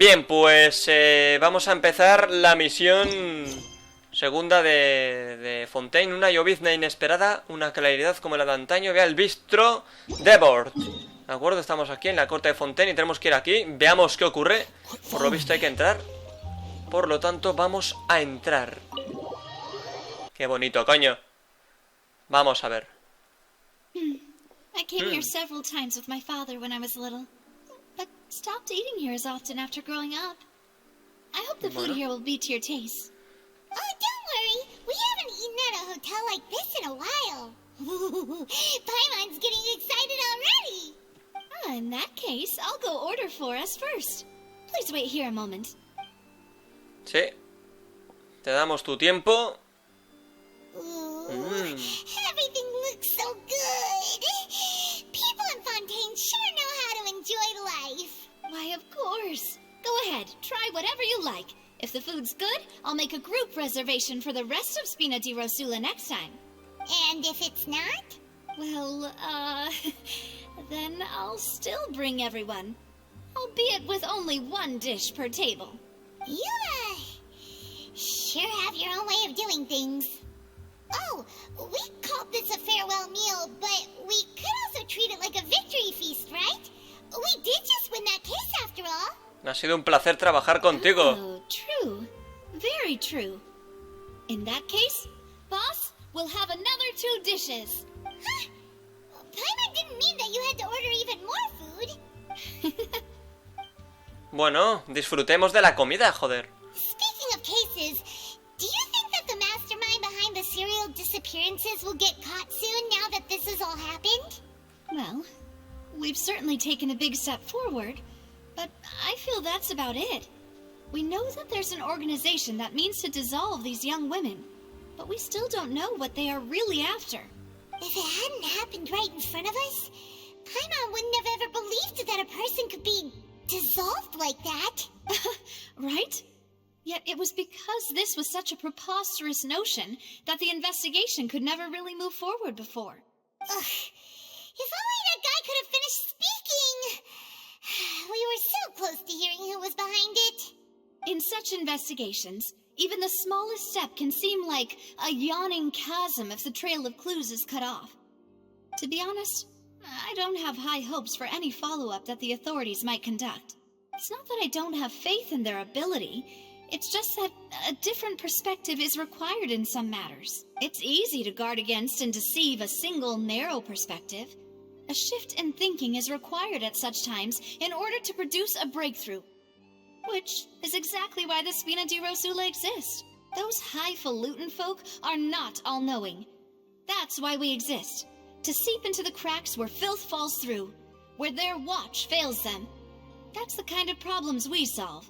Bien, pues vamos a empezar la misión segunda de Fontaine. Una llovizna inesperada, una claridad como la de antaño. Vea el bistro de Bord. ¿De acuerdo? Estamos aquí en la corte de Fontaine y tenemos que ir aquí. Veamos qué ocurre. Por lo visto hay que entrar. Por lo tanto, vamos a entrar. Qué bonito, coño. Vamos a ver. I came here several times with my father when I was little, but stopped eating here as often after growing up. I hope the food here will be to your taste. Oh, don't worry. We haven't eaten at a hotel like this in a while. Paimon's getting excited already. In that case, I'll go order for us first. Please wait here a moment. Sí. Te damos tu tiempo. Everything looks so good. People in Fontaine sure know how to enjoy life. Why, of course. Go ahead, try whatever you like. If the food's good, I'll make a group reservation for the rest of Spina di Rosula next time. And if it's not? Well, then I'll still bring everyone. Albeit with only one dish per table. You, sure have your own way of doing things. Oh, we called this a farewell meal, but we could also treat it like a victory feast, right? We did just win that case after all. Ha sido un placer trabajar contigo. Oh, true. Very true. In that case, boss, we'll have another 2 dishes. Huh? Paimon didn't mean that you had to order even more food. Bueno, disfrutemos de la comida, joder. Speaking of cases, do you think that the mastermind behind the serial disappearances will get caught soon now that this has all happened? Well, we've certainly taken a big step forward, but I feel that's about it. We know that there's an organization that means to dissolve these young women, but we still don't know what they are really after. If it hadn't happened right in front of us, Paimon wouldn't have ever believed that a person could be dissolved like that. Right? Yet it was because this was such a preposterous notion that the investigation could never really move forward before. Ugh. If only that guy could have finished speaking! We were so close to hearing who was behind it. In such investigations, even the smallest step can seem like a yawning chasm if the trail of clues is cut off. To be honest, I don't have high hopes for any follow-up that the authorities might conduct. It's not that I don't have faith in their ability. It's just that a different perspective is required in some matters. It's easy to guard against and deceive a single narrow perspective. A shift in thinking is required at such times in order to produce a breakthrough. Which is exactly why the Spina di Rosula exist. Those highfalutin folk are not all-knowing. That's why we exist. To seep into the cracks where filth falls through. Where their watch fails them. That's the kind of problems we solve.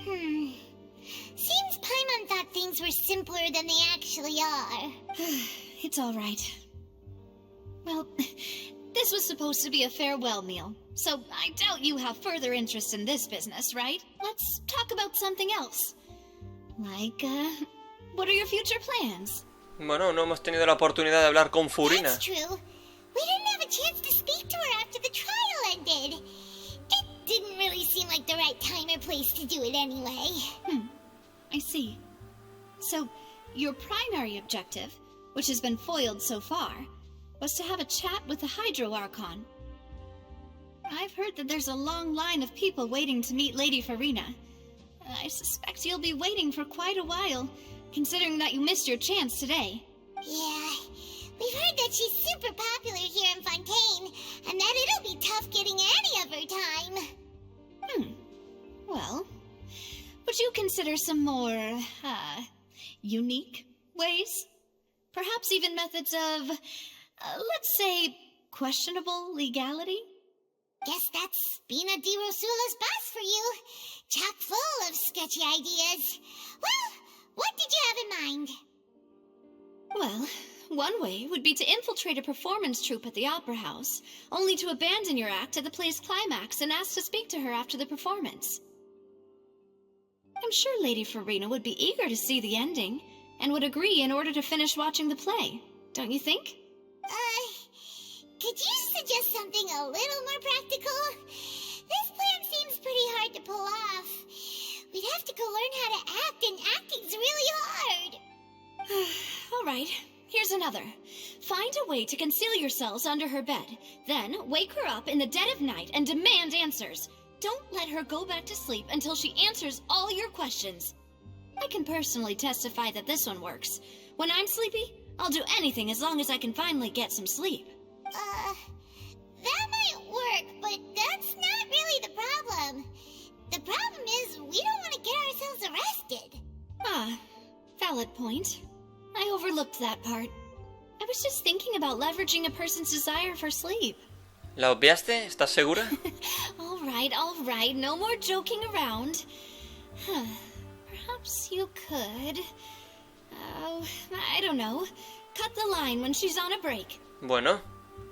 Seems Paimon thought things were simpler than they actually are. It's all right. Well, this was supposed to be a farewell meal, so I doubt you have further interest in this business, right? Let's talk about something else. Like, what are your future plans? Bueno, no hemos tenido la oportunidad de hablar con Furina. That's true. We didn't have a chance to speak to her after the trial ended. It didn't really seem like the right time or place to do it anyway. I see. So, your primary objective, which has been foiled so far, was to have a chat with the Hydro Archon. I've heard that there's a long line of people waiting to meet Lady Farina. I suspect you'll be waiting for quite a while, considering that you missed your chance today. Yeah, we've heard that she's super popular here in Fontaine, and that it'll be tough getting any of her time. Well, would you consider some more, unique ways? Perhaps even methods of, let's say, questionable legality? Guess that's Spina di Rosula's boss for you. Chock full of sketchy ideas. Well, what did you have in mind? Well, one way would be to infiltrate a performance troupe at the Opera House, only to abandon your act at the play's climax and ask to speak to her after the performance. I'm sure Lady Farina would be eager to see the ending, and would agree in order to finish watching the play, don't you think? Could you suggest something a little more practical? This plan seems pretty hard to pull off. have to go learn how to act, and acting's really hard. Alright, here's another. Find a way to conceal yourselves under her bed. Then, wake her up in the dead of night and demand answers. Don't let her go back to sleep until she answers all your questions. I can personally testify that this one works. When I'm sleepy, I'll do anything as long as I can finally get some sleep. That might work, but that's not really the problem. The problem is we don't want to get ourselves arrested. Ah, valid point. I overlooked that part. I was just thinking about leveraging a person's desire for sleep. ¿La obviaste? ¿Estás segura? Alright, no more joking around. Perhaps you could... I don't know. Cut the line when she's on a break. Bueno.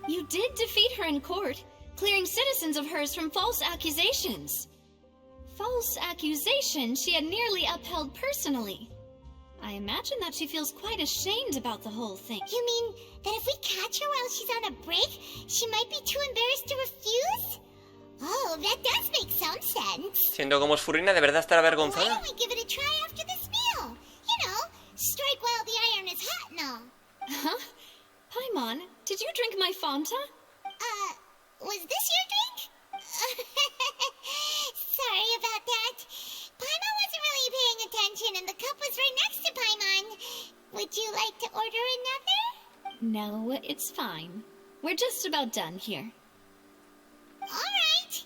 You did defeat her in court, clearing citizens of hers from false accusations. False accusations she had nearly upheld personally. I imagine that she feels quite ashamed about the whole thing. You mean that if we catch her while she's on a break, she might be too embarrassed to refuse? Oh, that does make some sense. Siendo como es furrina, ¿de verdad estará Why avergonzada? don't we give it a try after this meal? You know, strike while the iron is hot and all. Huh? Paimon, did you drink my Fanta? Was this your drink? Sorry about that. Paimon wasn't really paying attention and the cup was right next to Paimon. Would you like to order another? No, it's fine. We're just about done here. Alright.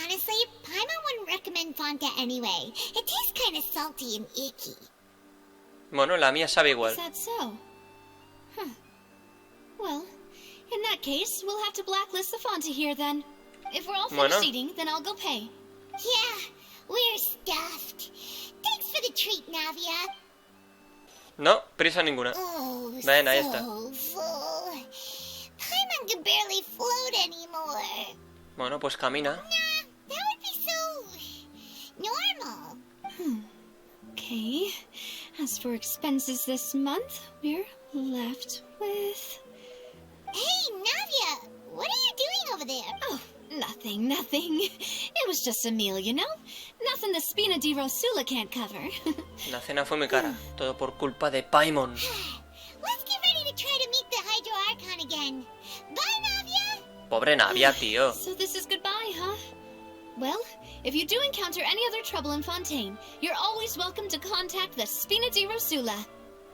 Honestly, Paimon wouldn't recommend Fanta anyway. It tastes kind of salty and icky. Bueno, la mía sabe igual. Is that so? Huh. Well, in that case, we'll have to blacklist the Fanta here then. If we're all finished eating, then I'll go pay. Yeah, we're stuffed. Thanks for the treat, Navia. No, prisa ninguna. Oh, Ven, ahí so está. full. Paimon can barely float anymore. Bueno, pues camina. Nah, that would be so... normal. Okay. As for expenses this month, we're left with... Hey, Navia, what are you doing over there? Oh, nothing. It was just a meal, you know? Nothing the Spina di Rosula can't cover. La cena fue muy cara. Todo por culpa de Paimon. Let's get ready to try to meet the Hydro Archon again. Bye, Navia! Pobre Navia, tío. So this is goodbye, huh? Well, if you do encounter any other trouble in Fontaine, you're always welcome to contact the Spina di Rosula.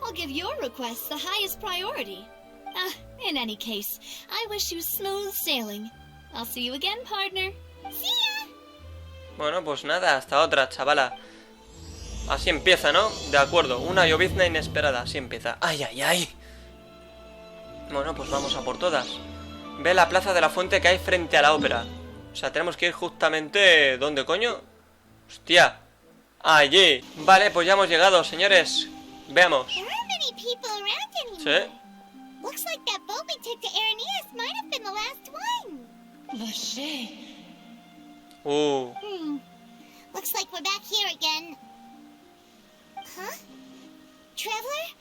I'll give your request the highest priority. In any case, I wish you smooth sailing. I'll see you again, partner. See ya! Bueno, pues nada, hasta otra, chavala. Así empieza, ¿no? De acuerdo, una llovizna inesperada. Así empieza. ¡Ay, ay, ay! Bueno, pues vamos a por todas. Ve la plaza de la fuente que hay frente a la ópera. O sea, tenemos que ir justamente... ¿Dónde, coño? ¡Hostia! ¡Allí! Vale, pues ya hemos llegado, señores. Veamos. There aren't many people around anymore. ¿Sí? Looks like that boat we took to Araneas might have been the last one. Vache. Looks like we're back here again. Huh? Traveler?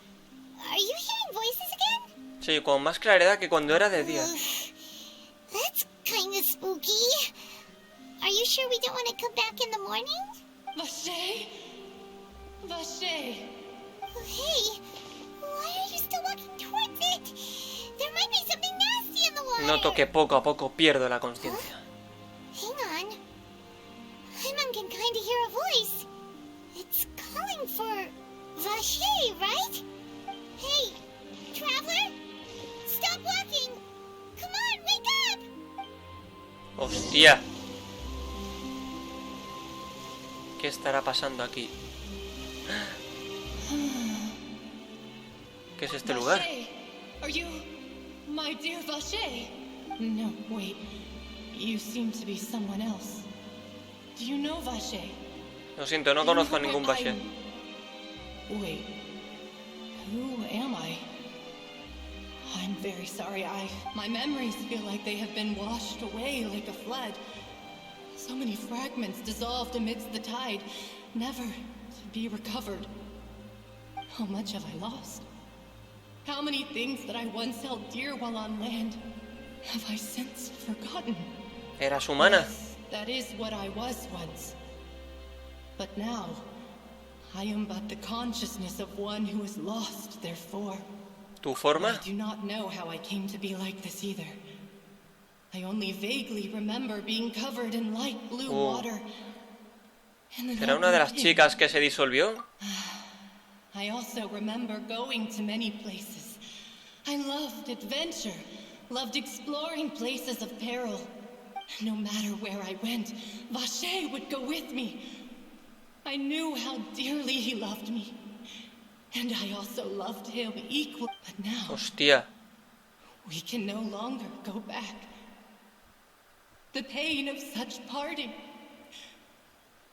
Are you hearing voices again? Sí, con más claridad que cuando era de día. That's kind of spooky. Are you sure we don't want to come back in the morning? Vache. Vache. Hey, why are you still walking towards it? There might be something nasty in the water. Noto que poco a poco pierdo la conciencia. Hang on. Paimon can kind of hear a voice. It's calling for Vache, right? Hey, traveler? Stop walking! Come on, wake up! ¡Hostia! ¿Qué estará pasando aquí? ¿Qué es este lugar? Vache. Are you my dear Vache? No, wait. You seem to be someone else. Do you know Vache? Lo siento, no conozco a ningún Vache. Wait. Who am I? I'm very sorry. My memories feel like they have been washed away like a flood. So many fragments dissolved amidst the tide, never to be recovered. How much have I lost? How many things that I once held dear while on land have I since forgotten? ¿Eras humana? Yes, that is what I was once. But now, I am but the consciousness of one who is lost, therefore. ¿Tu forma? I do not know how I came to be like this either. I only vaguely remember being covered in light blue water. ¿Será una de las chicas que se disolvió? I also remember going to many places. I loved adventure, loved exploring places of peril. No matter where I went, Vacher would go with me. I knew how dearly he loved me. And I also loved him equally. But now, Hostia. we can no longer go back. The pain of such parting.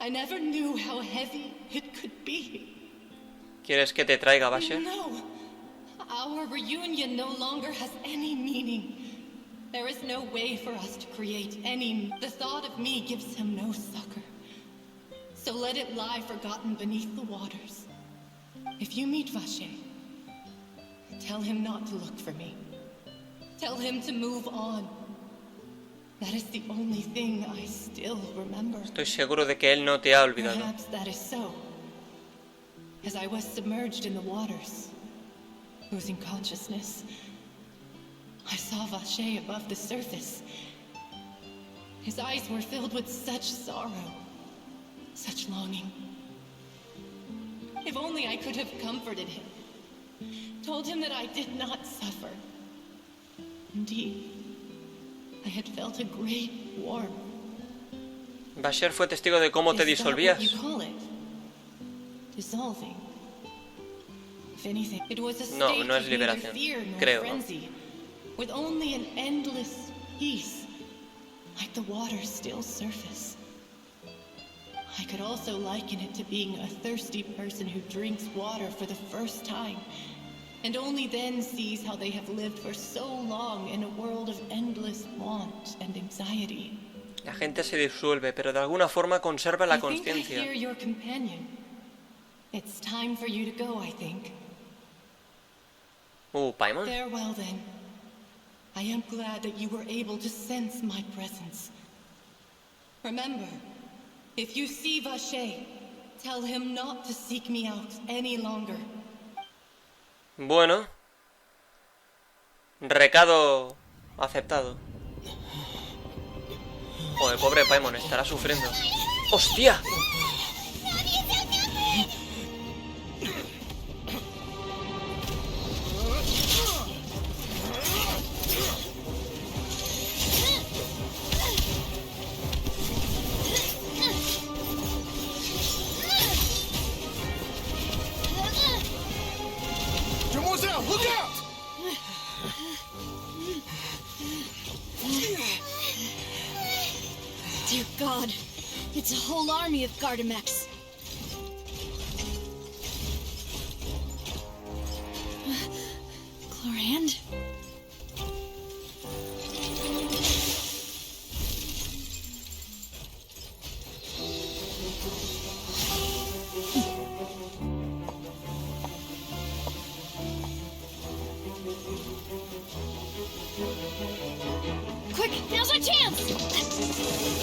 I never knew how heavy it could be. ¿Quieres que te traiga, Vacher? No. Our reunion no longer has any meaning. There is no way for us to create any... The thought of me gives him no succor. So let it lie forgotten beneath the waters. If you meet Vacher, tell him not to look for me. Tell him to move on. That is the only thing I still remember. Estoy seguro de que él no te ha olvidado. Perhaps that is so. As I was submerged in the waters, losing consciousness, I saw Vacher above the surface. His eyes were filled with such sorrow, such longing. If only I could have comforted him, told him that I did not suffer. Indeed, I had felt a great warmth. Vacher fue testigo de cómo te disolvías. Is that what you call it? Dissolving. If anything, it was a state No, no es of neither liberación, fear nor creo, ¿no? frenzy, with only an endless peace, like the water's still surface. I could also liken it to being a thirsty person who drinks water for the first time, and only then sees how they have lived for so long in a world of endless want and anxiety. La gente se disuelve, pero de alguna forma conserva la I think I conciencia. hear your companion. It's time for you to go, I think. Paimon. Farewell, then. I am glad that you were able to sense my presence. Remember, if you see Vacher, tell him not to seek me out any longer. Bueno. Recado aceptado. Joder, pobre Paimon, estará sufriendo. ¡Hostia! Look out! Dear God, it's a whole army of Gardamex. Chlorand? Quick, now's our chance!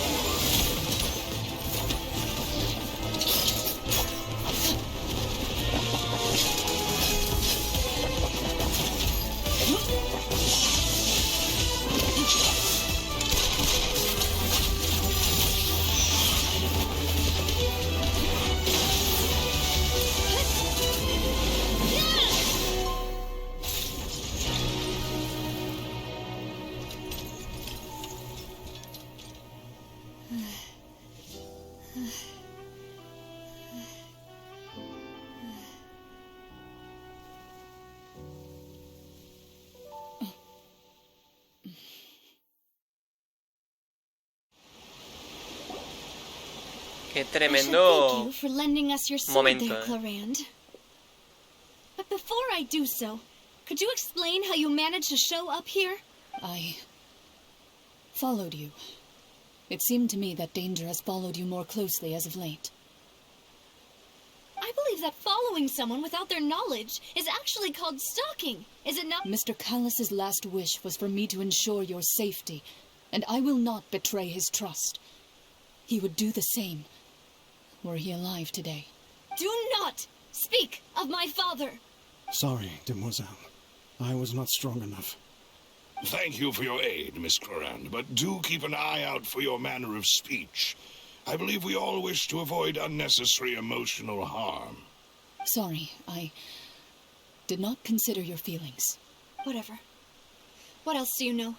Qué I should tremendo thank you for lending us your sword momento, there, Chlorand. But before I do so, could you explain how you managed to show up here? I followed you. It seemed to me that danger has followed you more closely as of late. I believe that following someone without their knowledge is actually called stalking, is it not? Mr. Callus's last wish was for me to ensure your safety, and I will not betray his trust. He would do the same. were he alive today. Do not speak of my father! Sorry, demoiselle. I was not strong enough. Thank you for your aid, Miss Clorand, but do keep an eye out for your manner of speech. I believe we all wish to avoid unnecessary emotional harm. Sorry, I did not consider your feelings. Whatever. What else do you know?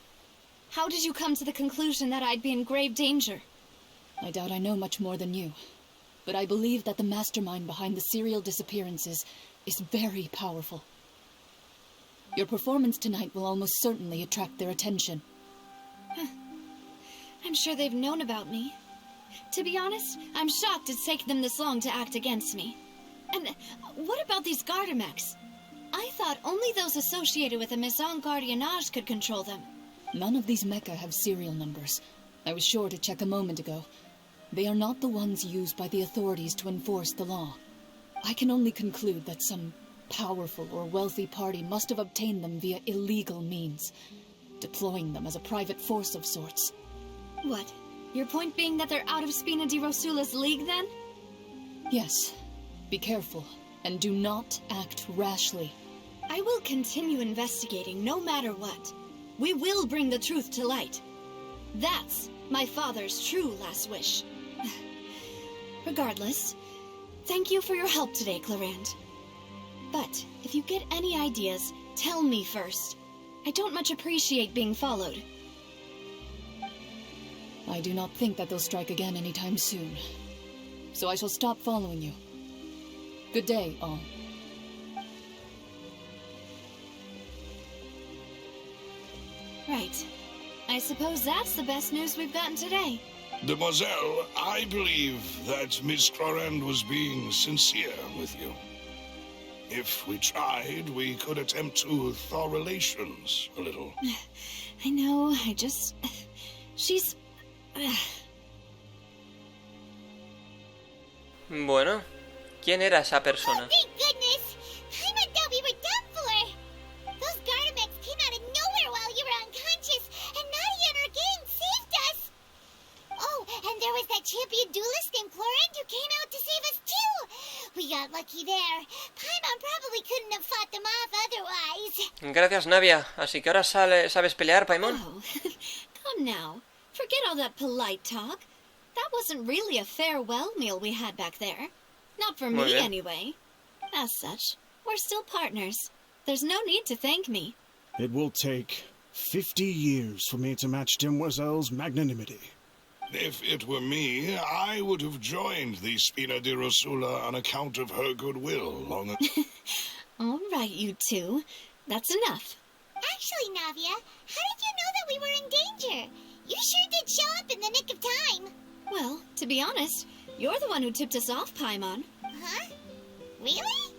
How did you come to the conclusion that I'd be in grave danger? I doubt I know much more than you, but I believe that the mastermind behind the serial disappearances is very powerful. Your performance tonight will almost certainly attract their attention. I'm sure they've known about me. To be honest, I'm shocked it's taken them this long to act against me. And what about these Gardamex? I thought only those associated with the Maison Gardiennage could control them. None of these mecha have serial numbers. I was sure to check a moment ago. They are not the ones used by the authorities to enforce the law. I can only conclude that some powerful or wealthy party must have obtained them via illegal means, deploying them as a private force of sorts. What? Your point being that they're out of Spina di Rosula's league, then? Yes. Be careful, and do not act rashly. I will continue investigating no matter what. We will bring the truth to light. That's my father's true last wish. Regardless, thank you for your help today, Clorand. But if you get any ideas, tell me first. I don't much appreciate being followed. I do not think that they'll strike again anytime soon. So I shall stop following you. Good day, all. Right. I suppose that's the best news we've gotten today. Demoiselle, I believe that Miss Clorand was being sincere with you. If we tried, we could attempt to thaw relations a little. I know, she's... Bueno, ¿quién era esa persona? Oh, thank goodness! I thought we were done for! Those Gardamex came out of nowhere while you were unconscious, and Nadia and her gang saved us! Oh, and there was that champion duelist named Clorand who came out to save us too! We got lucky there. Paimon probably couldn't have fought them off otherwise. Gracias, Navia. Así que ahora sabes pelear, Paimon. Oh, come now. Forget all that polite talk. That wasn't really a farewell meal we had back there. Not for me, anyway. As such, we're still partners. There's no need to thank me. It will take 50 years for me to match Demoiselle's magnanimity. If it were me, I would have joined the Spina di Rosula on account of her goodwill long ago. All right, you two. That's enough. Actually, Navia, how did you know that we were in danger? You sure did show up in the nick of time. Well, to be honest, you're the one who tipped us off, Paimon. Huh? Really?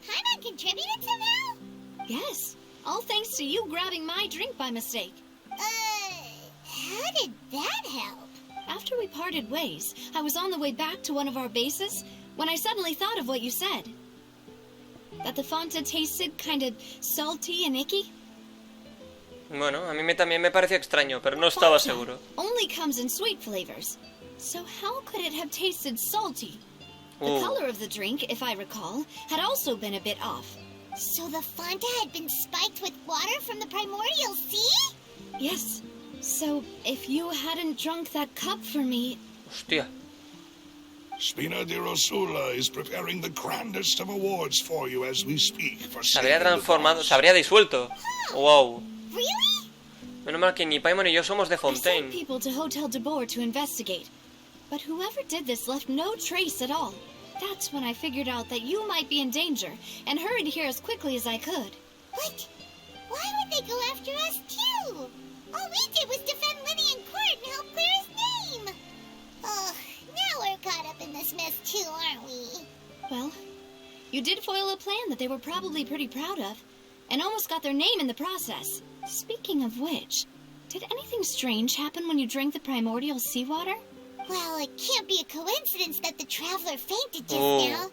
Paimon contributed somehow? Yes, all thanks to you grabbing my drink by mistake. How did that help? After we parted ways, I was on the way back to one of our bases when I suddenly thought of what you said. That the Fanta tasted kind of salty and icky. Bueno, a mí también me pareció extraño, pero no estaba seguro. Only comes in sweet flavors. So how could it have tasted salty? The color of the drink, if I recall, had also been a bit off. So the Fanta had been spiked with water from the primordial sea? Yes. So if you hadn't drunk that cup for me... Hostia. Spina di Rosula is preparing the grandest of awards for you as we speak. Se habría transformado, se habría disuelto. Wow. Really? Menos mal que ni Paimon ni yo somos de I sent Fontaine. people to Hotel de Boer to investigate. But whoever did this left no trace at all. That's when I figured out that you might be in danger and hurried here as quickly as I could. What? Why would they go after us too? All we did was defend Linny in court and help clear his name. Ugh, now we're caught up in this mess too, aren't we? Well, you did foil a plan that they were probably pretty proud of, and almost got their name in the process. Speaking of which, did anything strange happen when you drank the primordial seawater? Well, it can't be a coincidence that the traveler fainted just now.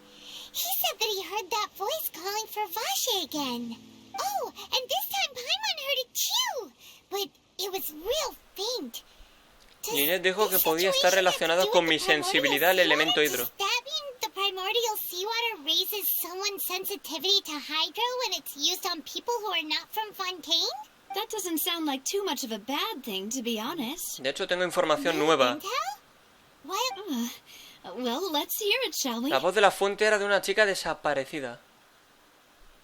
He said that he heard that voice calling for Vache again. Oh, and this time Paimon heard it too, but it was real faint. Linet dijo que podía estar relacionado con mi sensibilidad al elemento hidro. Does that primordial seawater raises someone's sensitivity to hydro when it's used on people who are not from Fontaine? That doesn't sound like too much of a bad thing, to be honest. De hecho, tengo información nueva. Well, let's hear it, shall we? La voz de la fuente era de una chica desaparecida.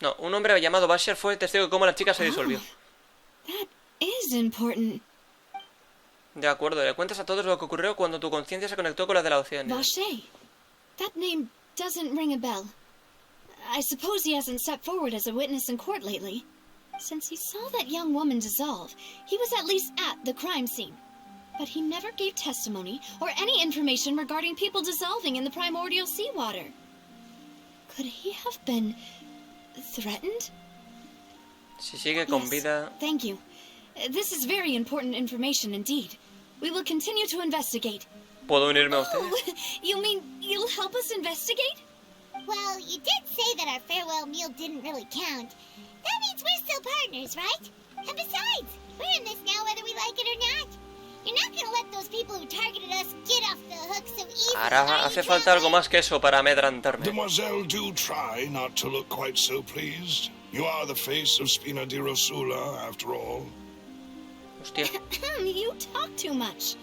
No, un hombre llamado Basher fue testigo de cómo la chica se disolvió. That is important. De acuerdo, le cuentas a todos lo que ocurrió cuando tu conciencia se conectó con la de la Oceania. Vacher. That name doesn't ring a bell. I suppose he hasn't stepped forward as a witness in court lately. Since he saw that young woman dissolve, he was at least at the crime scene. But he never gave testimony or any information regarding people dissolving in the primordial seawater. Could he have been threatened? Si sigue con vida... Thank you. This is very important information indeed. We will continue to investigate. ¿Puedo unirme a ustedes? Oh, you mean you'll help us investigate? Well, you did say that our farewell meal didn't really count. That means we're still partners, right? And besides, we're in this now whether we like it or not. You're not gonna let those people who targeted us get off the hook so easily. Ahora hace falta algo más que eso para amedrantarme. Demoiselle, do try not to look quite so pleased. You are the face of Spina di Rosula, after all. Hostia. You talk too much.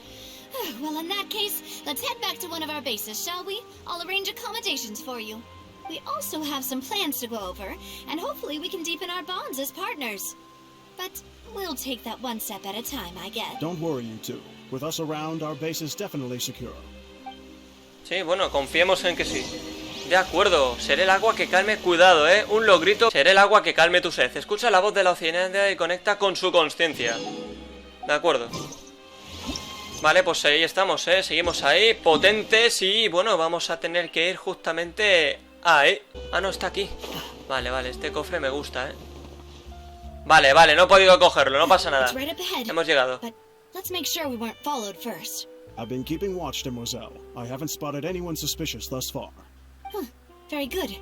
Well, in that case, let's head back to one of our bases, shall we? I'll arrange accommodations for you. We also have some plans to go over, and hopefully we can deepen our bonds as partners. But we'll take that one step at a time, I guess. Don't worry, you two. With us around, our base is definitely secure. Sí, bueno, confiemos en que sí. De acuerdo, seré el agua que calme... Cuidado, un logrito. Seré el agua que calme tu sed. Escucha la voz de la Oceania y conecta con su consciencia. De acuerdo. Vale, pues ahí estamos, seguimos ahí, potentes. Y bueno, vamos a tener que ir justamente ahí. Ah, no, está aquí. Vale, vale, este cofre me gusta, Vale, vale, no he podido cogerlo, no pasa nada. Hemos llegado. I've been keeping watch, Demoiselle. I haven't spotted anyone suspicious thus far. Very good.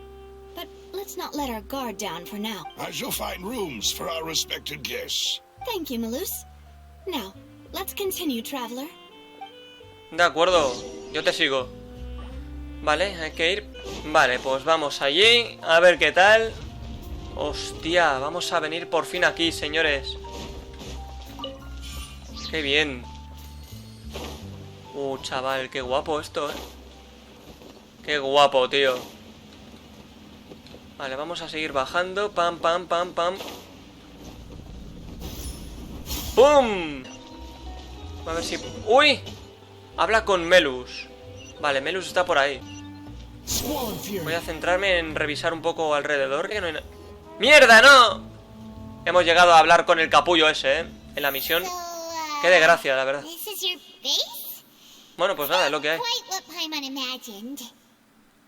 But let's not let our guard down for now. I shall find rooms for our respected guests. Thank you, Malus. Now, let's continue, traveler. De acuerdo, yo te sigo. Vale, hay que ir. Vale, pues vamos allí, a ver qué tal. Hostia, vamos a venir por fin aquí, señores. Qué bien. Chaval, qué guapo esto, Qué guapo, tío. Vale, vamos a seguir bajando. Pam, pam, pam, pam. ¡Pum! A ver si... ¡Uy! Habla con Melus. Vale, Melus está por ahí. Voy a centrarme en revisar un poco alrededor. Que no hay ¡Mierda, no! Hemos llegado a hablar con el capullo ese, En la misión. Qué desgracia, la verdad. Bueno, pues nada, es lo que hay.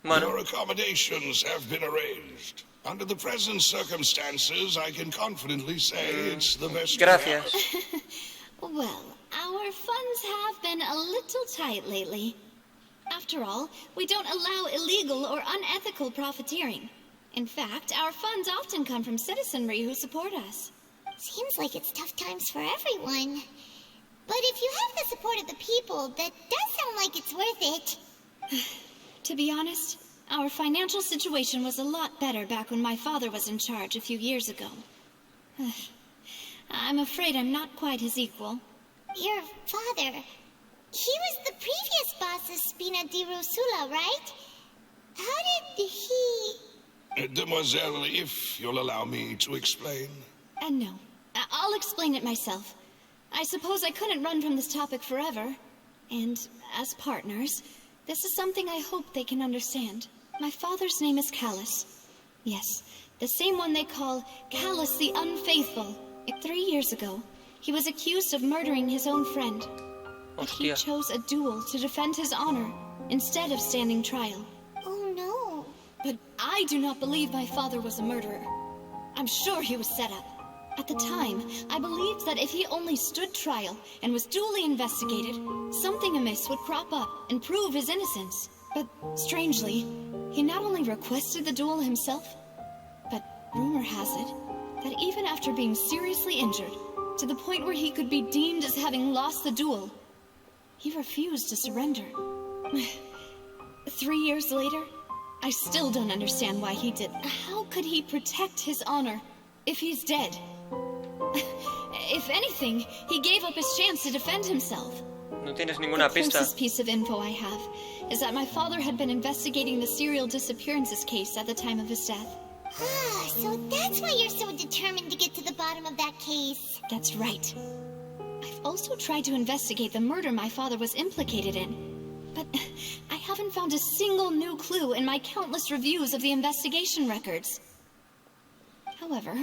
Bueno. Your accommodations have been arranged. Under the present circumstances, I can confidently say it's the best. Gracias. Well, our funds have been a little tight lately. After all, we don't allow illegal or unethical profiteering. In fact, our funds often come from citizenry who support us. Seems like it's tough times for everyone. But if you have the support of the people, that does sound like it's worth it. To be honest, our financial situation was a lot better back when my father was in charge a few years ago. I'm afraid I'm not quite his equal. Your father... He was the previous boss of Spina di Rosula, right? How did he... Demoiselle, if you'll allow me to explain. No. I'll explain it myself. I suppose I couldn't run from this topic forever. And, as partners, this is something I hope they can understand. My father's name is Callus. Yes, the same one they call Callus the Unfaithful. 3 years ago, he was accused of murdering his own friend. But he chose a duel to defend his honor, instead of standing trial. Oh no. But I do not believe my father was a murderer. I'm sure he was set up. At the time, I believed that if he only stood trial and was duly investigated, something amiss would crop up and prove his innocence. But strangely, he not only requested the duel himself, but rumor has it that even after being seriously injured, to the point where he could be deemed as having lost the duel, he refused to surrender. 3 years later, I still don't understand why he did. How could he protect his honor if he's dead? If anything, he gave up his chance to defend himself. No tienes ninguna The pista. closest piece of info I have is that my father had been investigating the serial disappearances case at the time of his death. Ah, so that's why you're so determined to get to the bottom of that case. That's right. I've also tried to investigate the murder my father was implicated in, but I haven't found a single new clue in my countless reviews of the investigation records. However,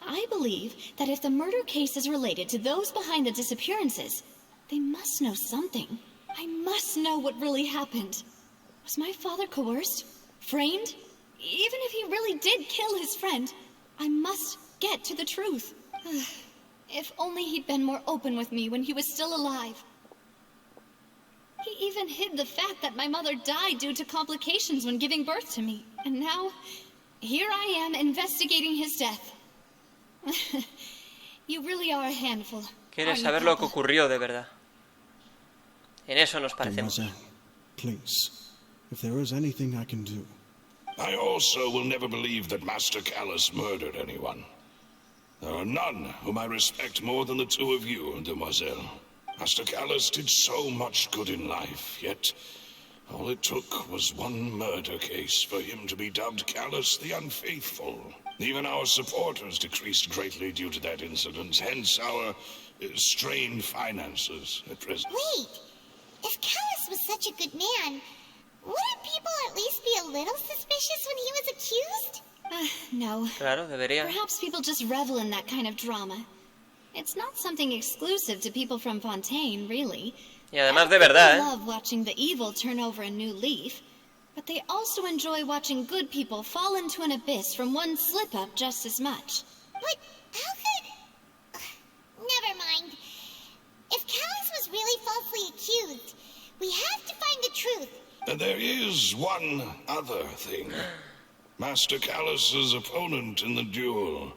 I believe that if the murder case is related to those behind the disappearances, they must know something. I must know what really happened. Was my father coerced? Framed? Even if he really did kill his friend, I must get to the truth. If only he'd been more open with me when he was still alive. He even hid the fact that my mother died due to complications when giving birth to me. And now, here I am investigating his death. You really are a handful. Quieres saber lo que ocurrió de verdad. En eso nos parecemos. Mademoiselle, please, if there is anything I can do. I also will never believe that Master Callus murdered anyone. There are none whom I respect more than the two of you, Demoiselle. Master Callus did so much good in life, yet all it took was one murder case for him to be dubbed Callus the Unfaithful. Even our supporters decreased greatly due to that incident, hence our strained finances at present. Wait, if Callus was such a good man, wouldn't people at least be a little suspicious when he was accused? No. Claro, debería. Perhaps people just revel in that kind of drama. It's not something exclusive to people from Fontaine, really. Y además de verdad, People love watching the evil turn over a new leaf, but they also enjoy watching good people fall into an abyss from one slip-up just as much. But how could... Never mind. If Callus was really falsely accused, we have to find the truth. And there is one other thing. Master Callus's opponent in the duel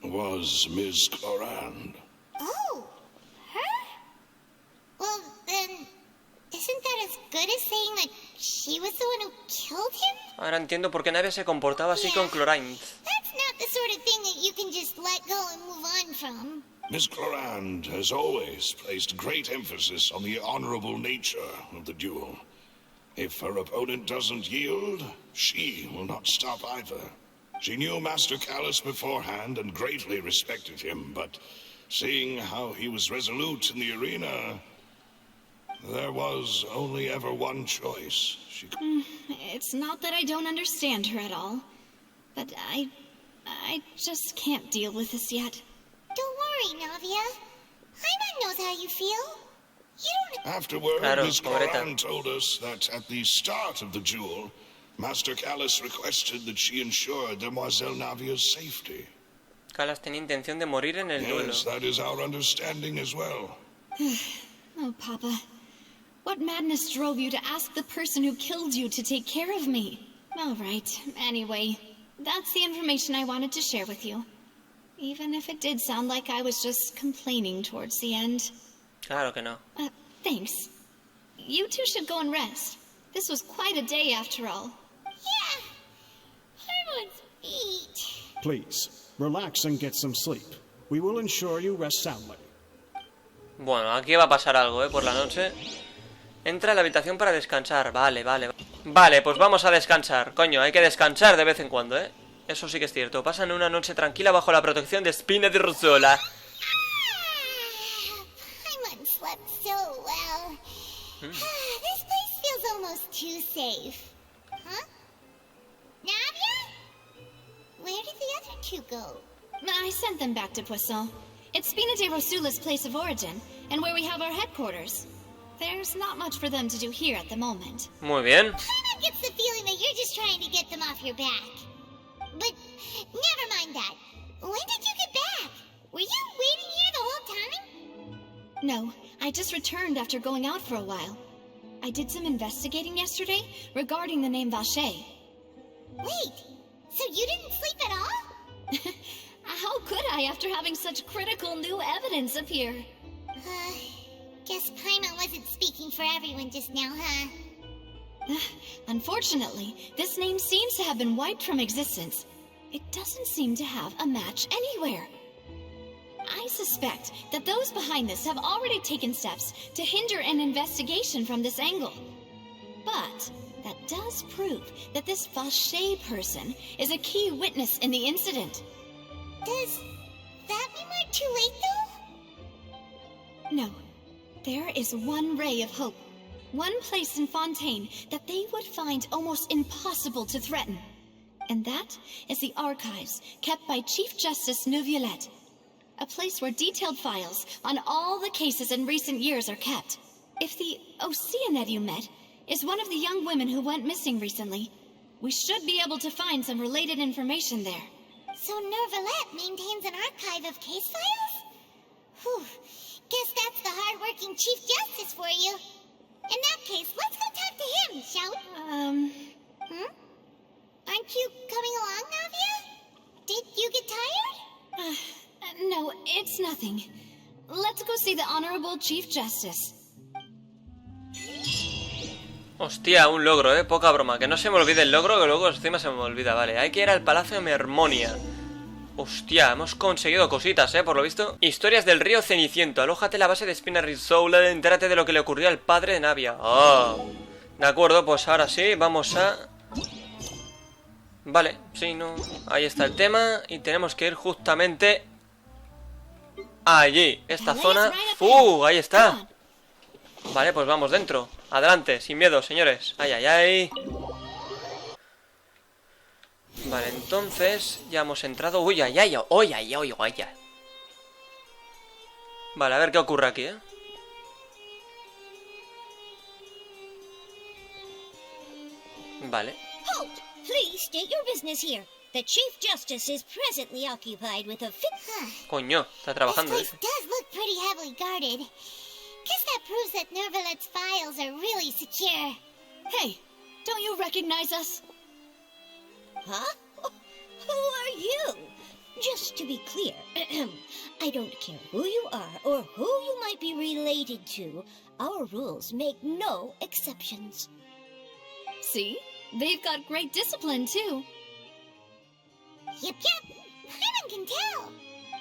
was Miss Clorand. Oh, her? Well, then, isn't that as good as saying that she was the one who killed him? Ahora entiendo por qué Navia se comportaba así con Clorinde. That's not the sort of thing that you can just let go and move on from. Miss Clorand has always placed great emphasis on the honorable nature of the duel. If her opponent doesn't yield, she will not stop either. She knew Master Callus beforehand and greatly respected him, but seeing how he was resolute in the arena, there was only ever one choice. It's not that I don't understand her at all, but I just can't deal with this yet. Don't worry, Navia. Paimon knows how you feel. You don't... Afterward, Claro, Miss pobreta. Clorand told us that at the start of the duel, Master Callus requested that she ensure Demoiselle Navia's safety. Callas tenía intención de morir en el duelo. Yes, that is our understanding as well. Oh, Papa. What madness drove you to ask the person who killed you to take care of me? All right, anyway, that's the information I wanted to share with you. Even if it did sound like I was just complaining towards the end. Claro que no. Thanks. You two should go and rest. This was quite a day after all. Yeah. Everyone's beat. Please, relax and get some sleep. We will ensure you rest soundly. Bueno, aquí va a pasar algo, por la noche. Entra a la habitación para descansar. Vale. Vale, pues vamos a descansar. Coño, hay que descansar de vez en cuando, Eso sí que es cierto. Pasan una noche tranquila bajo la protección de Spina di Rossola. Paimon slept so well. This place feels almost too safe. Huh? Navia? Where did the other two go? I sent them back to Poisson. It's Spina de Rosula's place of origin, and where we have our headquarters. There's not much for them to do here at the moment. Muy bien. Paimon gets the feeling that you're just trying to get them off your back. But never mind that. When did you get back? Were you waiting here the whole time? No, I just returned after going out for a while. I did some investigating yesterday regarding the name Vacher. Wait, so you didn't sleep at all? How could I after having such critical new evidence appear? Guess Paimon wasn't speaking for everyone just now, huh? Unfortunately, this name seems to have been wiped from existence. It doesn't seem to have a match anywhere. I suspect that those behind this have already taken steps to hinder an investigation from this angle. But that does prove that this Vache person is a key witness in the incident. Does that mean we're too late, though? No. There is one ray of hope. One place in Fontaine that they would find almost impossible to threaten. And that is the archives kept by Chief Justice Neuvillette. A place where detailed files on all the cases in recent years are kept. If the Oceanette you met is one of the young women who went missing recently, we should be able to find some related information there. So Neuvillette maintains an archive of case files? Whew. Guess that's the hard-working Chief Justice for you. In that case, let's go talk to him, shall we? Aren't you coming along, Navia? Did you get tired? No, it's nothing. Let's go see the Honorable Chief Justice. Hostia, un logro, poca broma. Que no se me olvide el logro, que luego encima se me olvida. Vale, hay que ir al Palacio de Mermonia. Hostia, hemos conseguido cositas, por lo visto. Historias del río Ceniciento. Alójate en la base de Spinner Soul. Entérate de lo que le ocurrió al padre de Navia. Oh. De acuerdo, pues ahora sí, vamos a... Vale, sí, no... Ahí está el tema. Y tenemos que ir justamente... allí, esta zona. Ahí está. Vale, pues vamos dentro. Adelante, sin miedo, señores. Ay, ay, ay. Vale, entonces ya hemos entrado. Uy, ay, ay, uy, ay, ay, ay, ay. Vale, a ver qué ocurre aquí, Vale. Halt! Please state your business here. The Chief Justice is presently occupied with a Coño, está trabajando. This place does look pretty heavily guarded. Guess that proves that Neuvillette's files are really secure. Hey, don't you recognize us? Huh? Who are you? Just to be clear, I don't care who you are or who you might be related to. Our rules make no exceptions. See? They've got great discipline, too. Yep. Anyone can tell.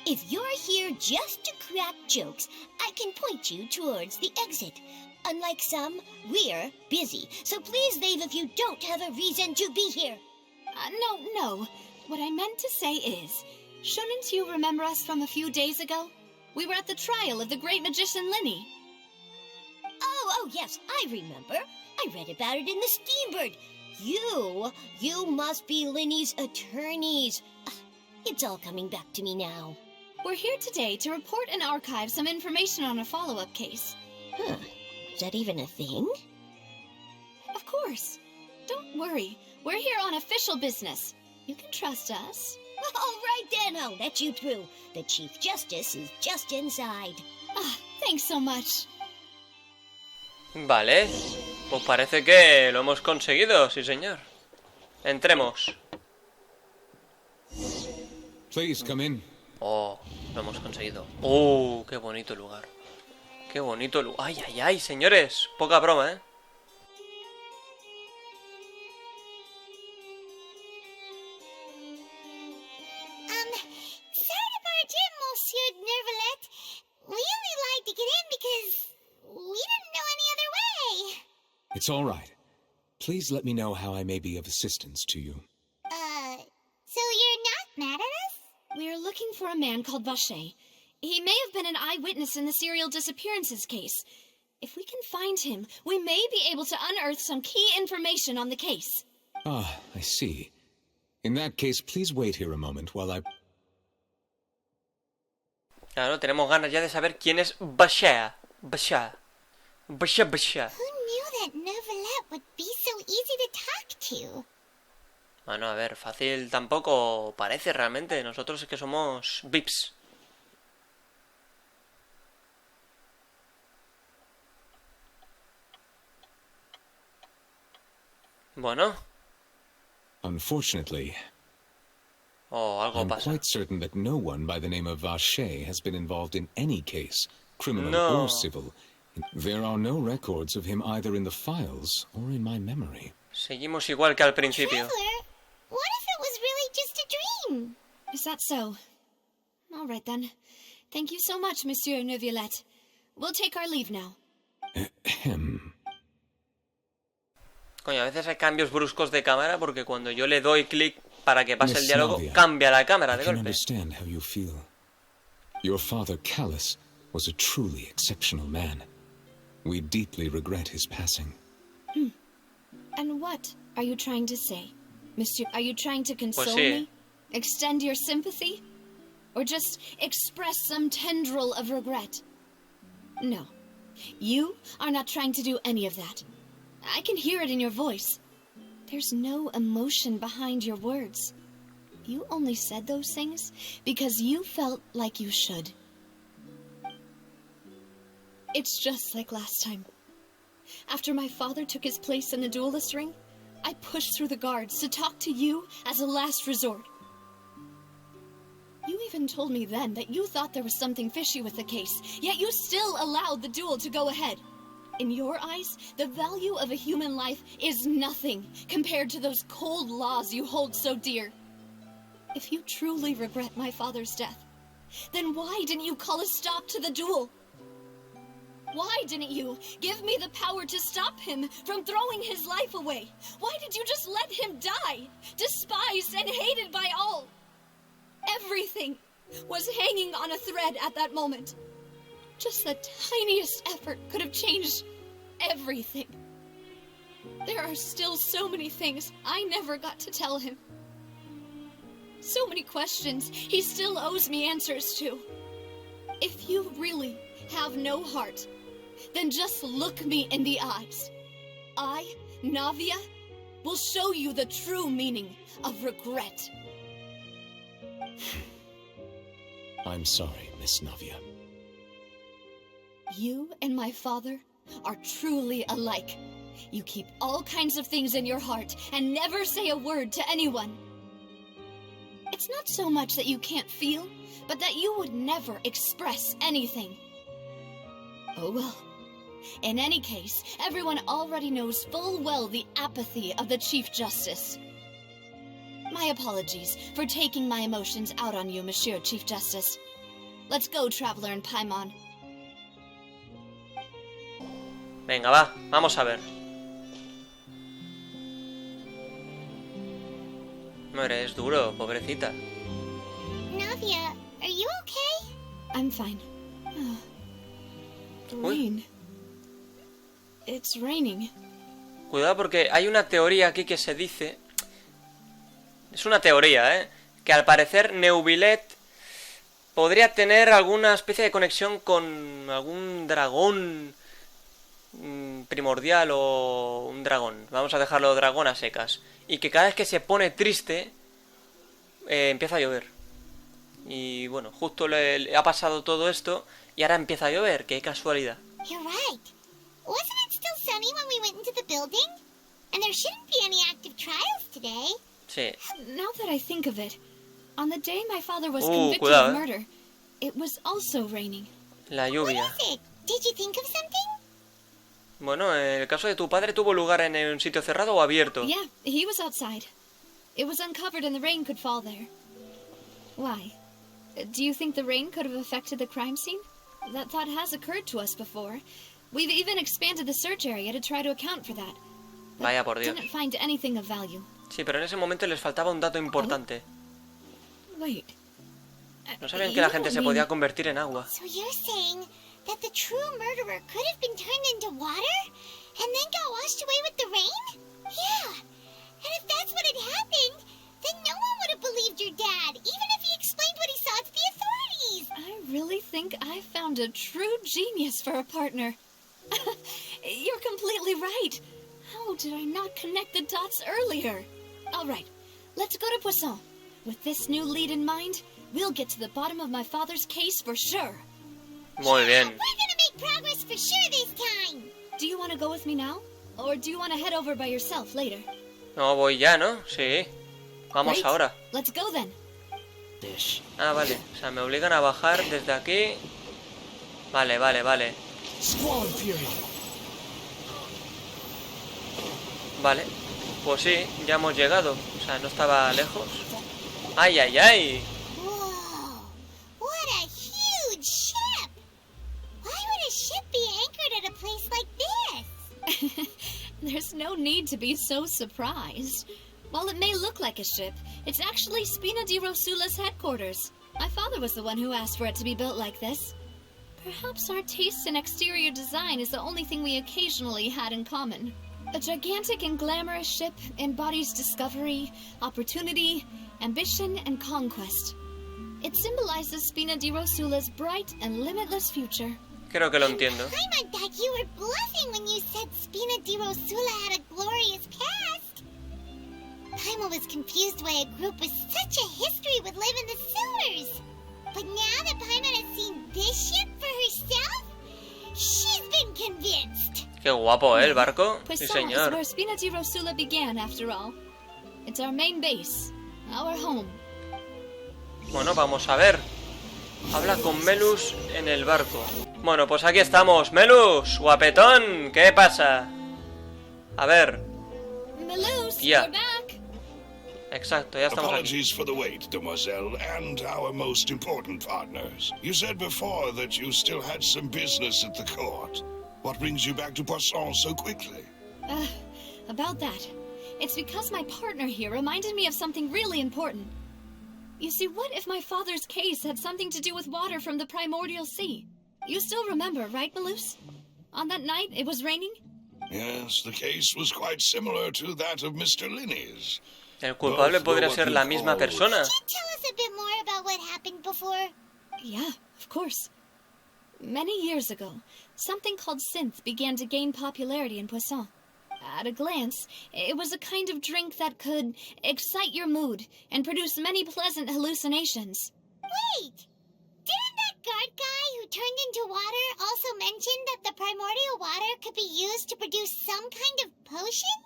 If you're here just to crack jokes, I can point you towards the exit. Unlike some, we're busy, so please leave if you don't have a reason to be here. No. What I meant to say is, shouldn't you remember us from a few days ago? We were at the trial of the great magician Linny. Oh, yes, I remember. I read about it in the Steambird. You must be Linny's attorneys. It's all coming back to me now. We're here today to report and archive some information on a follow-up case. Huh. Is that even a thing? Of course. Don't worry. We're here on official business. You can trust us. All right then, I'll let you through. The Chief Justice is just inside. Thanks so much. Vale, pues parece que lo hemos conseguido, sí señor. Entremos. Please come in. Oh, lo hemos conseguido. Qué bonito lugar. Qué bonito lugar. Ay, ay, ay, señores. Poca broma, Sorry to barge in, Monsieur Neuvillette. We only lied to get in because we didn't know any other way. It's all right. Please let me know how I may be of assistance to you. So you're not mad at us? We're looking for a man called Vache. He may have been an eyewitness in the serial disappearances case. If we can find him, we may be able to unearth some key information on the case. Ah, I see. In that case, please wait here a moment while I... Claro, tenemos ganas ya de saber quién es Vache. Vache. Vache. Who knew that Neuvillette would be so easy to talk to? Bueno, a ver, fácil tampoco parece realmente. Nosotros es que somos VIPs. Bueno. Unfortunately, algo I'm pasa. quite certain that no one by the name of Vache has been involved in any case, criminal No. or civil, There are no records of him either in the files or in my memory. Seguimos igual que al principio. Traveler, what if it was really just a dream? Is that so? All right, then. Thank you so much, Monsieur Neuvillette. We'll take our leave now. Coño, a veces hay cambios bruscos de cámara porque cuando yo le doy clic para que pase el Miss diálogo, Novia, cambia la cámara de I can golpe. understand how you feel. Your father, Callus, was a truly exceptional man. We deeply regret his passing. And what are you trying to say? Monsieur, are you trying to console sí. me? Extend your sympathy? Or just express some tendril of regret? No. You are not trying to do any of that. I can hear it in your voice. There's no emotion behind your words. You only said those things because you felt like you should. It's just like last time. After my father took his place in the duelist ring, I pushed through the guards to talk to you as a last resort. You even told me then that you thought there was something fishy with the case, yet you still allowed the duel to go ahead. In your eyes, the value of a human life is nothing compared to those cold laws you hold so dear. If you truly regret my father's death, then why didn't you call a stop to the duel? Why didn't you give me the power to stop him from throwing his life away? Why did you just let him die, despised and hated by all? Everything was hanging on a thread at that moment. Just the tiniest effort could have changed everything. There are still so many things I never got to tell him. So many questions he still owes me answers to. If you really have no heart, then just look me in the eyes. I, Navia, will show you the true meaning of regret. I'm sorry, Miss Navia. You and my father are truly alike. You keep all kinds of things in your heart and never say a word to anyone. It's not so much that you can't feel, but that you would never express anything. Oh well. In any case, everyone already knows full well the apathy of the Chief Justice. My apologies for taking my emotions out on you, Monsieur Chief Justice. Let's go, Traveler and Paimon. Venga, va, vamos a ver. Hombre, es duro, pobrecita. Navia, are you okay? I'm fine. The rain. It's raining. Cuidado porque hay una teoría aquí que se dice... Es una teoría, ¿eh? Que al parecer Neuvillette podría tener alguna especie de conexión con algún dragón primordial o un dragón. Vamos a dejarlo dragón a secas. Y que cada vez que se pone triste empieza a llover. Y bueno, justo le ha pasado todo esto y ahora empieza a llover. ¡Qué casualidad! You're right. Wasn't it still sunny when we went into the building? And there shouldn't be any active trials today. Sí. Now that I think of it, on the day my father was convicted of murder, it was also raining. La lluvia. What is it? Did you think of something? Bueno, el caso de tu padre tuvo lugar en un sitio cerrado o abierto. Yeah, he was outside. It was uncovered and the rain could fall there. Why? Do you think the rain could have affected the crime scene? That thought has occurred to us before. We've even expanded the search area to try to account for that. But Vaya por Dios. didn't find anything of value. Sí, pero en ese momento les faltaba un dato importante. Wait. No sabían que la gente se podía convertir en agua. So you're saying that the true murderer could have been turned into water and then got washed away with the rain? Yeah. And if that's what had happened, then no one would have believed your dad, even if he explained what he saw to the authorities. I really think I found a true genius for a partner. You're completely right. How did I not connect the dots earlier? All right, let's go to Poisson. With this new lead in mind, we'll get to the bottom of my father's case for sure. Muy bien. We're gonna make progress for sure this time. Do you want to go with me now? Or do you want to head over by yourself later? No, voy ya, ¿no? Sí. Vamos Great. ahora. Let's go then. Ah, vale. O sea, me obligan a bajar desde aquí. Vale, vale, vale. Squall and fury. Vale, pues sí, ya hemos llegado. O sea, no estaba lejos. ¡Ay, ay, ay! Whoa! What a huge ship! Why would a ship be anchored at a place like this? There's no need to be so surprised. While it may look like a ship, it's actually Spina di Rosula's headquarters. My father was the one who asked for it to be built like this. Perhaps our taste in exterior design is the only thing we occasionally had in common. A gigantic and glamorous ship embodies discovery, opportunity, ambition, and conquest. It symbolizes Spina di Rosula's bright and limitless future. Creo que lo entiendo. Paimon thought you were bluffing when you said Spina di Rosula had a glorious past. Paimon was confused why a group with such a history would live in the sewers. But now that Paimon has seen this ship for herself, she's been convinced. Qué guapo, ¿eh? El barco. Sí, Poisson is señor. where Spina di Rosula began, after all. It's our main base, our home. Bueno, vamos a ver. Habla con Melus en el barco. Bueno, pues aquí estamos. Melus, guapetón, ¿qué pasa? A ver. Melus, Yeah. you're back. Exacto, ya estamos aquí. Apologies for the wait, demoiselle, and our most important partners. You said before that you still had some business at the court. What brings you back to Poisson so quickly? About that. It's because my partner here reminded me of something really important. You see, what if my father's case had something to do with water from the primordial sea? You still remember, right, Melus? On that night, it was raining? Yes, the case was quite similar to that of Mr. Linney's. El culpable podría ser la misma persona. Could you tell us a bit more about what happened before? Yeah, of course. Many years ago, something called synth began to gain popularity in Poisson. At a glance, it was a kind of drink that could excite your mood and produce many pleasant hallucinations. Wait! Didn't that guard guy who turned into water also mention that the primordial water could be used to produce some kind of potion?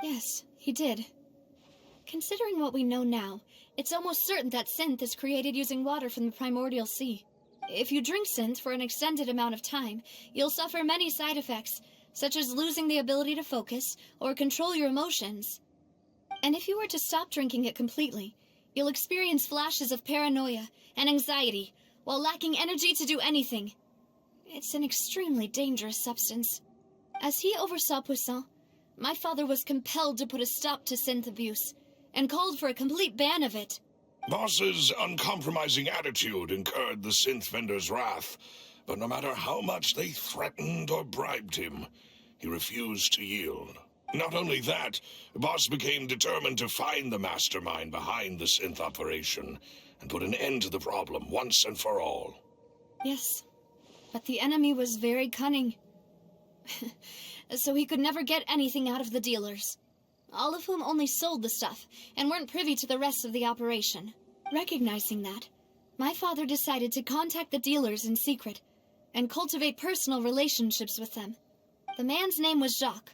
Yes, he did. Considering what we know now, it's almost certain that synth is created using water from the primordial sea. If you drink synth for an extended amount of time, you'll suffer many side effects, such as losing the ability to focus or control your emotions. And if you were to stop drinking it completely, you'll experience flashes of paranoia and anxiety while lacking energy to do anything. It's an extremely dangerous substance. As he oversaw Poisson, my father was compelled to put a stop to synth abuse and called for a complete ban of it. Boss's uncompromising attitude incurred the synth vendor's wrath, but no matter how much they threatened or bribed him, he refused to yield. Not only that, Boss became determined to find the mastermind behind the synth operation and put an end to the problem once and for all. Yes, but the enemy was very cunning. So he could never get anything out of the dealers, all of whom only sold the stuff and weren't privy to the rest of the operation. Recognizing that, my father decided to contact the dealers in secret and cultivate personal relationships with them. The man's name was Jacques.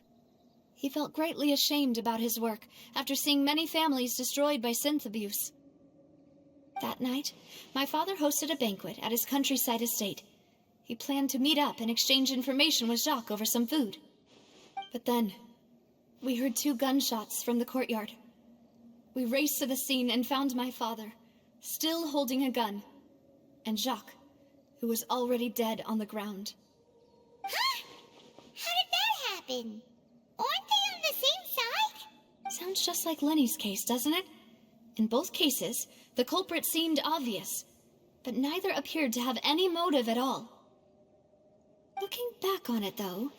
He felt greatly ashamed about his work after seeing many families destroyed by synth abuse. That night, my father hosted a banquet at his countryside estate. He planned to meet up and exchange information with Jacques over some food. But then, we heard 2 gunshots from the courtyard. We raced to the scene and found my father, still holding a gun, and Jacques, who was already dead on the ground. Huh? How did that happen? Aren't they on the same side? Sounds just like Lenny's case, doesn't it? In both cases, the culprit seemed obvious, but neither appeared to have any motive at all. Looking back on it, though,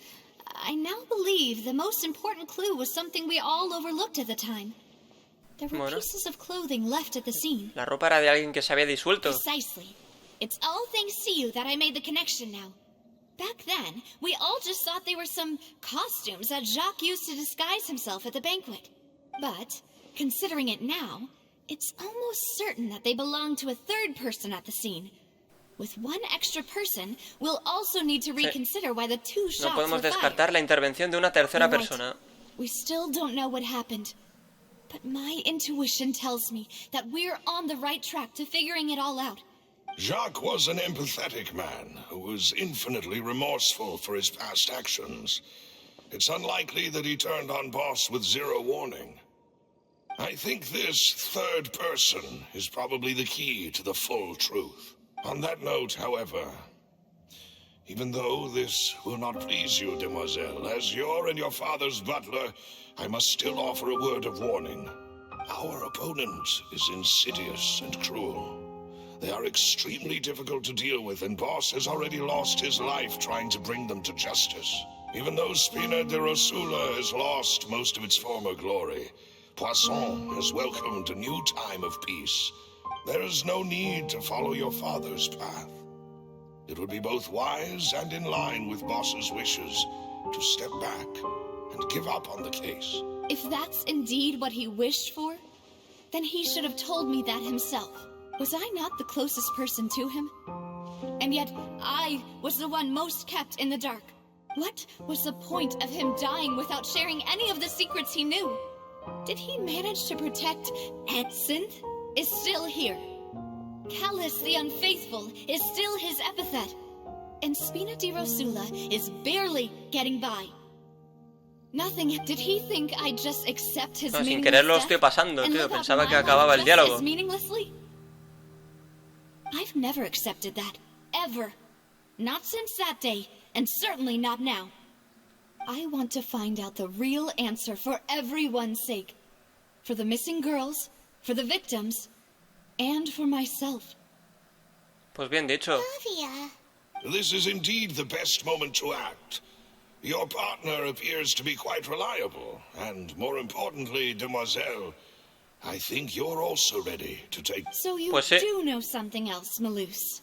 I now believe the most important clue was something we all overlooked at the time. There were pieces of clothing left at the scene. La ropa era de alguien que se había disuelto. Precisely. It's all thanks to you that I made the connection now. Back then, we all just thought they were some costumes that Jacques used to disguise himself at the banquet. But, considering it now, it's almost certain that they belong to a third person at the scene. With one extra person, we'll also need to reconsider why the 2 shots No podemos were descartar fired. la intervención de una tercera You're right. persona. We still don't know what happened. But my intuition tells me that we're on the right track to figuring it all out. Jacques was an empathetic man who was infinitely remorseful for his past actions. It's unlikely that he turned on Boss with zero warning. I think this third person is probably the key to the full truth. On that note, however, even though this will not please you, demoiselle, as your and your father's butler, I must still offer a word of warning. Our opponent is insidious and cruel. They are extremely difficult to deal with, and Boss has already lost his life trying to bring them to justice. Even though Spina de Rosula has lost most of its former glory, Poisson has welcomed a new time of peace. There is no need to follow your father's path. It would be both wise and in line with Boss's wishes to step back and give up on the case. If that's indeed what he wished for, then he should have told me that himself. Was I not the closest person to him? And yet, I was the one most kept in the dark. What was the point of him dying without sharing any of the secrets he knew? Did he manage to protect Synth? Is still here. Callus the Unfaithful is still his epithet. And Spina di Rosula is barely getting by. Nothing. Did he think I'd just accept his sin querer lo estoy pasando, tío. Pensaba que acababa el diálogo. Meaninglessly? I've never accepted that. Ever. Not since that day, and certainly not now. I want to find out the real answer for everyone's sake. For the missing girls, for the victims, and for myself. Pues bien dicho. This is indeed the best moment to act. Your partner appears to be quite reliable, and more importantly, demoiselle, I think you're also ready to take... So you do know something else, Malus?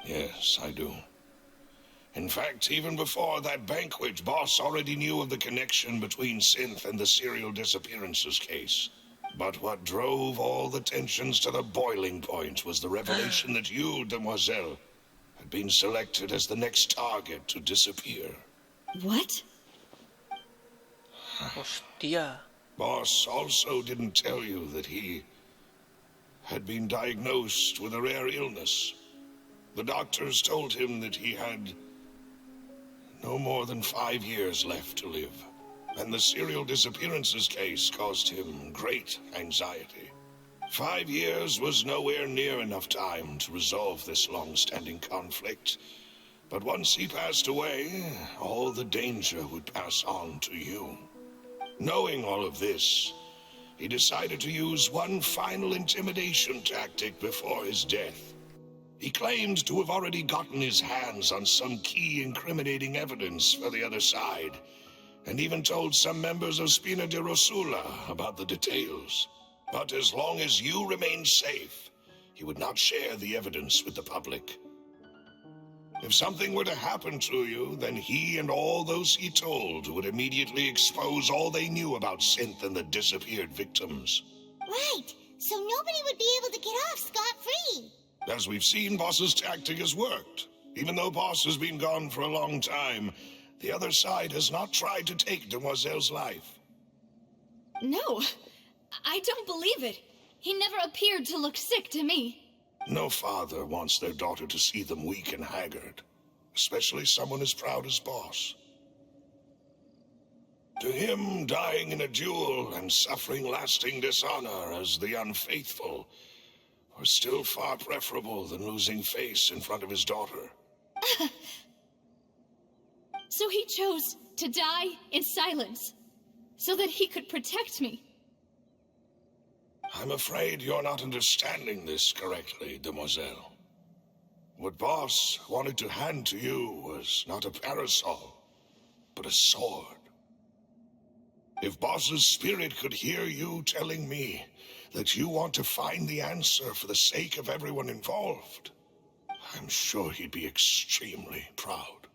Yes, I do. In fact, even before that banquet, Boss already knew of the connection between Synth and the serial disappearances case. But what drove all the tensions to the boiling point was the revelation that you, demoiselle, had been selected as the next target to disappear. What? Hostia. Boss also didn't tell you that he had been diagnosed with a rare illness. The doctors told him that he had no more than 5 years left to live, and the serial disappearances case caused him great anxiety. 5 years was nowhere near enough time to resolve this long-standing conflict, but once he passed away, all the danger would pass on to you. Knowing all of this, he decided to use one final intimidation tactic before his death. He claimed to have already gotten his hands on some key incriminating evidence for the other side, and even told some members of Spina de Rosula about the details. But as long as you remained safe, he would not share the evidence with the public. If something were to happen to you, then he and all those he told would immediately expose all they knew about Synth and the disappeared victims. Right, so nobody would be able to get off scot-free. As we've seen, Boss's tactic has worked. Even though Boss has been gone for a long time, the other side has not tried to take Demoiselle's life. No, I don't believe it. He never appeared to look sick to me. No father wants their daughter to see them weak and haggard, especially someone as proud as Boss. To him, dying in a duel and suffering lasting dishonor as the unfaithful was still far preferable than losing face in front of his daughter. So he chose to die in silence, so that he could protect me. I'm afraid you're not understanding this correctly, demoiselle. What Boss wanted to hand to you was not a parasol, but a sword. If Boss's spirit could hear you telling me that you want to find the answer for the sake of everyone involved, I'm sure he'd be extremely proud.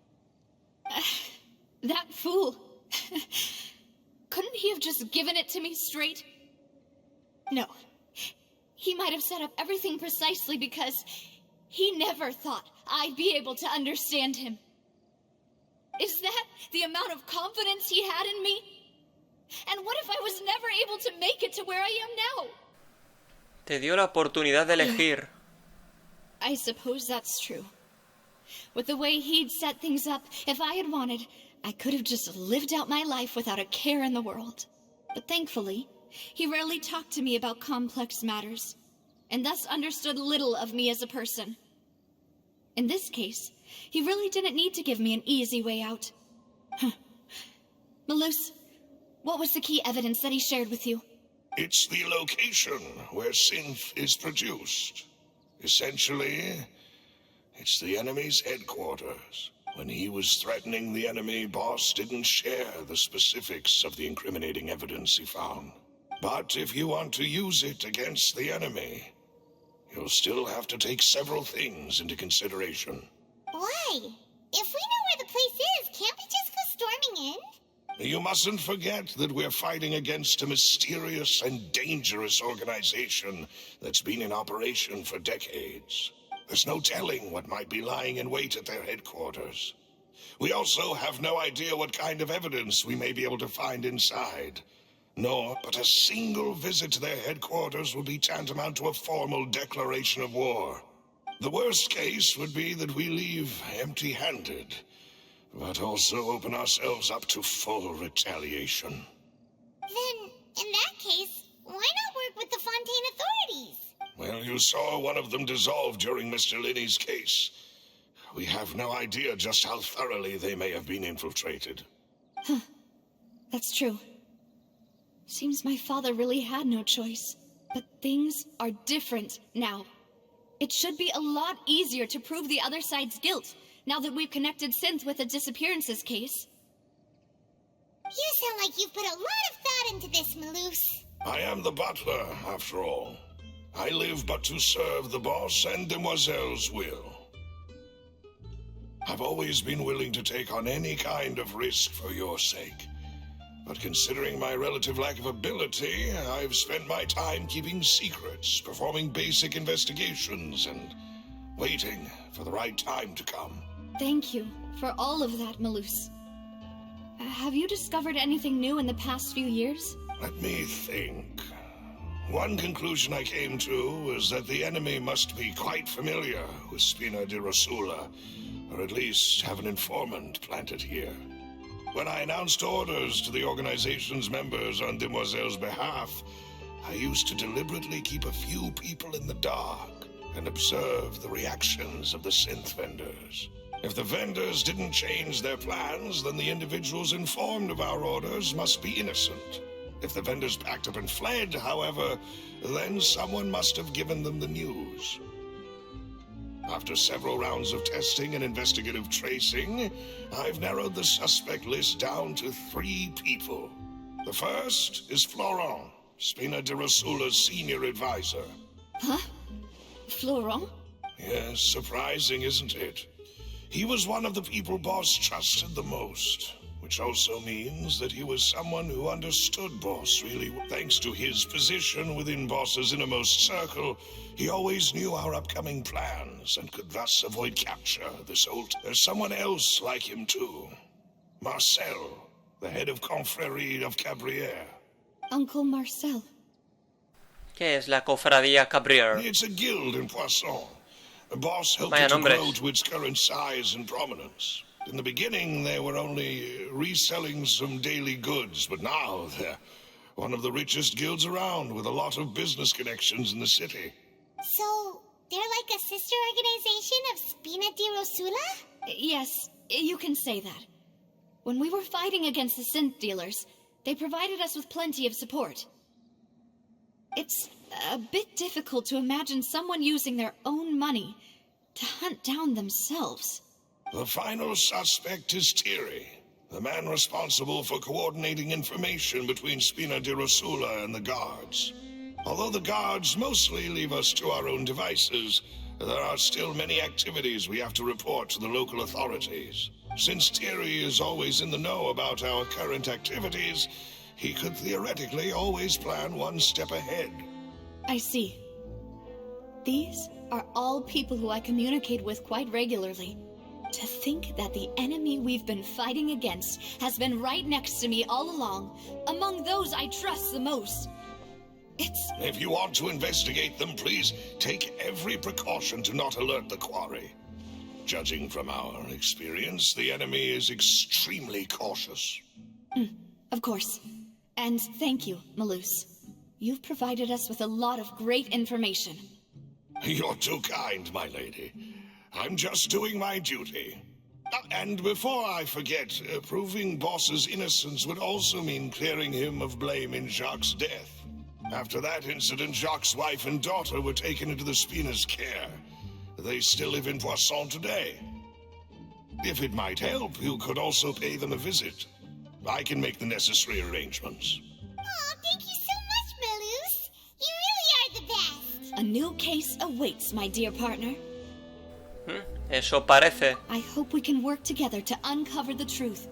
That fool. Couldn't he have just given it to me straight? No. He might have set up everything precisely because he never thought I'd be able to understand him. Is that the amount of confidence he had in me? And what if I was never able to make it to where I am now? Te dio la oportunidad de elegir. I suppose that's true. With the way he'd set things up, if I had wanted, I could have just lived out my life without a care in the world. But thankfully, he rarely talked to me about complex matters, and thus understood little of me as a person. In this case, he really didn't need to give me an easy way out. Malus, what was the key evidence that he shared with you? It's the location where synth is produced. Essentially, it's the enemy's headquarters. When he was threatening the enemy, Boss didn't share the specifics of the incriminating evidence he found. But if you want to use it against the enemy, you'll still have to take several things into consideration. Why? If we know where the place is, can't we just go storming in? You mustn't forget that we're fighting against a mysterious and dangerous organization that's been in operation for decades. There's no telling what might be lying in wait at their headquarters. We also have no idea what kind of evidence we may be able to find inside. Nor, but a single visit to their headquarters will be tantamount to a formal declaration of war. The worst case would be that we leave empty-handed, but also open ourselves up to full retaliation. Then, in that case, why not work with the Fontaine authorities? Well, you saw one of them dissolve during Mr. Linney's case. We have no idea just how thoroughly they may have been infiltrated. Huh. That's true. Seems my father really had no choice. But things are different now. It should be a lot easier to prove the other side's guilt, now that we've connected Synth with the disappearances case. You sound like you've put a lot of thought into this, Malus. I am the butler, after all. I live but to serve the boss and Demoiselle's will. I've always been willing to take on any kind of risk for your sake. But considering my relative lack of ability, I've spent my time keeping secrets, performing basic investigations, and waiting for the right time to come. Thank you for all of that, Malus. Have you discovered anything new in the past few years? Let me think. One conclusion I came to was that the enemy must be quite familiar with Spina di Rosula, or at least have an informant planted here. When I announced orders to the organization's members on Demoiselle's behalf, I used to deliberately keep a few people in the dark and observe the reactions of the synth vendors. If the vendors didn't change their plans, then the individuals informed of our orders must be innocent. If the vendors packed up and fled, however, then someone must have given them the news. After several rounds of testing and investigative tracing, I've narrowed the suspect list down to 3 people. The first is Florent, Spina di Rosula's senior advisor. Huh? Florent? Yes, surprising, isn't it? He was one of the people Boss trusted the most, which also means that he was someone who understood Boss really well. Thanks to his position within Boss's innermost circle, he always knew our upcoming plans and could thus avoid capture this old... There's someone else like him too. Marcel, the head of Confrérie of Cabrières. Uncle Marcel. ¿Qué es la cofradía Cabrier? It's a guild in Poisson. Boss helped it to grow to its current size and prominence. In the beginning, they were only reselling some daily goods, but now they're one of the richest guilds around, with a lot of business connections in the city. So, they're like a sister organization of Spina di Rosula? Yes, you can say that. When we were fighting against the synth dealers, they provided us with plenty of support. It's a bit difficult to imagine someone using their own money to hunt down themselves. The final suspect is Thierry, the man responsible for coordinating information between Spina di Rosula and the guards. Although the guards mostly leave us to our own devices, there are still many activities we have to report to the local authorities. Since Thierry is always in the know about our current activities, he could theoretically always plan one step ahead. I see. These are all people who I communicate with quite regularly. To think that the enemy we've been fighting against has been right next to me all along, among those I trust the most. It's... If you want to investigate them, please take every precaution to not alert the quarry. Judging from our experience, the enemy is extremely cautious. Of course. And thank you, Malus. You've provided us with a lot of great information. You're too kind, my lady. I'm just doing my duty. And before I forget, proving Boss's innocence would also mean clearing him of blame in Jacques' death. After that incident, Jacques' wife and daughter were taken into the Spina's care. They still live in Poisson today. If it might help, you could also pay them a visit. I can make the necessary arrangements. Oh, thank you so much, Malus. You really are the best. A new case awaits, my dear partner. Eso parece. I hope we can work together to uncover the truth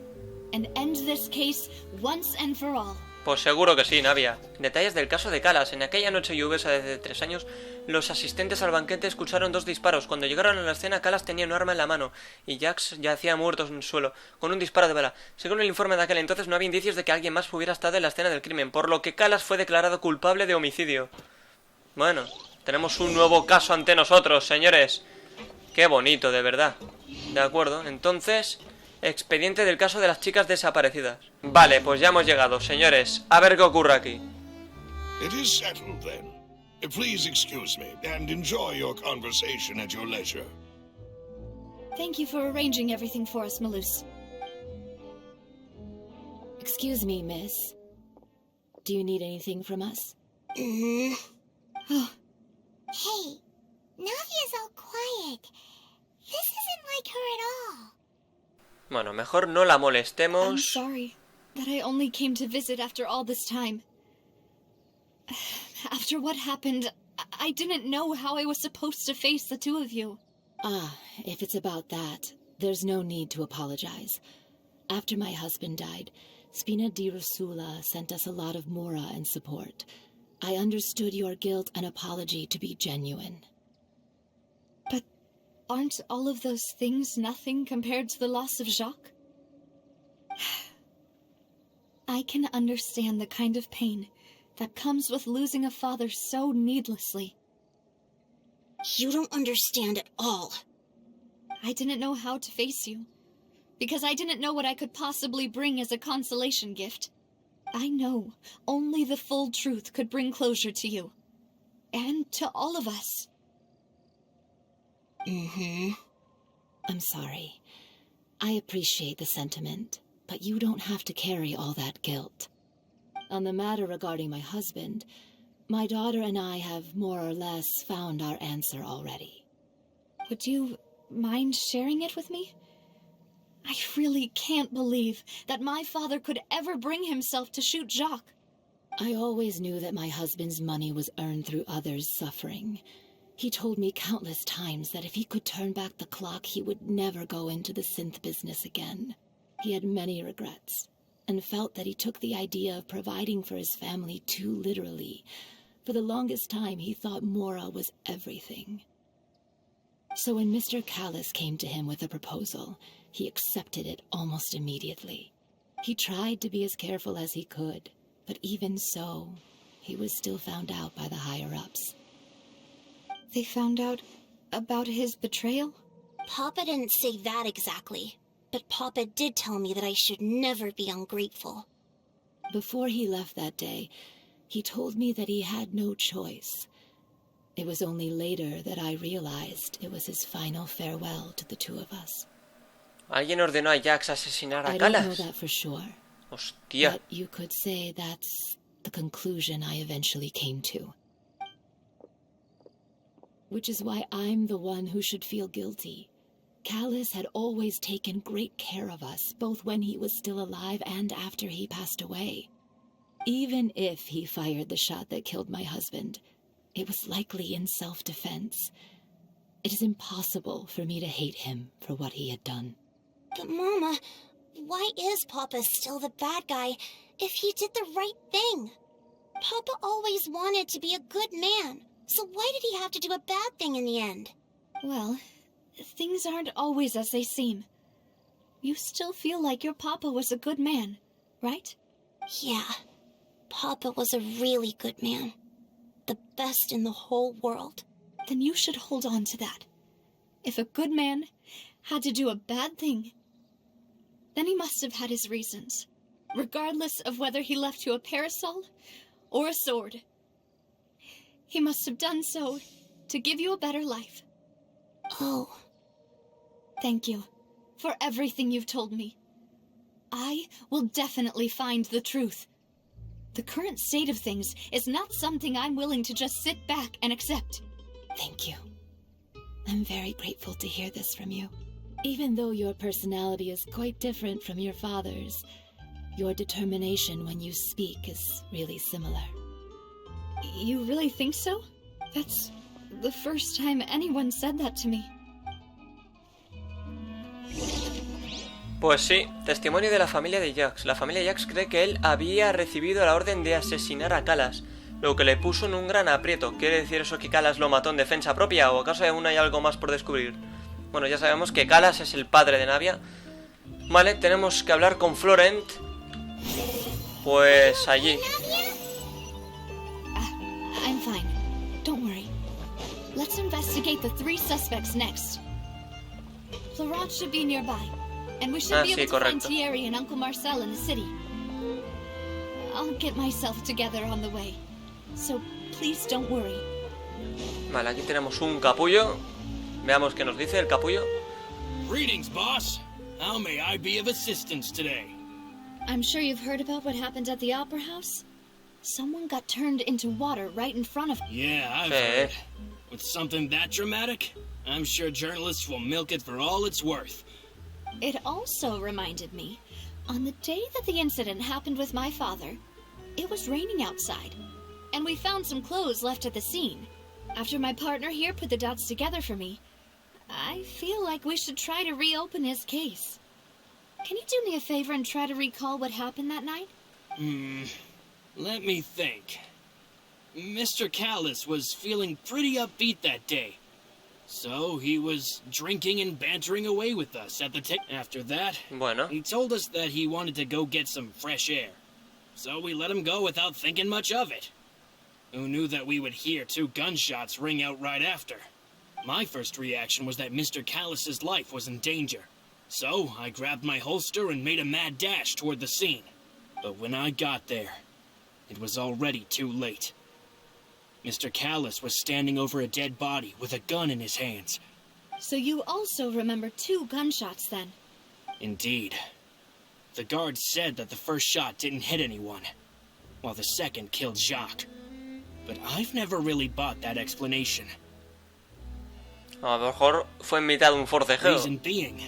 and end this case once and for all. Pues seguro que sí, Navia. Detalles del caso de Calas. En aquella noche lluviosa de 3 años, los asistentes al banquete escucharon 2 disparos. Cuando llegaron a la escena, Calas tenía un arma en la mano y Jax yacía muerto en el suelo, con un disparo de bala. Según el informe de aquel entonces, no había indicios de que alguien más hubiera estado en la escena del crimen, por lo que Calas fue declarado culpable de homicidio. Bueno, tenemos un nuevo caso ante nosotros, señores. Qué bonito, de verdad. De acuerdo, entonces... expediente del caso de las chicas desaparecidas. Vale, pues ya hemos llegado, señores. A ver qué ocurre aquí. It is settled, then. Please excuse me, and enjoy your conversation at your leisure. Thank you for arranging everything for us, Malus. Excuse me, miss. Do you need anything from us? Hey, Navia's all quiet. This isn't like her at all. Bueno, mejor no la I'm molestemos. sorry that I only came to visit after all this time. After what happened, I didn't know how I was supposed to face the two of you. Ah, if it's about that, there's no need to apologize. After my husband died, Spina di Rosula sent us a lot of mora and support. I understood your guilt and apology to be genuine. But aren't all of those things nothing compared to the loss of Jacques? I can understand the kind of pain that comes with losing a father so needlessly. You don't understand at all. I didn't know how to face you, because I didn't know what I could possibly bring as a consolation gift. I know only the full truth could bring closure to you, and to all of us. I'm sorry. I appreciate the sentiment, but you don't have to carry all that guilt. On the matter regarding my husband, my daughter and I have more or less found our answer already. Would you mind sharing it with me? I really can't believe that my father could ever bring himself to shoot Jacques. I always knew that my husband's money was earned through others' suffering. He told me countless times that if he could turn back the clock, he would never go into the synth business again. He had many regrets, and felt that he took the idea of providing for his family too literally. For the longest time, he thought Mora was everything. So when Mr. Callis came to him with a proposal, he accepted it almost immediately. He tried to be as careful as he could, but even so, he was still found out by the higher-ups. They found out about his betrayal? Papa didn't say that exactly, but Papa did tell me that I should never be ungrateful. Before he left that day, he told me that he had no choice. It was only later that I realized it was his final farewell to the two of us. ¿Alguien ordenó a Jax asesinar a I don't know Calas? that for sure, Hostia. but you could say that's the conclusion I eventually came to. Which is why I'm the one who should feel guilty. Callis had always taken great care of us, both when he was still alive and after he passed away. Even if he fired the shot that killed my husband, it was likely in self-defense. It is impossible for me to hate him for what he had done. But Mama, why is Papa still the bad guy if he did the right thing? Papa always wanted to be a good man, so why did he have to do a bad thing in the end? Well, things aren't always as they seem. You still feel like your papa was a good man, right? Yeah, Papa was a really good man. the best in the whole world. Then you should hold on to that. If a good man had to do a bad thing, then he must have had his reasons, regardless of whether he left you a parasol or a sword. He must have done so to give you a better life. Oh. Thank you for everything you've told me. I will definitely find the truth. The current state of things is not something I'm willing to just sit back and accept. Thank you. I'm very grateful to hear this from you. Even though your personality is quite different from your father's, your determination when you speak is really similar. You really think so? That's the first time anyone said that to me. Pues sí, testimonio de la familia de Jax. La familia Jax cree que él había recibido la orden de asesinar a Calas, lo que le puso en un gran aprieto. ¿Quiere decir eso que Calas lo mató en defensa propia o acaso aún hay algo más por descubrir? Bueno, ya sabemos que Calas es el padre de Navia. Vale, tenemos que hablar con Florent. Pues allí. I'm fine. Don't worry. Let's investigate the 3 suspects next. Florent should be nearby, and we should be able to find Thierry and Uncle Marcel in the city. I'll get myself together on the way, so please don't worry. Vale, aquí tenemos un capullo. Veamos qué nos dice el capullo. Greetings, boss. How may I be of assistance today? I'm sure you've heard about what happened at the Opera House. Someone got turned into water right in front of... Yeah, I've heard. With something that dramatic, I'm sure journalists will milk it for all it's worth. It also reminded me, on the day that the incident happened with my father, it was raining outside, and we found some clothes left at the scene. After my partner here put the dots together for me, I feel like we should try to reopen his case. Can you do me a favor and try to recall what happened that night? Let me think. Mr. Callis was feeling pretty upbeat that day. So he was drinking and bantering away with us at the After that, he told us that he wanted to go get some fresh air. So we let him go without thinking much of it. Who knew that we would hear 2 gunshots ring out right after? My first reaction was that Mr. Callis's life was in danger. So I grabbed my holster and made a mad dash toward the scene. But when I got there, it was already too late. Mr. Callis was standing over a dead body with a gun in his hands. So you also remember 2 gunshots then? Indeed. The guards said that the first shot didn't hit anyone, while the second killed Jacques. But I've never really bought that explanation. A lo mejor fue en mitad de un forcejeo. Reason being,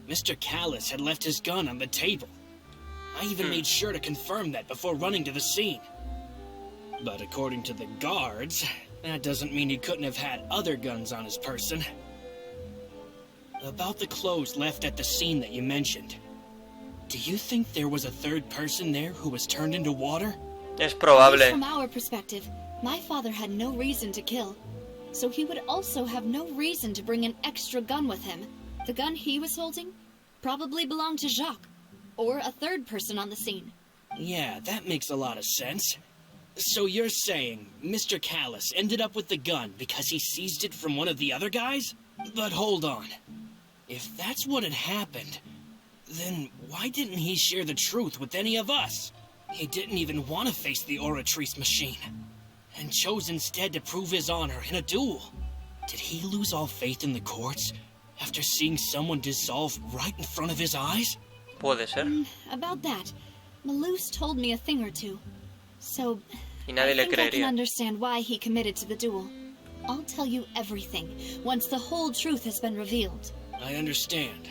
Mr. Callis had left his gun on the table. I even made sure to confirm that before running to the scene. But according to the guards, that doesn't mean he couldn't have had other guns on his person. About the clothes left at the scene that you mentioned, do you think there was a third person there who was turned into water? Es probable. From our perspective, my father had no reason to kill, so he would also have no reason to bring an extra gun with him. The gun he was holding probably belonged to Jacques, or a third person on the scene. Yeah, that makes a lot of sense. So you're saying Mr. Callis ended up with the gun because he seized it from one of the other guys? But hold on. If that's what had happened, then why didn't he share the truth with any of us? He didn't even want to face the Oratrice machine, and chose instead to prove his honor in a duel. Did he lose all faith in the courts after seeing someone dissolve right in front of his eyes? Puede ser. About that, Malus told me a thing or two. So, Y nadie le I think I can creería. understand why he committed to the duel. I'll tell you everything once the whole truth has been revealed. I understand.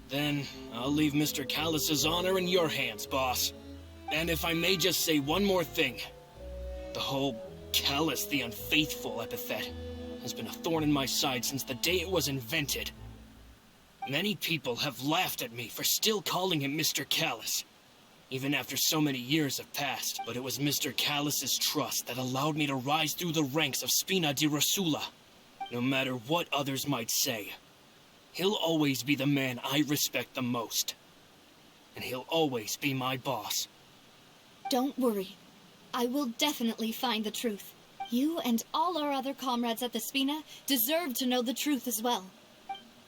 Then I'll leave Mr. Callis's honor in your hands, boss. And if I may just say one more thing, the whole Callis the Unfaithful epithet has been a thorn in my side since the day it was invented. Many people have laughed at me for still calling him Mr. Callis, even after so many years have passed. But it was Mr. Callis's trust that allowed me to rise through the ranks of Spina di Rosula. No matter what others might say, he'll always be the man I respect the most. And he'll always be my boss. Don't worry. I will definitely find the truth. You and all our other comrades at the Spina deserve to know the truth as well.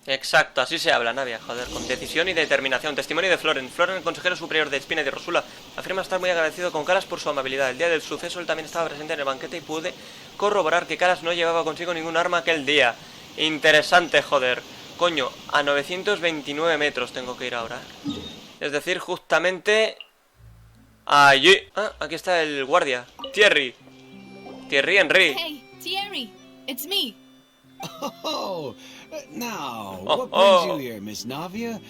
Exacto, así se habla, Navia, joder, con decisión y determinación. Testimonio de Floren. Floren, el consejero superior de Spina y de Rosula, afirma estar muy agradecido con Calas por su amabilidad. El día del suceso él también estaba presente en el banquete y pude corroborar que Calas no llevaba consigo ningún arma aquel día. Interesante, joder. Coño, a 929 metros tengo que ir ahora. Es decir, justamente allí. Ah, aquí está el guardia. Thierry Henry. Hey, Thierry, it's me. Oh, now, what brings you here, Miss Navia?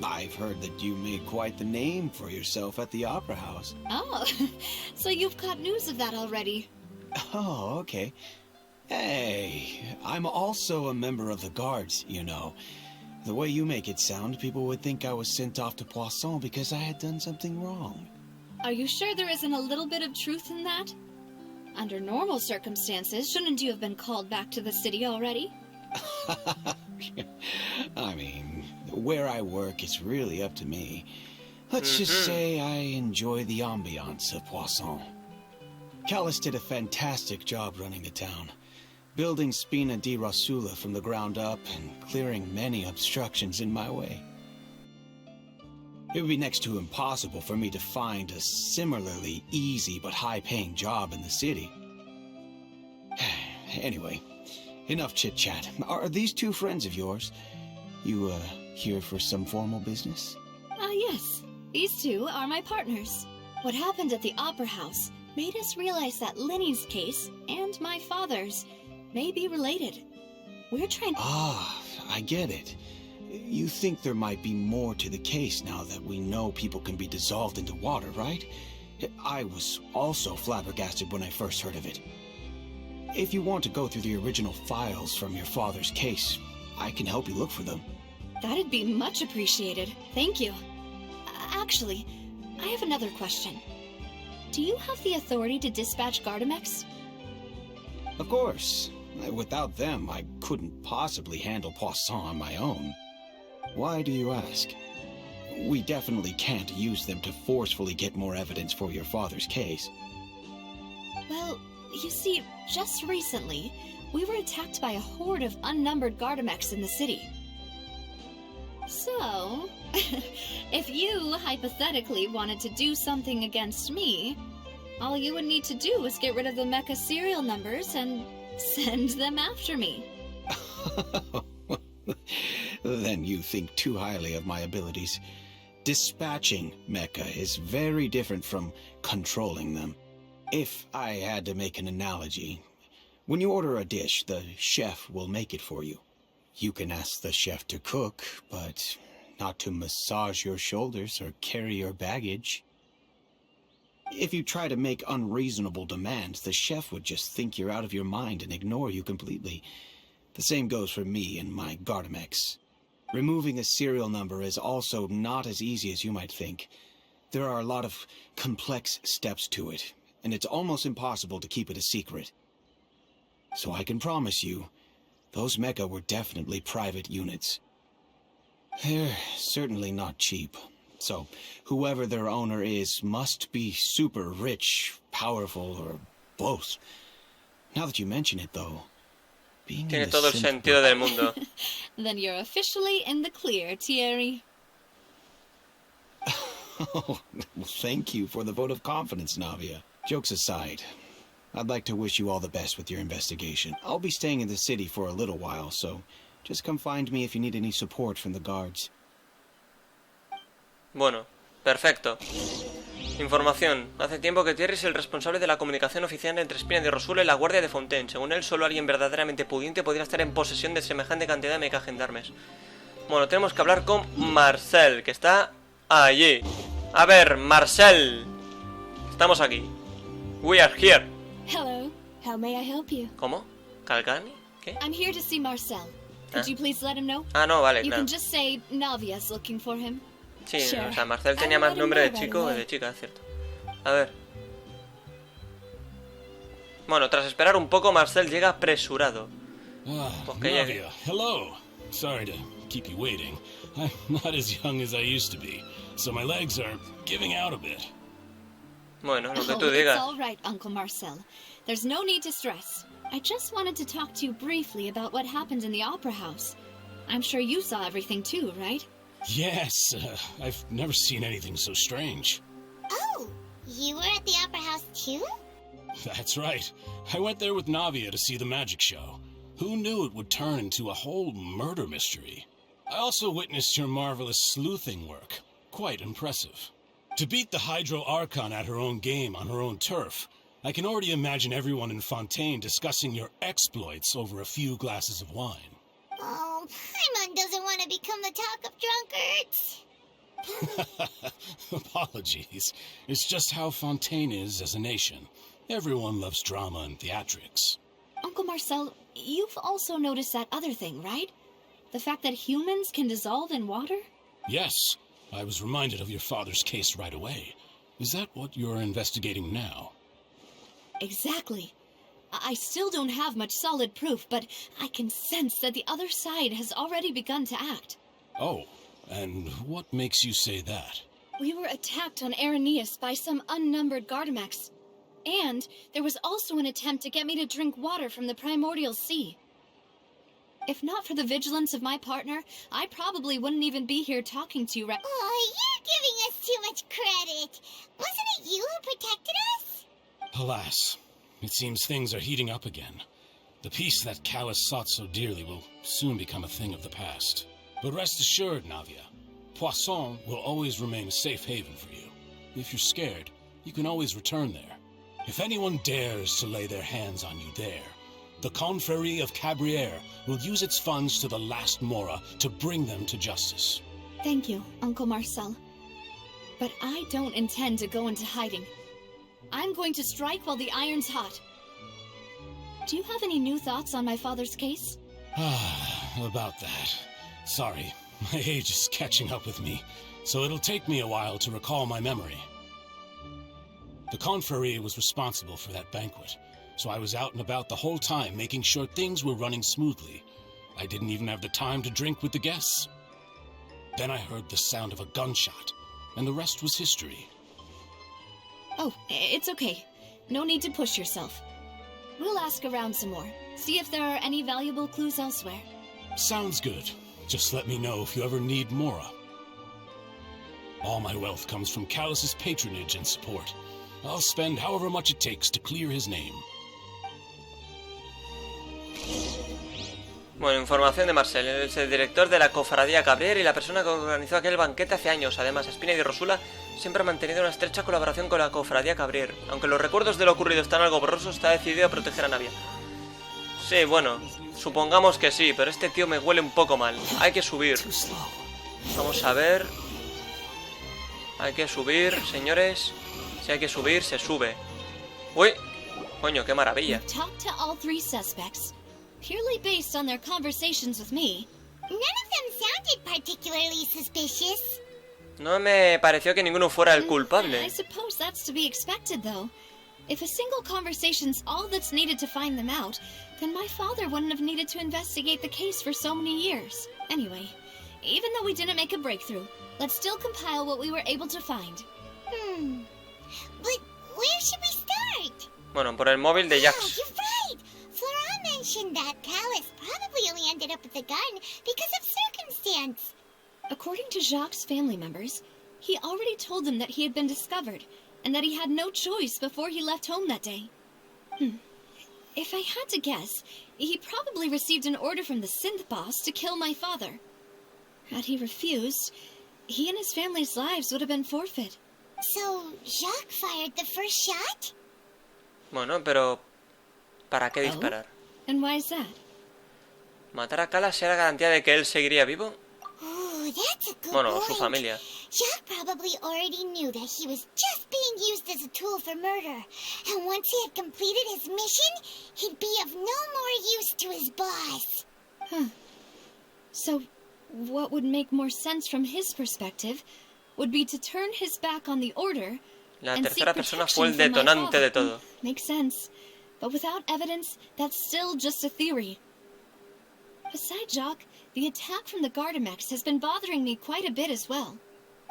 I've heard that you made quite the name for yourself at the Opera House. Oh, so you've got news of that already. Oh, okay. Hey, I'm also a member of the Guards, you know. The way you make it sound, people would think I was sent off to Poisson because I had done something wrong. Are you sure there isn't a little bit of truth in that? Under normal circumstances, shouldn't you have been called back to the city already? I mean, where I work is really up to me. Let's just say I enjoy the ambiance of Poisson. Callis did a fantastic job running the town, building Spina di Rosula from the ground up and clearing many obstructions in my way. It would be next to impossible for me to find a similarly easy but high-paying job in the city. Anyway, enough chit-chat. Are these two friends of yours? You, here for some formal business? Yes. These two are my partners. What happened at the Opera House made us realize that Linny's case and my father's may be related. We're trying to... Ah, I get it. You think there might be more to the case now that we know people can be dissolved into water, right? I was also flabbergasted when I first heard of it. If you want to go through the original files from your father's case, I can help you look for them. That'd be much appreciated. Thank you. Actually, I have another question. Do you have the authority to dispatch Gardamex? Of course. Without them, I couldn't possibly handle Poisson on my own. Why do you ask? We definitely can't use them to forcefully get more evidence for your father's case. Well, you see, just recently, we were attacked by a horde of unnumbered Gardamex in the city. So, if you hypothetically wanted to do something against me, all you would need to do is get rid of the mecha serial numbers and send them after me. Then you think too highly of my abilities. Dispatching mecha is very different from controlling them. If I had to make an analogy, when you order a dish, the chef will make it for you. You can ask the chef to cook, but not to massage your shoulders or carry your baggage. If you try to make unreasonable demands, the chef would just think you're out of your mind and ignore you completely. The same goes for me and my Gardamex. Removing a serial number is also not as easy as you might think. There are a lot of complex steps to it, and it's almost impossible to keep it a secret. So I can promise you, those mecha were definitely private units. They're certainly not cheap. So, whoever their owner is must be super rich, powerful, or both. Now that you mention it, though, being tiene todo el sentido del mundo. Then you're officially in the clear, Thierry. Oh, well, thank you for the vote of confidence, Navia. Jokes aside, I'd like to wish you all the best with your investigation. I'll be staying in the city for a little while, so just come find me if you need any support from the guards. Bueno, perfecto. Información. Hace tiempo que Thierry es el responsable de la comunicación oficial entre Spina de Rosula y la Guardia de Fontaine. Según él, solo alguien verdaderamente pudiente podría estar en posesión de semejante cantidad de mecha gendarmes. Bueno, tenemos que hablar con Marcel, que está allí. A ver, Marcel. Estamos aquí. We are here. Hello. How may I help you? ¿Cómo? ¿Calcani? ¿Qué? I'm here to see Marcel. Could you please let him know? Ah, no, vale, You claro. can just say Navia's looking for him. Sí, Sure. o sea, Marcel tenía más nombre de chico que de chica, es cierto. A ver. Bueno, tras esperar un poco, Marcel llega apresurado. Pues que llegue. Navia, hello. Sorry to keep you waiting. I'm not as young as I used to be, so my legs are giving out a bit. Bueno, lo que tú It's digas. all right, Uncle Marcel. There's no need to stress. I just wanted to talk to you briefly about what happened in the Opera House. I'm sure you saw everything too, right? Yes, I've never seen anything so strange. Oh, you were at the Opera House too? That's right. I went there with Navia to see the magic show. Who knew it would turn into a whole murder mystery? I also witnessed your marvelous sleuthing work. Quite impressive. To beat the Hydro Archon at her own game on her own turf, I can already imagine everyone in Fontaine discussing your exploits over a few glasses of wine. Oh, Paimon doesn't want to become the talk of drunkards. Apologies. It's just how Fontaine is as a nation. Everyone loves drama and theatrics. Uncle Marcel, you've also noticed that other thing, right? The fact that humans can dissolve in water? Yes. I was reminded of your father's case right away. Is that what you're investigating now? Exactly. I still don't have much solid proof, but I can sense that the other side has already begun to act. Oh, and what makes you say that? We were attacked on Araneus by some unnumbered Gardamex. And there was also an attempt to get me to drink water from the primordial sea. If not for the vigilance of my partner, I probably wouldn't even be here talking to you right— Oh, you're giving us too much credit. Wasn't it you who protected us? Alas, it seems things are heating up again. The peace that Callus sought so dearly will soon become a thing of the past. But rest assured, Navia, Poisson will always remain a safe haven for you. If you're scared, you can always return there. If anyone dares to lay their hands on you there, the Confrérie of Cabrières will use its funds to the last Mora to bring them to justice. Thank you, Uncle Marcel. But I don't intend to go into hiding. I'm going to strike while the iron's hot. Do you have any new thoughts on my father's case? About that. Sorry, my age is catching up with me, so it'll take me a while to recall my memory. The Confrérie was responsible for that banquet, so I was out and about the whole time making sure things were running smoothly. I didn't even have the time to drink with the guests. Then I heard the sound of a gunshot, and the rest was history. Oh, it's okay. No need to push yourself. We'll ask around some more, see if there are any valuable clues elsewhere. Sounds good. Just let me know if you ever need Mora. All my wealth comes from Callus's patronage and support. I'll spend however much it takes to clear his name. Bueno, información de Marcel. Es el director de la cofradía Cabrier y la persona que organizó aquel banquete hace años. Además, Spina y Rosula siempre han mantenido una estrecha colaboración con la cofradía Cabrier. Aunque los recuerdos de lo ocurrido están algo borrosos, está decidido a proteger a Navia. Sí, bueno, supongamos que sí, pero este tío me huele un poco mal. Hay que subir. Vamos a ver. Hay que subir, señores. Si hay que subir, se sube. Uy, coño, qué maravilla. Purely based on their conversations with me. None of them sounded particularly suspicious. No me pareció que ninguno fuera el culpable. I suppose that's to be expected, though. If a single conversation's all that's needed to find them out, then my father wouldn't have needed to investigate the case for so many years. Anyway, even though we didn't make a breakthrough, let's still compile what we were able to find. But where should we start? Bueno, por el móvil de Jax. Oh, you're right. Flora mentioned that Callus probably only ended up with the gun because of circumstance. According to Jacques' family members, he already told them that he had been discovered, and that he had no choice before he left home that day. If I had to guess, he probably received an order from the synth boss to kill my father. Had he refused, he and his family's lives would have been forfeit. So, Jacques fired the first shot? Bueno, pero ¿para qué disparar? And why is that? ¿Matar a Callus era garantía de que él seguiría vivo? Oh, that's a good bueno, point. su familia. Jacques probably already knew that he was just being used as a tool for murder. And once he had completed his mission, he'd be of no more use to his boss. So, what would make more sense from his perspective would be to turn his back on the order. La tercera persona fue el detonante de todo. Makes sense. But without evidence, that's still just a theory. Besides Jacques, the attack from the Gardamex has been bothering me quite a bit as well.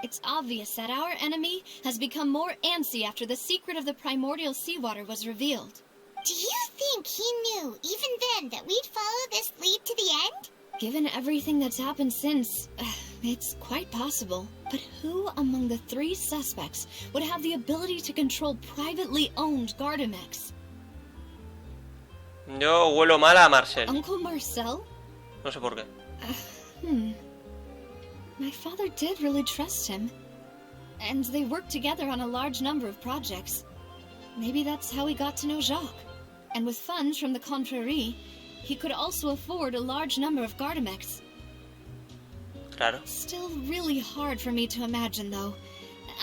It's obvious that our enemy has become more antsy after the secret of the primordial seawater was revealed. Do you think he knew, even then, that we'd follow this lead to the end? Given everything that's happened since, it's quite possible. But who among the 3 suspects would have the ability to control privately owned Gardamex? Yo huelo mal a Marcel. Uncle Marcel? No sé por qué. My father did really trust him. And they worked together on a large number of projects. Maybe that's how he got to know Jacques. And with funds from the Confrérie, he could also afford a large number of Gardamex. Claro. Still really hard for me to imagine, though.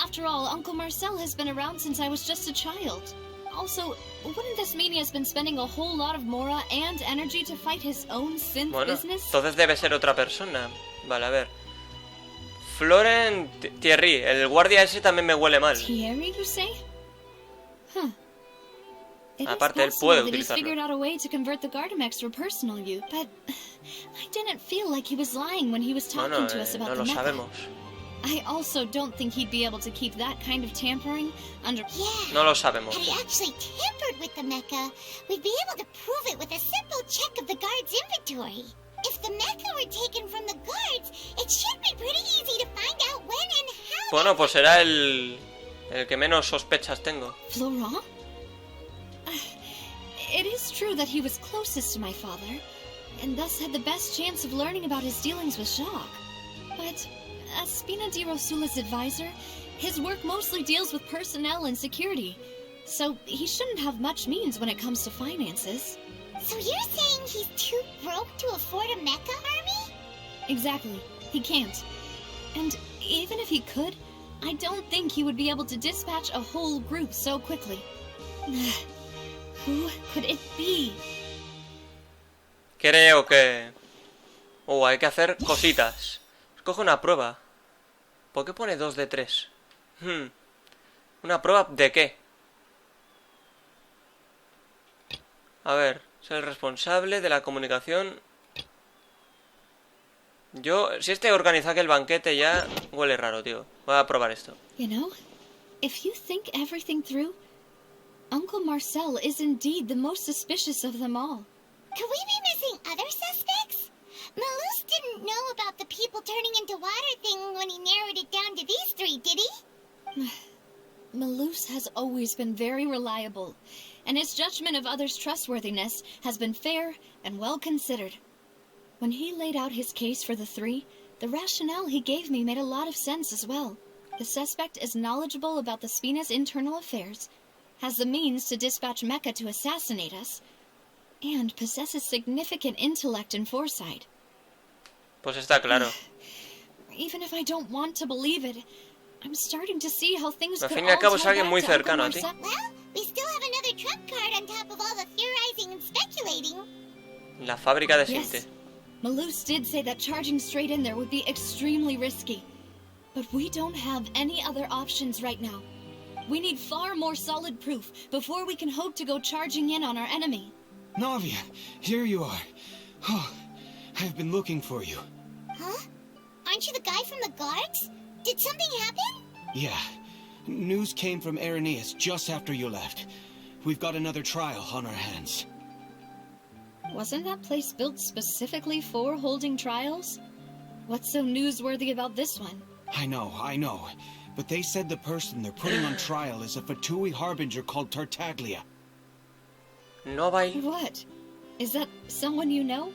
After all, Uncle Marcel has been around since I was just a child. Also, wouldn't this mean he has been spending a whole lot of mora and energy to fight his own synth business? Entonces debe ser otra persona. Vale, a ver. Florent Thierry, el guardia ese también me huele mal. Thierry, you say? Huh. Aparte, él puede He's utilizarlo. figured out a way to convert the Gardamex for personal use, but I didn't feel like he was lying when he was talking to us about no the lo mecha. sabemos. I also don't think he'd be able to keep that kind of tampering under... Yeah. No lo sabemos. Had he actually tampered with the mecha, we'd be able to prove it with a simple check of the guard's inventory. If the mecha were taken from the guards, it should be pretty easy to find out when and how... Bueno, pues será el que menos sospechas tengo. Florent? It is true that he was closest to my father, and thus had the best chance of learning about his dealings with Jacques. But as Spina di Rosula's advisor, his work mostly deals with personnel and security, so he shouldn't have much means when it comes to finances. So you're saying he's too broke to afford a mecha army? Exactly. He can't. And even if he could, I don't think he would be able to dispatch a whole group so quickly. Who could it be? Creo que... hay que hacer cositas. Escoge una prueba. ¿Por qué pone 2 de 3? ¿Una prueba de qué? A ver, soy el responsable de la comunicación. Yo, si este organiza aquel banquete ya huele raro, tío. Voy a probar esto. You know, if you think everything through, Uncle Marcel is indeed the most suspicious of them all. Could we be missing other suspects? Malus didn't know about the people turning into water thing when he narrowed it down to these 3, did he? Malus has always been very reliable, and his judgment of others' trustworthiness has been fair and well considered. When he laid out his case for the 3, the rationale he gave me made a lot of sense as well. The suspect is knowledgeable about the Spina's internal affairs, has the means to dispatch Mecha to assassinate us, and possesses significant intellect and foresight. Pues está claro. Even if I don't want to believe it, I'm starting to see how things Al could fin y al all cabo es tie alguien back muy to Uncle cercano a ti. Marcel. Well, we still have another trump card on top of all the theorizing and speculating. La fábrica de Yes, Sinte. Malus did say that charging straight in there would be extremely risky. But we don't have any other options right now. We need far more solid proof before we can hope to go charging in on our enemy. Navia, here you are. Oh, I've been looking for you. Huh? Aren't you the guy from the guards? Did something happen? Yeah. News came from Irenaeus just after you left. We've got another trial on our hands. Wasn't that place built specifically for holding trials? What's so newsworthy about this one? I know. But they said the person they're putting on trial is a Fatui harbinger called Tartaglia. No va. What? Is that someone you know?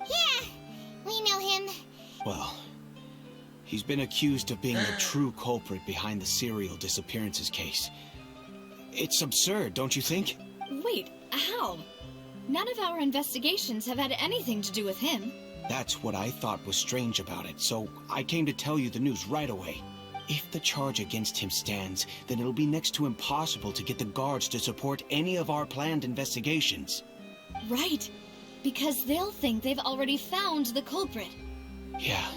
Yeah, we know him. Well, he's been accused of being the true culprit behind the serial disappearances case. It's absurd, don't you think? Wait, how? None of our investigations have had anything to do with him. That's what I thought was strange about it, so I came to tell you the news right away. If the charge against him stands, then it'll be next to impossible to get the guards to support any of our planned investigations. Right, because they'll think they've already found the culprit. Yeah,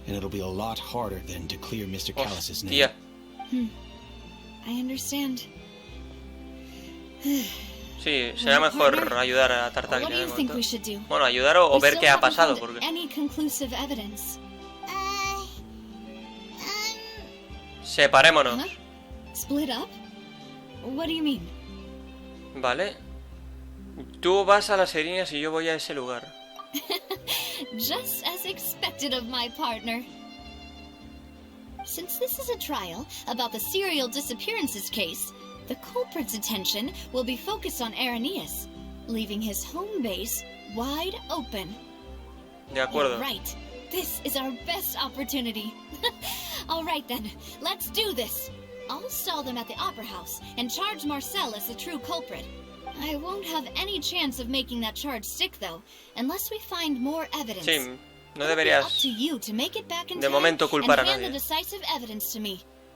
and it'll be a lot harder than to clear Mr. Callus's name. Yeah. I understand. Sí, será mejor ayudar a What do Tartaglia. you think we should do? Bueno, ayudar o We ver still qué ha haven't pasado, found porque... any conclusive evidence. Separémonos. Split up? What do you mean? Vale. Tú vas a las Erinas y yo voy a ese lugar. Just as expected of my partner. Since this is a trial about the serial disappearances case, the culprit's attention will be focused on Irenaeus, leaving his home base wide open. De acuerdo. Right. This is our best opportunity. All right then, let's do this. I'll stall them at the Opera House and charge Marcel as the true culprit. I won't have any chance of making that charge stick, though, unless we find more evidence. Sí, no deberías de momento culpar a nadie.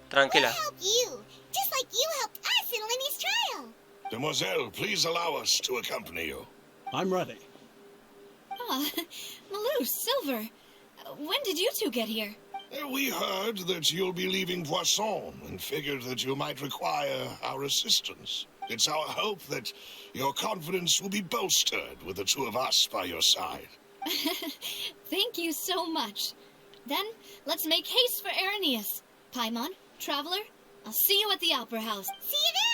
Tranquila. Demoiselle, please allow us to accompany you. I'm ready. Ah, Malou, Silver, when did you two get here? We heard that you'll be leaving Poisson and figured that you might require our assistance. It's our hope that your confidence will be bolstered with the two of us by your side. Thank you so much. Then, let's make haste for Irenaeus. Paimon, Traveler, I'll see you at the Opera House. See you then!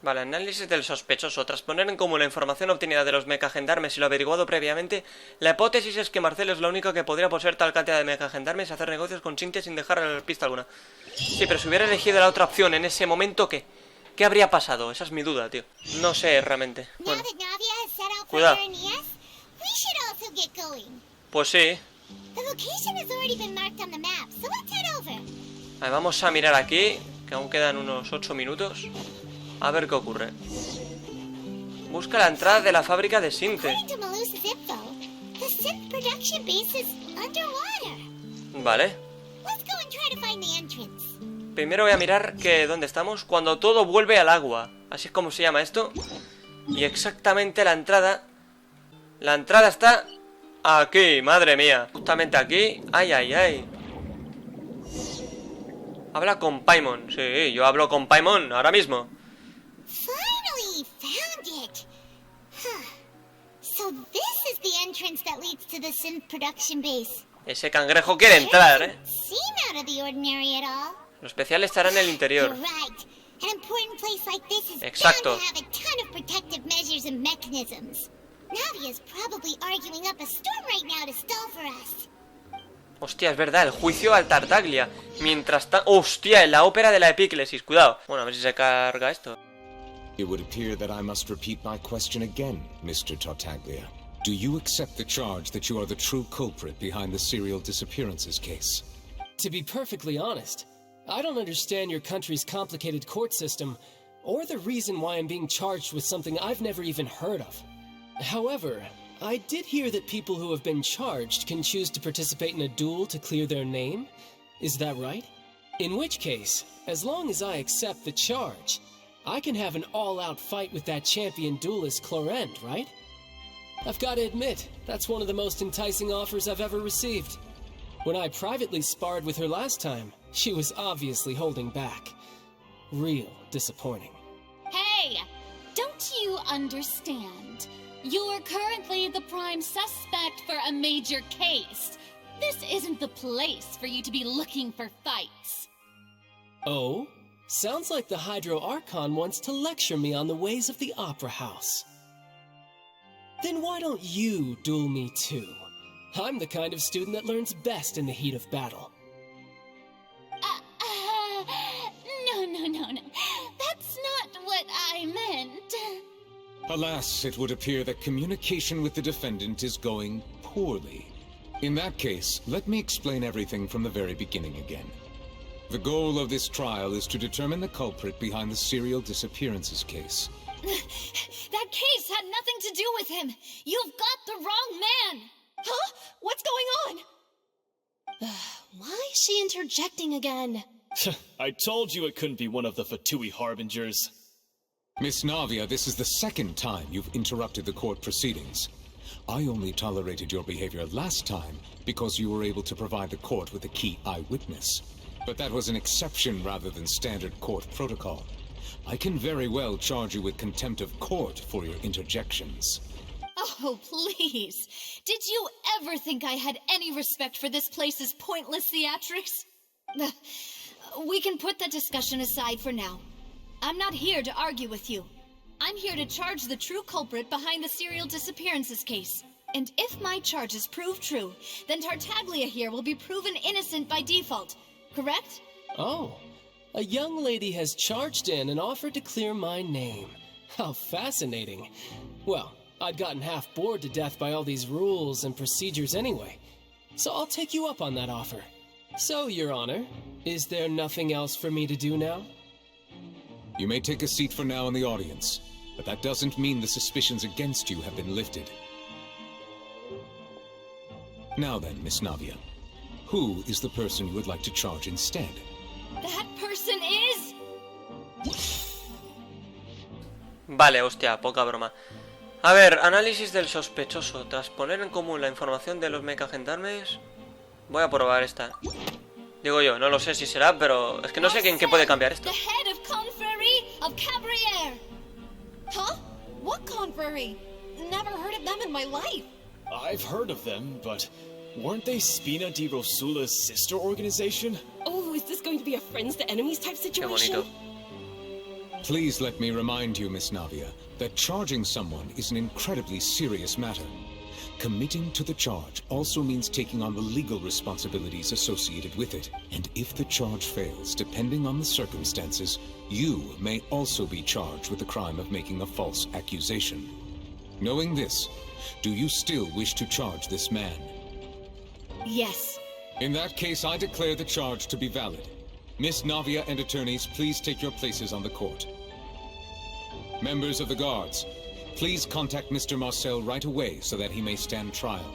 Vale, análisis del sospechoso. Tras poner en común la información obtenida de los mecagendarmes y lo averiguado previamente, la hipótesis es que Marcel es la única que podría poseer tal cantidad de mecagendarmes y hacer negocios con Sintia sin dejar pista alguna. Sí, pero si hubiera elegido la otra opción en ese momento, ¿qué? ¿Qué habría pasado? Esa es mi duda, tío. No sé, realmente. Bueno. Cuidado. Pues sí. Vale, vamos a mirar aquí, que aún quedan unos 8 minutos. A ver qué ocurre. Busca la entrada de la fábrica de Sinte. Vale. Primero voy a mirar que dónde estamos. Cuando todo vuelve al agua. Así es como se llama esto. Y exactamente la entrada. La entrada está aquí, madre mía. Justamente aquí. Ay, ay, ay. Habla con Paimon. Sí, yo hablo con Paimon ahora mismo. Finally found it. So this is the entrance that leads to the synth production base. Ese cangrejo quiere entrar, ¿eh? Seem out of the ordinary at all. Lo especial estará en el interior. You're right. An important place like this is Exacto. bound to have a ton of protective measures and mechanisms. Navia's probably arguing up a storm right now to stall for us. Hostia, es verdad, el juicio al Tartaglia. Mientras tanto... Hostia, en la ópera de la epíclesis, cuidado. Bueno, a ver si se carga esto. It would appear that I must repeat my question again, Mr. Tartaglia. Do you accept the charge that you are the true culprit behind the serial disappearances case? To be perfectly honest, I don't understand your country's complicated court system, or the reason why I'm being charged with something I've never even heard of. However, I did hear that people who have been charged can choose to participate in a duel to clear their name. Is that right? In which case, as long as I accept the charge, I can have an all-out fight with that champion duelist Clorend, right? I've got to admit, that's one of the most enticing offers I've ever received. When I privately sparred with her last time, she was obviously holding back. Real disappointing. Hey! Don't you understand? You're currently the prime suspect for a major case. This isn't the place for you to be looking for fights. Oh? Sounds like the Hydro Archon wants to lecture me on the ways of the Opera House. Then why don't you duel me too? I'm the kind of student that learns best in the heat of battle. No. That's not what I meant. Alas, it would appear that communication with the defendant is going poorly. In that case, let me explain everything from the very beginning again. The goal of this trial is to determine the culprit behind the serial disappearances case. That case had nothing to do with him. You've got the wrong man. Huh? What's going on? Why is she interjecting again? I told you it couldn't be one of the Fatui Harbingers. Miss Navia, this is the second time you've interrupted the court proceedings. I only tolerated your behavior last time because you were able to provide the court with a key eyewitness. But that was an exception rather than standard court protocol. I can very well charge you with contempt of court for your interjections. Oh, please. Did you ever think I had any respect for this place's pointless theatrics? We can put that discussion aside for now. I'm not here to argue with you. I'm here to charge the true culprit behind the serial disappearances case. And if my charges prove true, then Tartaglia here will be proven innocent by default. Correct? Oh, a young lady has charged in and offered to clear my name. How fascinating. Well, I'd gotten half bored to death by all these rules and procedures anyway. So I'll take you up on that offer. So, Your Honor, is there nothing else for me to do now? You may take a seat for now in the audience, but that doesn't mean the suspicions against you have been lifted. Now then, Miss Navia, who is the person you would like to charge instead? That person is... Vale, hostia, poca broma. A ver, análisis del sospechoso. Tras poner en común la información de los mecagendarmes... Voy a probar esta. Digo yo, no lo sé si será, pero es que no sé en qué puede cambiar esto. The head of confrérie of Cabriere. Huh? What confrérie? Never heard of them in my life. I've heard of them, but weren't they Spina di Rosula's sister organization? Oh, is this going to be a friends to enemies type situation? Please let me remind you, Miss Navia, that charging someone is an incredibly serious matter. Committing to the charge also means taking on the legal responsibilities associated with it. And if the charge fails, depending on the circumstances, you may also be charged with the crime of making a false accusation. Knowing this, do you still wish to charge this man? Yes. In that case, I declare the charge to be valid. Miss Navia and attorneys, please take your places on the court. Members of the guards, please contact Mr. Marcel right away so that he may stand trial.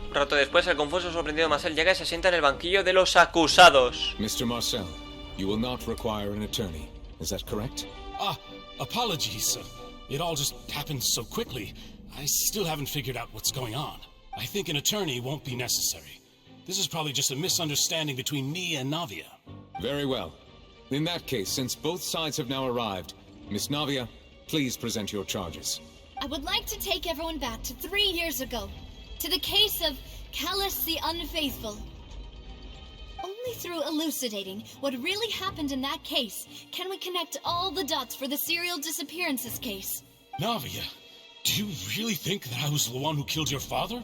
Un rato después, el confuso y sorprendido Marcel llega y se sienta en el banquillo de los acusados. Mr. Marcel, you will not require an attorney. Is that correct? Apologies. It all just happened so quickly. I still haven't figured out what's going on. I think an attorney won't be necessary. This is probably just a misunderstanding between me and Navia. Very well. In that case, since both sides have now arrived, Miss Navia, please present your charges. I would like to take everyone back to 3 years ago, to the case of Callus the Unfaithful. Only through elucidating what really happened in that case can we connect all the dots for the serial disappearances case. Navia, do you really think that I was the one who killed your father?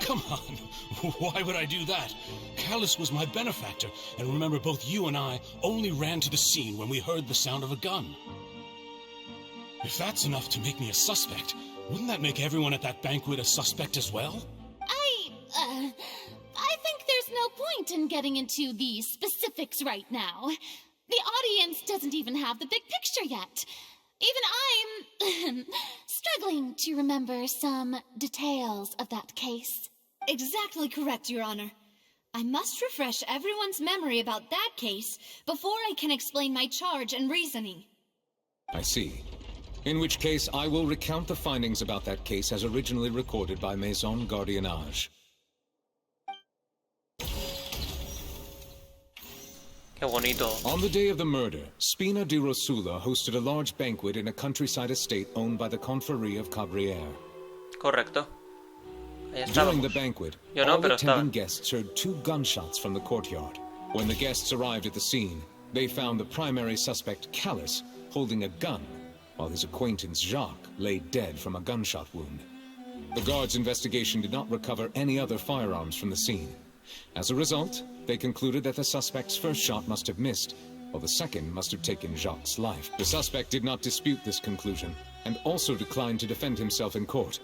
Come on, why would I do that? Callus was my benefactor, and remember both you and I only ran to the scene when we heard the sound of a gun. If that's enough to make me a suspect, wouldn't that make everyone at that banquet a suspect as well? I think there's no point in getting into the specifics right now. The audience doesn't even have the big picture yet. Even I'm struggling to remember some details of that case. Exactly correct, Your Honor. I must refresh everyone's memory about that case before I can explain my charge and reasoning. I see. In which case, I will recount the findings about that case as originally recorded by Maison Gardiennage. Qué bonito. On the day of the murder, Spina di Rosula hosted a large banquet in a countryside estate owned by the Confrérie of Cabriere. Correcto. Ahí During estábamos. the banquet, Yo no, all pero attending estaban. guests heard 2 gunshots from the courtyard. When the guests arrived at the scene, they found the primary suspect, Callus, holding a gun, while his acquaintance, Jacques, lay dead from a gunshot wound. The guards' investigation did not recover any other firearms from the scene. As a result, they concluded that the suspect's first shot must have missed, while the second must have taken Jacques' life. The suspect did not dispute this conclusion, and also declined to defend himself in court.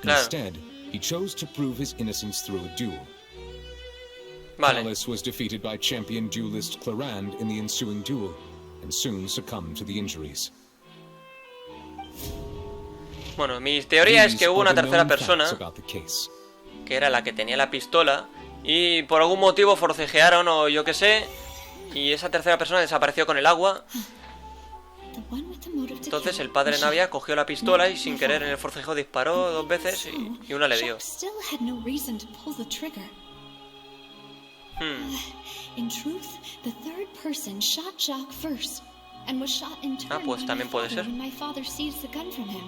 Claro. Instead, he chose to prove his innocence through a duel. Vale. Callus was defeated by champion duelist Clarand in the ensuing duel, and soon succumbed to the injuries. Bueno, mi teoría es que hubo una These are tercera the known facts persona about the case. que era la que tenía la pistola y por algún motivo forcejearon o yo qué sé y esa tercera persona desapareció con el agua. Entonces el padre Navia cogió la pistola y sin querer en el forcejeo disparó 2 veces y una le dio. In truth, the third person shot Jacques first and was shot in turn Pues by también my puede father ser. when my father seized the gun from him.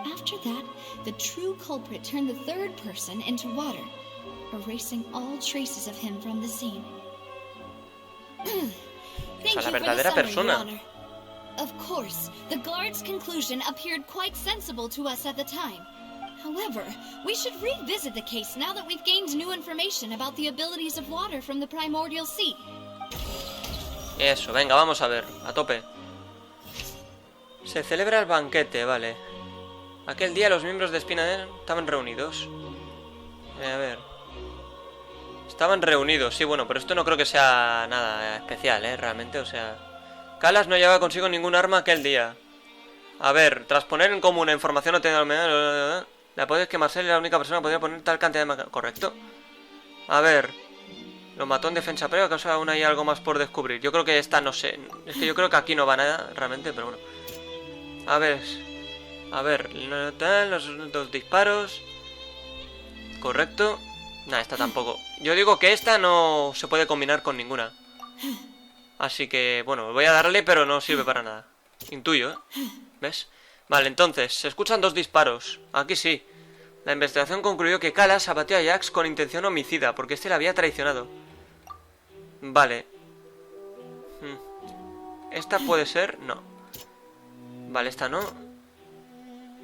After that, the true culprit turned the third person into water, erasing all traces of him from the scene. O sea, la verdadera persona. Of course, the guard's conclusion appeared quite sensible to us at the time. However, we should revisit the case now that we've gained new information about the abilities of water from the primordial sea. Eso, venga, vamos a ver, a tope. Se celebra el banquete, vale. Aquel día los miembros de Espina estaban reunidos. A ver. Estaban reunidos, sí, bueno, pero esto no creo que sea nada especial, realmente, o sea... Calas no llevaba consigo ningún arma aquel día. A ver, tras poner en común la información obtenida... La hipótesis es que Marcel era la única persona que podía poner tal cantidad de... ¿Correcto? A ver... Lo mató en defensa previa, acaso aún hay algo más por descubrir. Yo creo que esta no sé. Es que yo creo que aquí no va nada, realmente, pero bueno. A ver... los 2 disparos... Correcto. Nah, esta tampoco. Yo digo que esta no se puede combinar con ninguna. Así que, bueno, voy a darle, pero no sirve para nada. Intuyo, ¿eh? ¿Ves? Vale, entonces, se escuchan 2 disparos. Aquí sí. La investigación concluyó que Calas abatió a Jax con intención homicida, porque este la había traicionado. Vale. ¿Esta puede ser? No. Vale, esta no.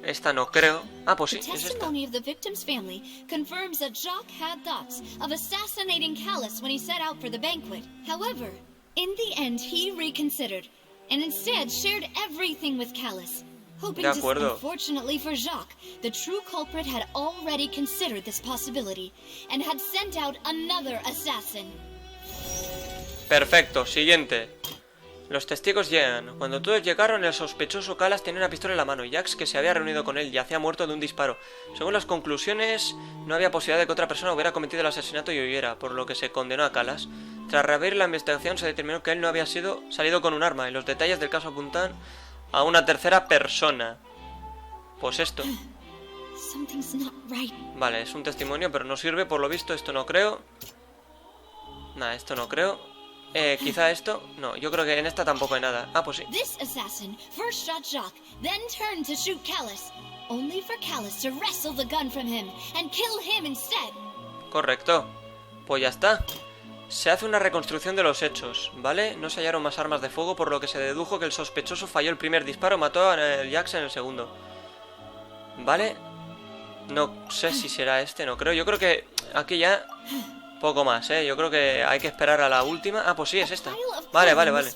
Esta no creo. Ah, pues sí, es esta. Testimony of the victim's family confirms that Jacques had thoughts of assassinating Calas when he set out for the banquet. However, in the end, he reconsidered, and instead shared everything with Calas. Hoping to, unfortunately for Jacques, the true culprit had already considered this possibility, and had sent out another assassin. Perfecto, siguiente. Los testigos llegan. Cuando todos llegaron, el sospechoso Calas tenía una pistola en la mano y Jax, que se había reunido con él, yacía muerto de un disparo. Según las conclusiones, no había posibilidad de que otra persona hubiera cometido el asesinato y huyera, por lo que se condenó a Calas. Tras reabrir la investigación, se determinó que él no había salido con un arma, y los detalles del caso apuntan a una tercera persona. Pues esto. Vale, es un testimonio, pero no sirve, por lo visto. Esto no creo. Nah, esto no creo. Quizá esto. No, yo creo que en esta tampoco hay nada. Ah, pues sí. This assassin first shot Jacques, then turned to shoot Calas, only for Calas to wrestle the gun from him and kill him instead. Correcto. Pues ya está. Se hace una reconstrucción de los hechos, ¿vale? No se hallaron más armas de fuego, por lo que se dedujo que el sospechoso falló el primer disparo, mató a Jax en el segundo. ¿Vale? No sé si será este, no creo. Yo creo que aquí ya poco más, ¿eh? Yo creo que hay que esperar a la última. Ah, pues sí, es esta. Vale, vale, vale.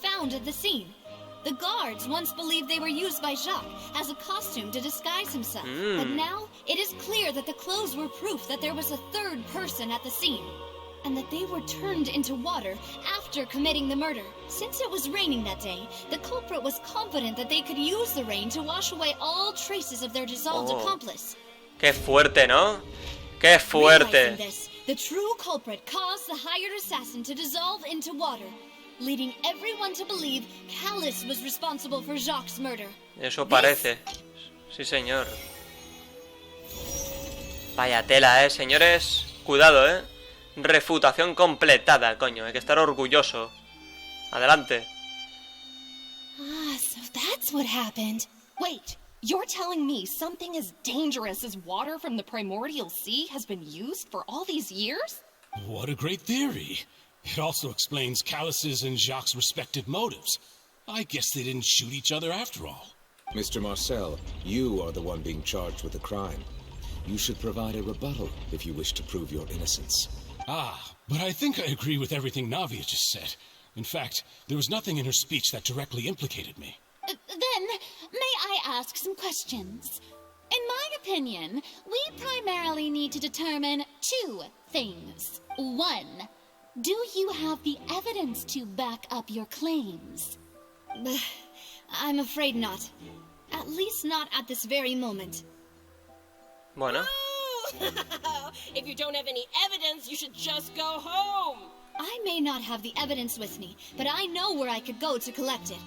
The guards once believed they were used by Jacques as a costume to disguise himself. But now it is clear that the clothes were proof that there was a third person at the scene, and that they were turned into water after committing the murder. Since it was raining that day, the culprit was confident that they could use the rain to wash away all traces of their dissolved accomplice. ¡Qué fuerte!, ¿no? ¡Qué fuerte! This, the true culprit caused the hired assassin to dissolve into water, leading everyone to believe Calas was responsible for Jacques' murder. Eso parece. Sí, señor. Vaya tela, señores. Cuidado, Refutación completada, coño. Hay que estar orgulloso. Adelante. Ah, so that's what happened. Wait, you're telling me something as dangerous as water from the primordial sea has been used for all these years? What a great theory. It also explains Calas's and Jacques' respective motives. I guess they didn't shoot each other after all. Mr. Marcel, you are the one being charged with the crime. You should provide a rebuttal if you wish to prove your innocence. Ah, but I think I agree with everything Navia just said. In fact, there was nothing in her speech that directly implicated me. Then, may I ask some questions? In my opinion, we primarily need to determine 2 things. 1, do you have the evidence to back up your claims? I'm afraid not. At least not at this very moment. Bueno. If you don't have any evidence, you should just go home. I may not have the evidence with me, but I know where I could go to collect it.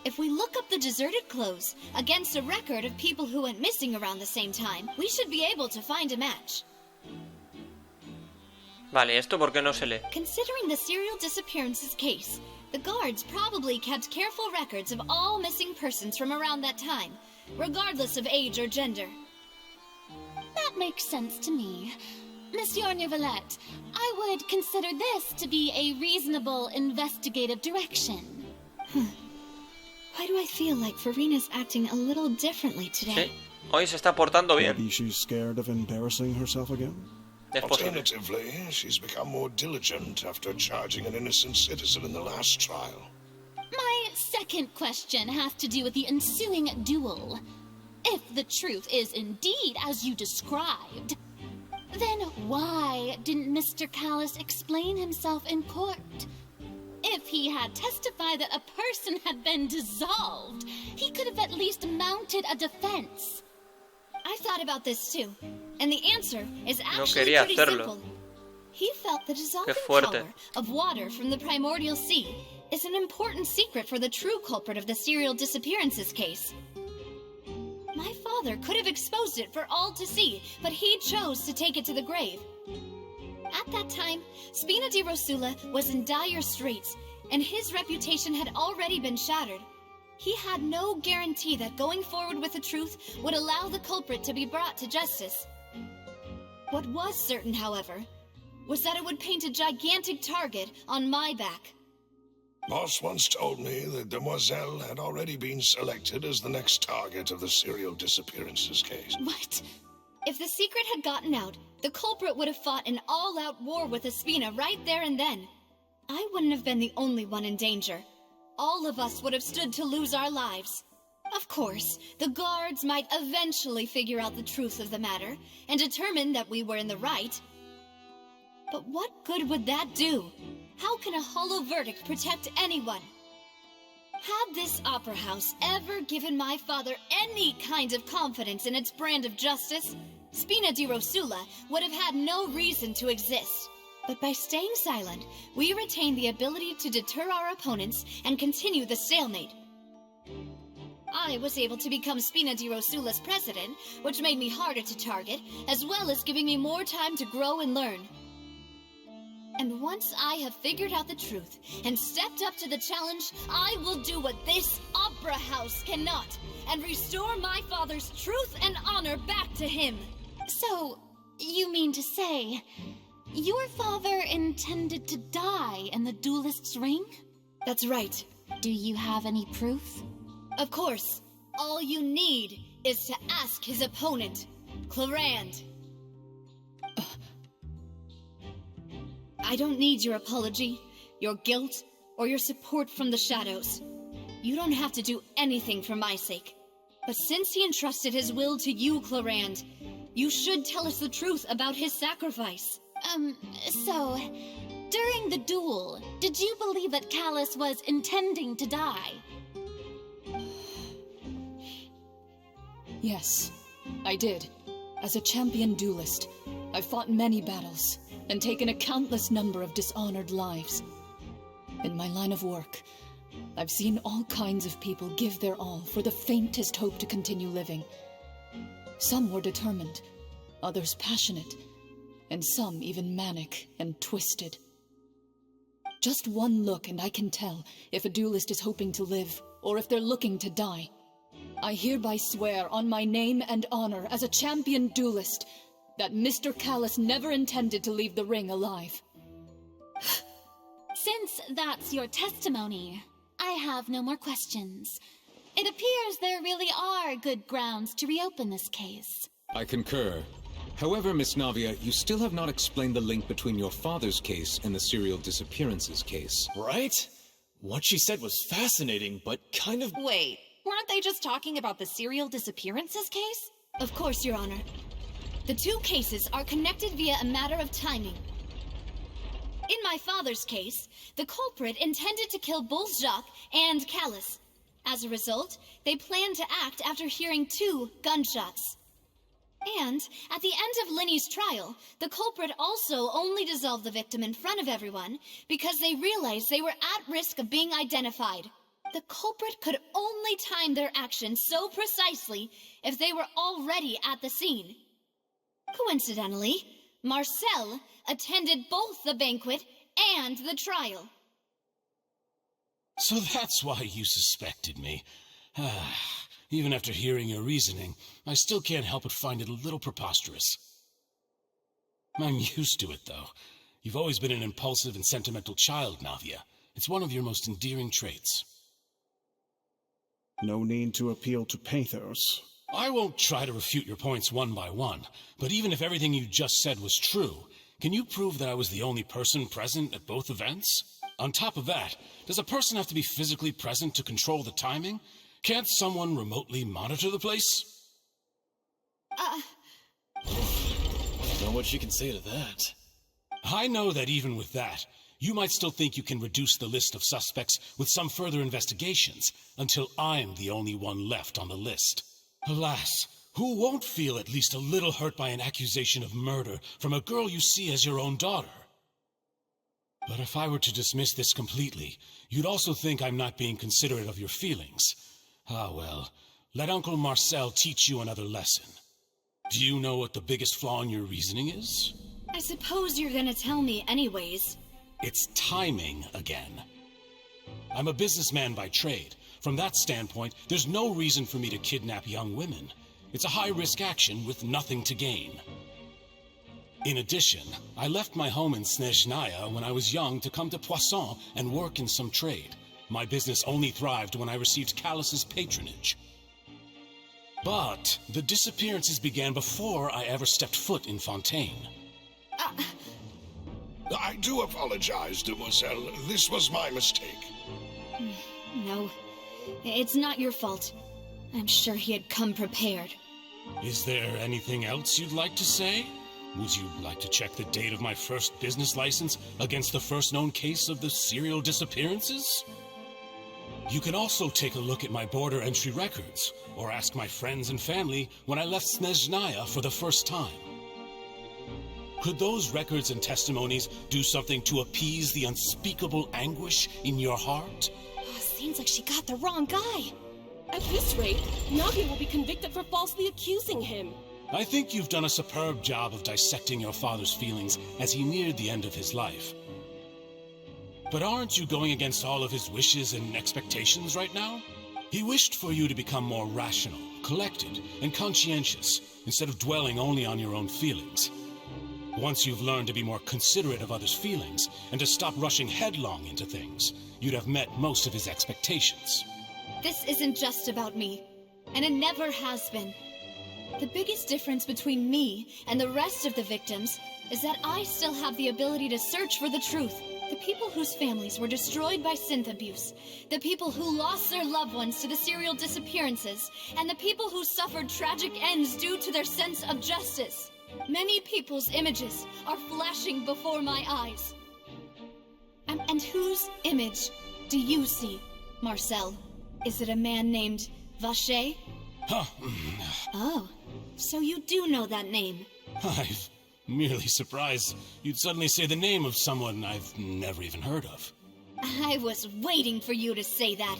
If we look up the deserted clothes against a record of people who went missing around the same time, we should be able to find a match. Vale, ¿esto por qué no se lee? Considering the serial disappearances case, the guards probably kept careful records of all missing persons from around that time, regardless of age or gender. That makes sense to me. Monsieur Neuvillette, I would consider this to be a reasonable investigative direction. Why do I feel like Farina's acting a little differently today? Sí, hoy se está portando bien. Maybe she's scared of embarrassing herself again? Es posible. Alternatively, she's become more diligent after charging an innocent citizen in the last trial. My second question has to do with the ensuing duel. If the truth is indeed as you described, then why didn't Mr. Callus explain himself in court? If he had testified that a person had been dissolved, he could have at least mounted a defense. I thought about this too, and the answer is No actually quería pretty hacerlo. simple. He felt the dissolving Qué fuerte. power of water from the primordial sea is an important secret for the true culprit of the serial disappearances case. My father could have exposed it for all to see, but he chose to take it to the grave. At that time, Spina di Rosula was in dire straits, and his reputation had already been shattered. He had no guarantee that going forward with the truth would allow the culprit to be brought to justice. What was certain, however, was that it would paint a gigantic target on my back. Moss once told me that Demoiselle had already been selected as the next target of the serial disappearances case. What? If the secret had gotten out, the culprit would have fought an all-out war with Espina right there and then. I wouldn't have been the only one in danger. All of us would have stood to lose our lives. Of course, the guards might eventually figure out the truth of the matter and determine that we were in the right. But what good would that do? How can a hollow verdict protect anyone? Had this opera house ever given my father any kind of confidence in its brand of justice, Spina di Rosula would have had no reason to exist. But by staying silent, we retain the ability to deter our opponents and continue the stalemate. I was able to become Spina di Rosula's president, which made me harder to target, as well as giving me more time to grow and learn. And once I have figured out the truth and stepped up to the challenge, I will do what this opera house cannot, and restore my father's truth and honor back to him. So, you mean to say, your father intended to die in the duelist's ring? That's right. Do you have any proof? Of course. All you need is to ask his opponent, Clarand. I don't need your apology, your guilt, or your support from the shadows. You don't have to do anything for my sake. But since he entrusted his will to you, Clarand, you should tell us the truth about his sacrifice. So, during the duel, did you believe that Callus was intending to die? Yes, I did. As a champion duelist, I've fought many battles and taken a countless number of dishonored lives. In my line of work, I've seen all kinds of people give their all for the faintest hope to continue living. Some were determined, others passionate, and some even manic and twisted. Just one look and I can tell if a duelist is hoping to live or if they're looking to die. I hereby swear on my name and honor as a champion duelist that Mr. Callus never intended to leave the ring alive. Since that's your testimony, I have no more questions. It appears there really are good grounds to reopen this case. I concur. However, Miss Navia, you still have not explained the link between your father's case and the serial disappearances case. Right? What she said was fascinating, but kind of... Wait, weren't they just talking about the serial disappearances case? Of course, Your Honor. The two cases are connected via a matter of timing. In my father's case, the culprit intended to kill both Jacques and Callus. As a result, they planned to act after hearing 2 gunshots. And, at the end of Linny's trial, the culprit also only dissolved the victim in front of everyone because they realized they were at risk of being identified. The culprit could only time their actions so precisely if they were already at the scene. Coincidentally, Marcel attended both the banquet and the trial. So that's why you suspected me. Even after hearing your reasoning, I still can't help but find it a little preposterous. I'm used to it, though. You've always been an impulsive and sentimental child, Navia. It's one of your most endearing traits. No need to appeal to pathos. I won't try to refute your points one by one, but even if everything you just said was true, can you prove that I was the only person present at both events? On top of that, does a person have to be physically present to control the timing? Can't someone remotely monitor the place? Don't know what you can say to that. I know that even with that, you might still think you can reduce the list of suspects with some further investigations until I'm the only one left on the list. Alas, who won't feel at least a little hurt by an accusation of murder from a girl you see as your own daughter? But if I were to dismiss this completely, you'd also think I'm not being considerate of your feelings. Ah well, let Uncle Marcel teach you another lesson. Do you know what the biggest flaw in your reasoning is? I suppose you're gonna tell me anyways. It's timing again. I'm a businessman by trade. From that standpoint, there's no reason for me to kidnap young women. It's a high-risk action with nothing to gain. In addition, I left my home in Snezhnaya when I was young to come to Poisson and work in some trade. My business only thrived when I received Callus's patronage. But the disappearances began before I ever stepped foot in Fontaine. I do apologize, demoiselle. This was my mistake. No, it's not your fault. I'm sure he had come prepared. Is there anything else you'd like to say? Would you like to check the date of my first business license against the first known case of the serial disappearances? You can also take a look at my border entry records, or ask my friends and family when I left Snezhnaya for the first time. Could those records and testimonies do something to appease the unspeakable anguish in your heart? Seems like she got the wrong guy. At this rate, Navi will be convicted for falsely accusing him. I think you've done a superb job of dissecting your father's feelings as he neared the end of his life. But aren't you going against all of his wishes and expectations right now? He wished for you to become more rational, collected, and conscientious, instead of dwelling only on your own feelings. Once you've learned to be more considerate of others' feelings, and to stop rushing headlong into things, you'd have met most of his expectations. This isn't just about me, and it never has been. The biggest difference between me and the rest of the victims is that I still have the ability to search for the truth. The people whose families were destroyed by synth abuse, the people who lost their loved ones to the serial disappearances, and the people who suffered tragic ends due to their sense of justice. Many people's images are flashing before my eyes. And whose image do you see, Marcel? Is it a man named Vacher? Huh. Oh, so you do know that name. I'm merely surprised you'd suddenly say the name of someone I've never even heard of. I was waiting for you to say that.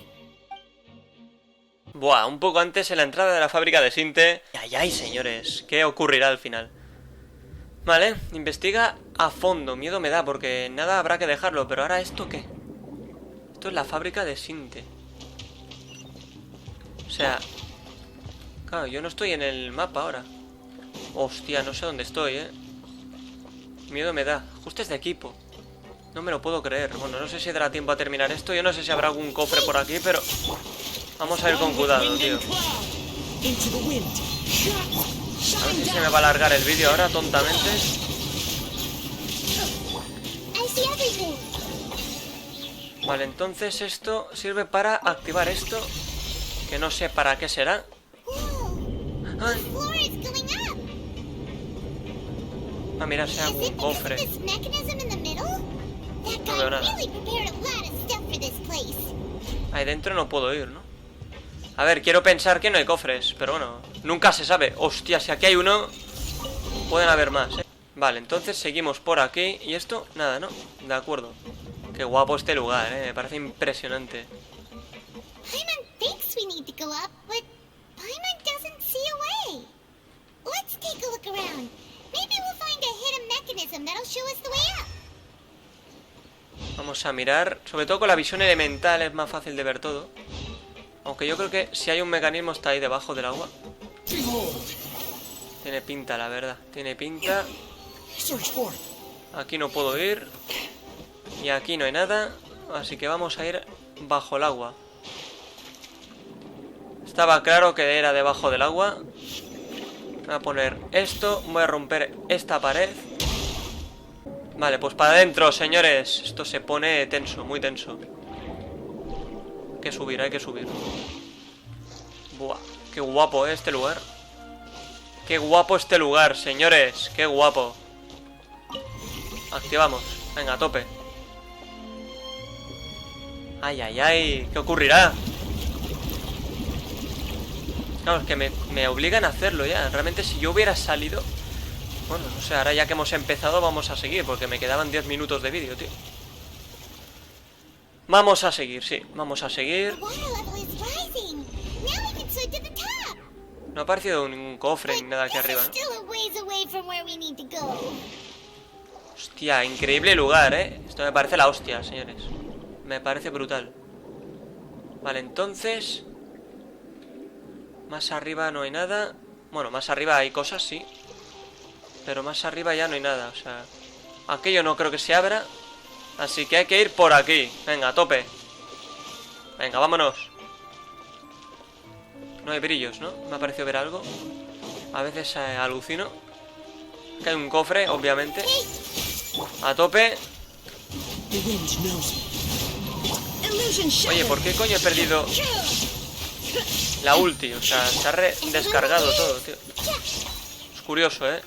Buah, un poco antes en la entrada de la fábrica de Sinte. Ay, ay, señores, ¿qué ocurrirá al final? Vale, investiga a fondo. Miedo me da porque nada habrá que dejarlo. Pero ahora, ¿esto qué? Esto es la fábrica de Sinte. O sea... Claro, yo no estoy en el mapa ahora. Hostia, no sé dónde estoy, Miedo me da. Ajustes de equipo. No me lo puedo creer. Bueno, no sé si dará tiempo a terminar esto. Yo no sé si habrá algún cofre por aquí, pero... Vamos a ir con cuidado, tío. A ver si se me va a alargar el vídeo ahora, tontamente. Vale, entonces esto sirve para activar esto. Que no sé para qué será. ¡Ay! Ah, mira, sea algún cofre. No veo nada. Ahí dentro no puedo ir, ¿no? A ver, quiero pensar que no hay cofres, pero bueno, nunca se sabe. Hostia, si aquí hay uno, pueden haber más, Vale, entonces seguimos por aquí. Y esto, nada, ¿no? De acuerdo. Qué guapo este lugar, me parece impresionante. Paimon thinks we need to go up, but Paimon doesn't see a way. Let's take a look around. Maybe we'll find a hidden mechanism that'll show us the way up. Vamos a mirar. Sobre todo con la visión elemental es más fácil de ver todo. Aunque yo creo que si hay un mecanismo está ahí debajo del agua. Tiene pinta, la verdad. Tiene pinta. Aquí no puedo ir. Y aquí no hay nada. Así que vamos a ir bajo el agua. Estaba claro que era debajo del agua. Voy a poner esto. Voy a romper esta pared. Vale, pues para adentro, señores. Esto se pone tenso, muy tenso. Hay que subir, hay que subir. Buah, qué guapo este lugar. Qué guapo este lugar, señores. Qué guapo. Activamos, venga, a tope. Ay, ay, ay, ¿qué ocurrirá? Claro, es que me obligan a hacerlo ya. Realmente si yo hubiera salido... Bueno, no sé, ahora ya que hemos empezado vamos a seguir, porque me quedaban 10 minutos de vídeo, tío. Vamos a seguir, sí, vamos a seguir. No ha aparecido ningún cofre ni nada aquí arriba, ¿no? Hostia, increíble lugar, ¿eh? Esto me parece la hostia, señores. Me parece brutal. Vale, entonces... Más arriba no hay nada. Bueno, más arriba hay cosas, sí. Pero más arriba ya no hay nada, o sea... Aquello no creo que se abra. Así que hay que ir por aquí. Venga, a tope. Venga, vámonos. No hay brillos, ¿no? Me ha parecido ver algo. A veces alucino. Que hay un cofre, obviamente. A tope. Oye, ¿por qué coño he perdido la ulti? O sea, se ha descargado todo, tío. Es curioso, ¿eh?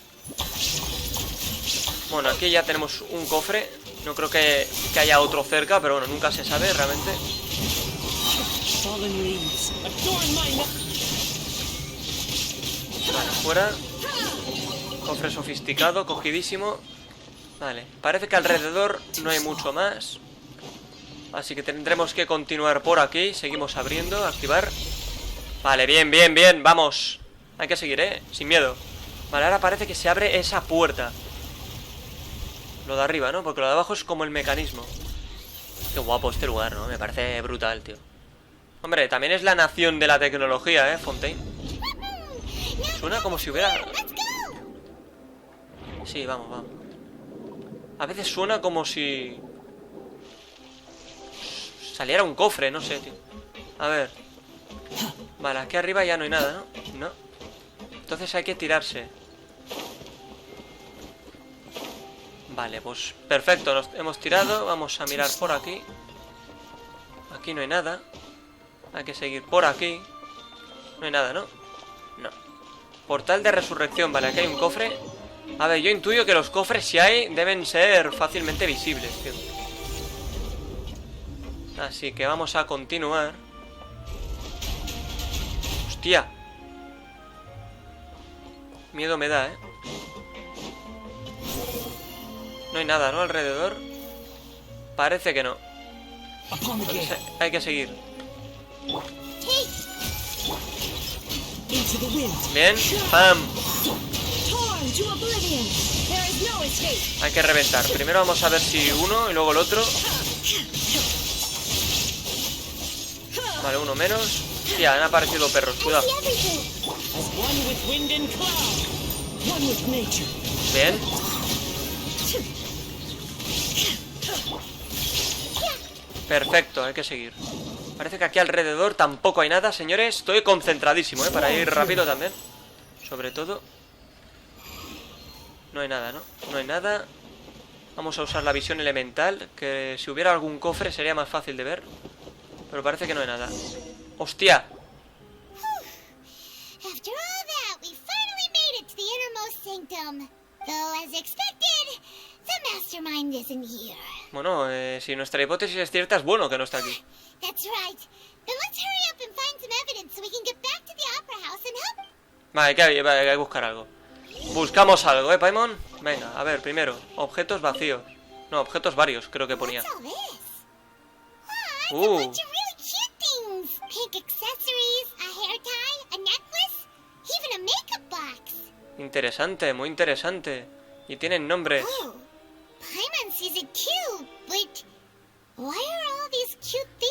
Bueno, aquí ya tenemos un cofre. No creo que haya otro cerca, pero bueno, nunca se sabe realmente. Vale, fuera. Cofre sofisticado, cogidísimo. Vale, parece que alrededor no hay mucho más. Así que tendremos que continuar por aquí. Seguimos abriendo, activar. Vale, bien, bien, bien, vamos. Hay que seguir, sin miedo. Vale, ahora parece que se abre esa puerta. Lo de arriba, ¿no? Porque lo de abajo es como el mecanismo. Qué guapo este lugar, ¿no? Me parece brutal, tío. Hombre, también es la nación de la tecnología, Fontaine. Suena como si hubiera... Sí, vamos, vamos. A veces suena como si... saliera un cofre, no sé, tío. A ver. Vale, aquí arriba ya no hay nada, ¿no? No. Entonces hay que tirarse. Vale, pues perfecto, nos hemos tirado. Vamos a mirar por aquí. Aquí no hay nada. Hay que seguir por aquí. No hay nada, ¿no? No. Portal de resurrección, vale, aquí hay un cofre. A ver, yo intuyo que los cofres, si hay, deben ser fácilmente visibles, tío. Así que vamos a continuar. Hostia. Miedo me da, No hay nada, ¿no? Alrededor. Parece que no. Entonces, hay que seguir. Bien. ¡Pam! Hay que reventar. Primero vamos a ver si uno y luego el otro. Vale, uno menos. Hostia, han aparecido perros, cuidado. Bien. Perfecto, hay que seguir. Parece que aquí alrededor tampoco hay nada, señores. Estoy concentradísimo, para ir rápido también. Sobre todo. No hay nada, ¿no? No hay nada. Vamos a usar la visión elemental, que si hubiera algún cofre sería más fácil de ver. Pero parece que no hay nada. ¡Hostia! Bueno, si nuestra hipótesis es cierta, es bueno que no esté aquí. Vale, hay que buscar algo. Buscamos algo, Paimon. Venga, a ver, primero, objetos vacíos. No, objetos varios, creo que ponía. Interesante, muy interesante. Y tienen nombres.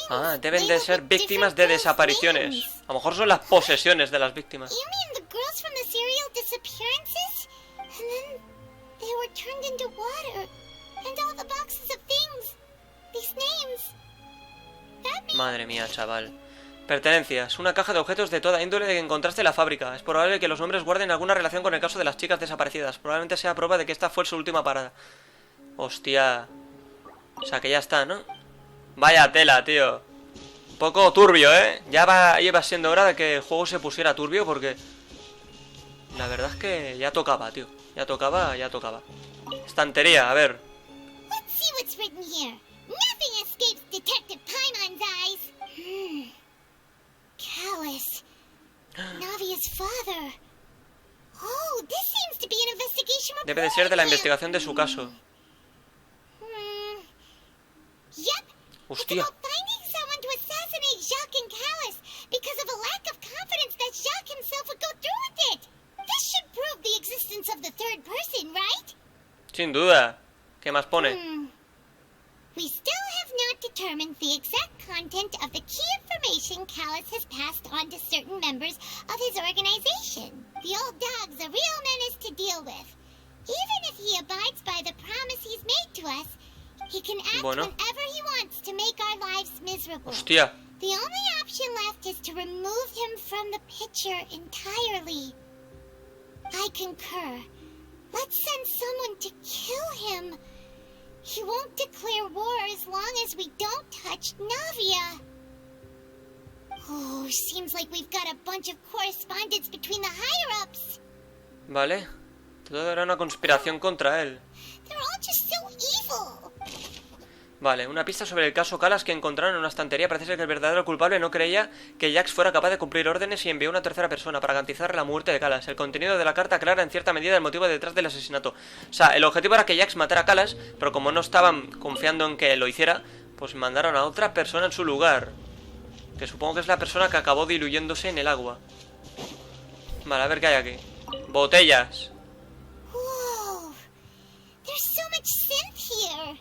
Ah, deben de ser víctimas de desapariciones. A lo mejor son las posesiones de las víctimas. Madre mía, chaval. Pertenencias. Una caja de objetos de toda índole que encontraste en la fábrica. Es probable que los nombres guarden alguna relación con el caso de las chicas desaparecidas. Probablemente sea prueba de que esta fue su última parada. Hostia. O sea que ya está, ¿no? Vaya tela, tío. Un poco turbio, ¿eh? Ya iba siendo hora de que el juego se pusiera turbio porque... La verdad es que ya tocaba, tío. Ya tocaba. Estantería, a ver. Let's see what's written here. Nothing escapes Detective Paimon's eyes. Callus. Navia's father. Oh, this seems to be an investigation report. Debe de ser de la investigación de su caso. Yep. Hostia. It's about finding someone to assassinate Jacques and Callus because of a lack of confidence that Jacques himself would go through with it. This should prove the existence of the third person, right? Sin duda. ¿Qué más pone? We still have not determined the exact content of the key information Callus has passed on to certain members of his organization. The old dog's a real menace to deal with. Even if he abides by the promise he's made to us, he can act whenever he wants to make our lives miserable. Hostia. The only option left is to remove him from the picture entirely. I concur. Let's send someone to kill him. He won't declare war as long as we don't touch Navia. Oh, seems like we've got a bunch of correspondence between the higher-ups. Vale. Todo era una conspiración contra él. They're all just so evil. Vale, una pista sobre el caso Callus que encontraron en una estantería. Parece ser que el verdadero culpable no creía que Jax fuera capaz de cumplir órdenes y envió a una tercera persona para garantizar la muerte de Callus. El contenido de la carta aclara en cierta medida el motivo detrás del asesinato. O sea, el objetivo era que Jax matara a Callus, pero como no estaban confiando en que lo hiciera, pues mandaron a otra persona en su lugar. Que supongo que es la persona que acabó diluyéndose en el agua. Vale, a ver qué hay aquí. Botellas. Whoa. There's so much synth here.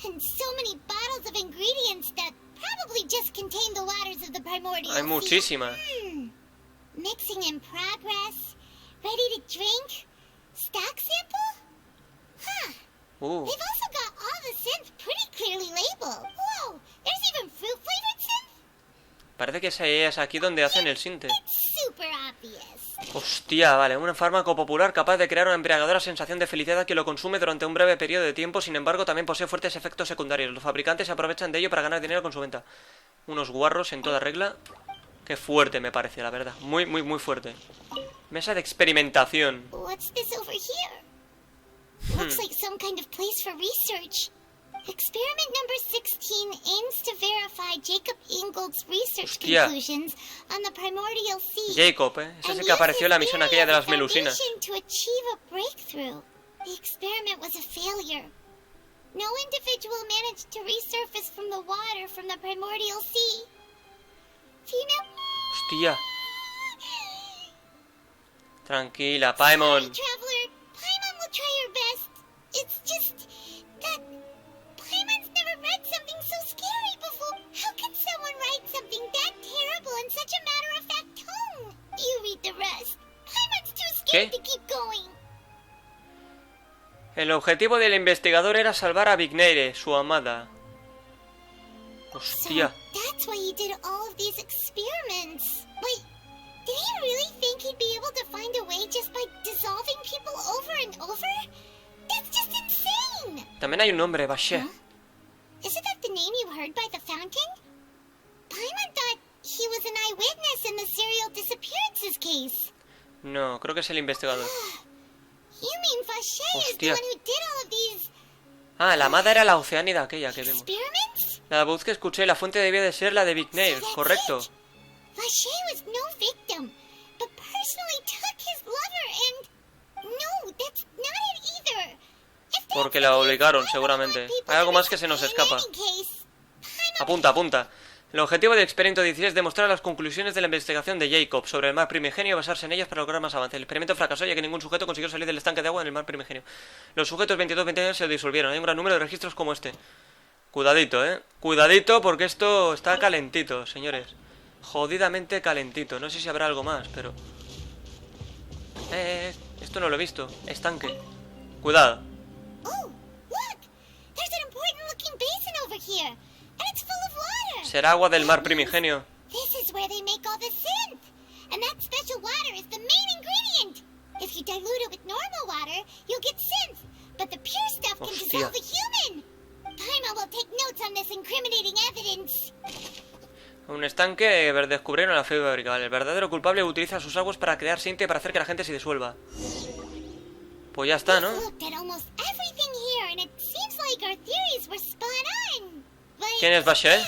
And so many bottles of ingredients that probably just contain the waters of the primordial sea. Hay muchísimas. Mixing in progress. Ready to drink. Stock sample? Huh. They've also got all the synth pretty clearly labeled. Whoa, there's even fruit flavored synth. Parece que es aquí donde hacen el sinte. It's super obvious. Hostia, vale, un fármaco popular capaz de crear una embriagadora sensación de felicidad que lo consume durante un breve periodo de tiempo. Sin embargo, también posee fuertes efectos secundarios. Los fabricantes se aprovechan de ello para ganar dinero con su venta. Unos guarros en toda regla. Qué fuerte me parece, la verdad. Muy, muy, muy fuerte. Mesa de experimentación. What's this over here? Looks like some kind of place for research. Experiment number 16 aims to verify Jacob Ingold's research conclusions on the primordial sea. Jacob, es ese que apareció en la misión aquella de las melusinas. To achieve a breakthrough. The experiment was a failure. No individual managed to resurface from the water from the primordial sea. Female. Hostia. Tranquila, Paimon. Traveler, Paimon will try her best. It's just that Paimon's never read something so scary before. How can someone write something that terrible in such a matter-of-fact tone? You read the rest. Paimon's too scared to keep going. El objetivo del investigador era salvar a Vigneire, su amada. Hostia. So that's why he did all of these experiments. Wait, did he really think he'd be able to find a way just by dissolving people over and over? That's just insane! También hay un nombre, Bashe. Isn't that the name you heard by the fountain? Paimon thought he was an eyewitness in the serial disappearances case. No, creo que es el investigador. You mean Vashe is the one who did all of these... Ah, la amada era la oceánida aquella que vemos. Experiments? La voz que escuché, la fuente debía de ser la de Vigneire, correcto. Vashe was no victim, but personally took his lover and... No, that's not it either. Porque la obligaron, seguramente. Hay algo más que se nos escapa. Apunta, apunta. El objetivo del experimento 16 es demostrar las conclusiones de la investigación de Jacob sobre el mar primigenio y basarse en ellas para lograr más avance. El experimento fracasó ya que ningún sujeto consiguió salir del estanque de agua en el mar primigenio. Los sujetos 22 y 21 se disolvieron. Hay un gran número de registros como este. Cuidadito, Cuidadito porque esto está calentito, señores. Jodidamente calentito. No sé si habrá algo más, pero... esto no lo he visto. Estanque. Cuidado. Será agua del mar primigenio. This is where they special water is the main ingredient. If you dilute it with normal water, you'll get synth. But the pure stuff can dissolve a human. Paimon will take notes on this incriminating evidence. Un estanque, descubrieron la fábrica. El verdadero culpable utiliza sus aguas para crear cinta para hacer que la gente se disuelva. Pues ya está, ¿no? ¿Quién es Vache?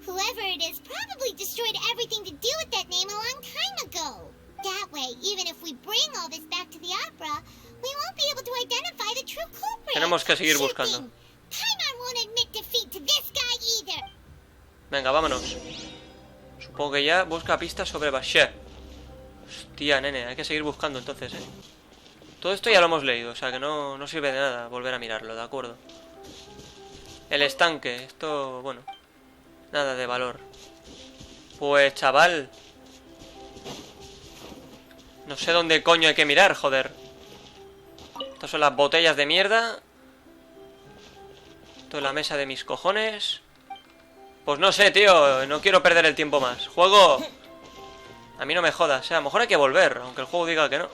Whoever it is probably destroyed everything to do with that name a long time ago. That way, even if we bring all this back to the opera, we won't be able to identify the true culprit. Tenemos que seguir buscando. Paimon won't admit defeat to this guy either. Venga, vámonos. Supongo que ya busca pistas sobre Vache. Hostia, nene, hay que seguir buscando entonces, ¿eh? Todo esto ya lo hemos leído, o sea que no sirve de nada volver a mirarlo, ¿de acuerdo? El estanque, esto, bueno, nada de valor. Pues, chaval, no sé dónde coño hay que mirar, joder. Estas son las botellas de mierda. Esto es la mesa de mis cojones. Pues no sé, tío, no quiero perder el tiempo más. Juego, a mí no me jodas, o sea, a lo mejor hay que volver, aunque el juego diga que no.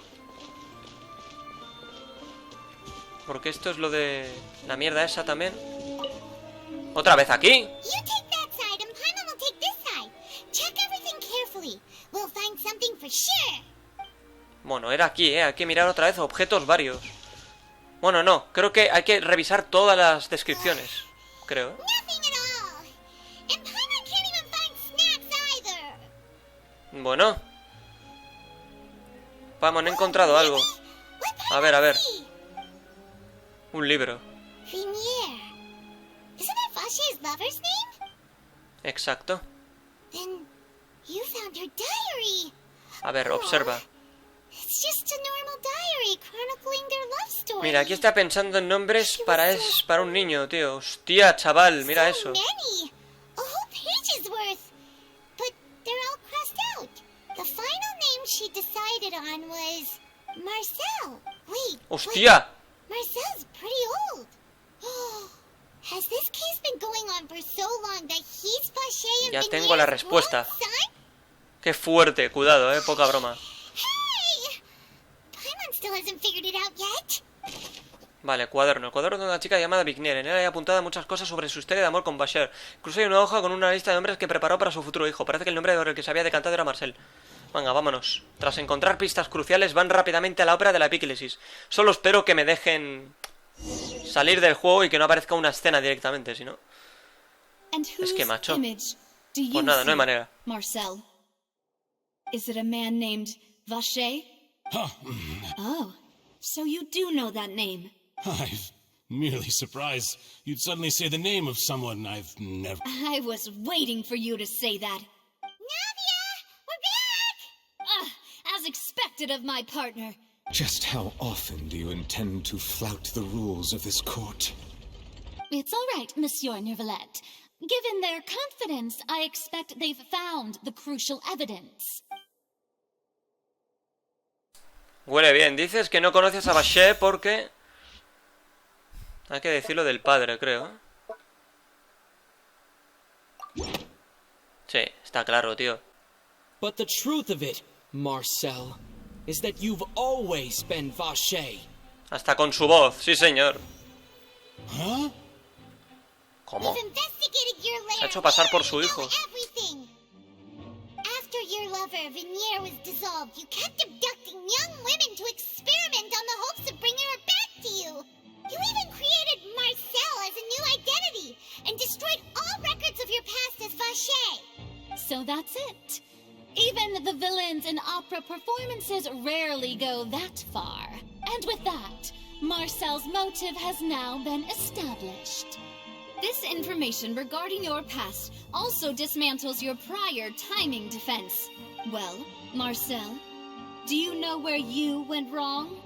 Porque esto es lo de la mierda esa también. ¿Otra vez aquí? Bueno, era aquí, hay que mirar otra vez objetos varios. Bueno, no, creo que hay que revisar todas las descripciones. Creo. Bueno. Vamos, he encontrado algo. A ver. Un libro. Exacto. A ver, observa. Mira, aquí está pensando en nombres para un niño, tío. Hostia, chaval, mira eso. Hostia. Ya tengo la respuesta. Qué fuerte, cuidado, poca broma. Vale, cuaderno. El cuaderno de una chica llamada Vigner. En él hay apuntada muchas cosas sobre su historia de amor con Vacher. Incluso hay una hoja con una lista de nombres que preparó para su futuro hijo. Parece que el nombre por el que se había decantado era Marcel. Venga, vámonos. Tras encontrar pistas cruciales, van rápidamente a la ópera de la epíclesis. Solo espero que me dejen salir del juego y que no aparezca una escena directamente, si no. Es que, macho. Pues nada, no hay manera. Marcel. Is it a man named Vache? Oh, so you do know that name. I'm merely surprised you'd suddenly say the name of someone I've never... I was waiting for you to say that. Navia! We're back! As expected of my partner. Just how often do you intend to flout the rules of this court? It's all right, Monsieur Neuvillette. Given their confidence, I expect they've found the crucial evidence. Huele bien. Dices que no conoces a Vache porque... Hay que decirlo del padre, creo. Sí, está claro, tío. But the truth of it, Marcel, is that you've always been Vache. Hasta con su voz, sí señor. ¿Ah? ¿Cómo? Se ha hecho pasar por su hijo. After your lover, Vigner, was dissolved, you kept abducting young women to experiment on the hopes of bringing her back to you. You even created Marcel as a new identity and destroyed all records of your past as Vache. So that's it. Even the villains in opera performances rarely go that far. And with that, Marcel's motive has now been established. This information regarding your past also dismantles your prior timing defense. Well, Marcel, do you know where you went wrong?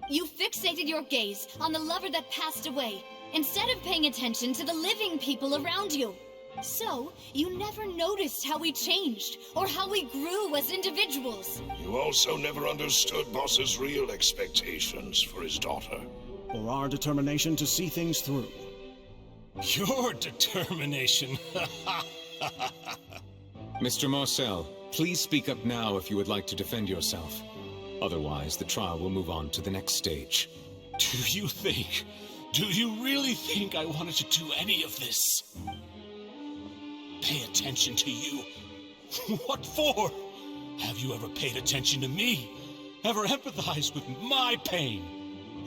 You fixated your gaze on the lover that passed away, instead of paying attention to the living people around you. So, you never noticed how we changed, or how we grew as individuals. You also never understood Boss's real expectations for his daughter. Or our determination to see things through. Your determination. Mr. Marcel, please speak up now if you would like to defend yourself. Otherwise, the trial will move on to the next stage. Do you really think I wanted to do any of this? Pay attention to you? What for? Have you ever paid attention to me? Ever empathized with my pain?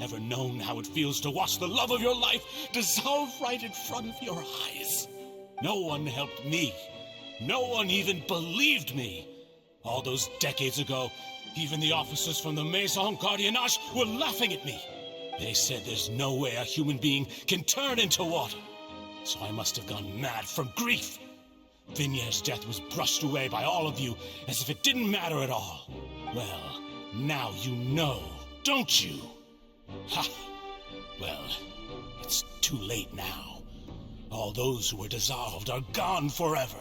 Ever known how it feels to watch the love of your life dissolve right in front of your eyes? No one helped me. No one even believed me. All those decades ago, even the officers from the Maison Gardiennage were laughing at me. They said there's no way a human being can turn into water. So I must have gone mad from grief. Vignère's death was brushed away by all of you as if it didn't matter at all. Well, now you know, don't you? Ha! Well, it's too late now. All those who were dissolved are gone forever.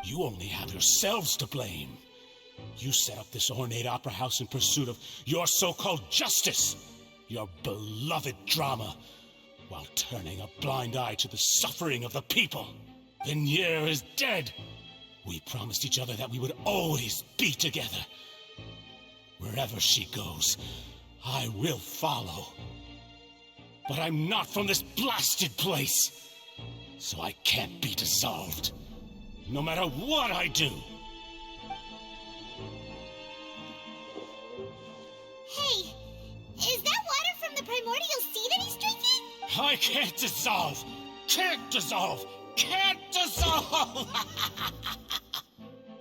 You only have yourselves to blame. You set up this ornate opera house in pursuit of your so-called justice, your beloved drama, while turning a blind eye to the suffering of the people. Vignère is dead. We promised each other that we would always be together. Wherever she goes, I will follow. But I'm not from this blasted place, so I can't be dissolved, no matter what I do. Hey, is that water from the primordial sea that he's drinking? I can't dissolve! Can't dissolve! Can't dissolve!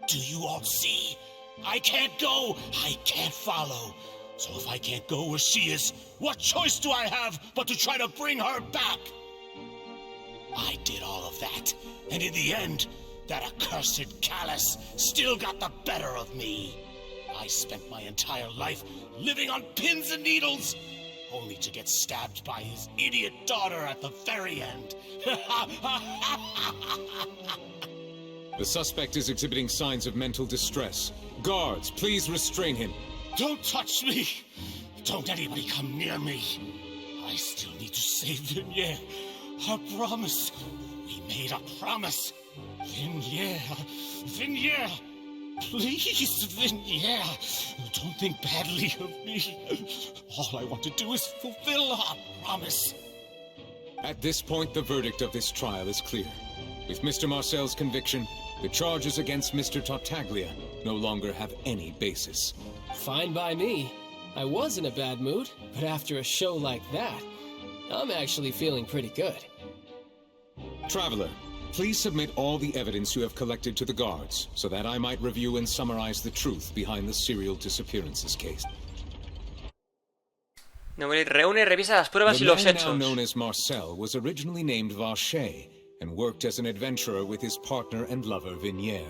Do you all see? I can't go! I can't follow! So if I can't go where she is, what choice do I have but to try to bring her back? I did all of that, and in the end, that accursed Callus still got the better of me. I spent my entire life living on pins and needles, only to get stabbed by his idiot daughter at the very end. The suspect is exhibiting signs of mental distress. Guards, please restrain him. Don't touch me! Don't anybody come near me! I still need to save Vignère. Our promise. We made a promise. Vignère. Vignère. Please, Vignère. Don't think badly of me. All I want to do is fulfill our promise. At this point, the verdict of this trial is clear. With Mr. Marcel's conviction, the charges against Mr. Tartaglia no longer have any basis. Fine by me. I was in a bad mood, but after a show like that, I'm actually feeling pretty good. Traveler, please submit all the evidence you have collected to the guards, so that I might review and summarize the truth behind the serial disappearances case. Reúne y revisa las pruebas y los The man hechos. now known as Marcel was originally named Vacher and worked as an adventurer with his partner and lover Vignère.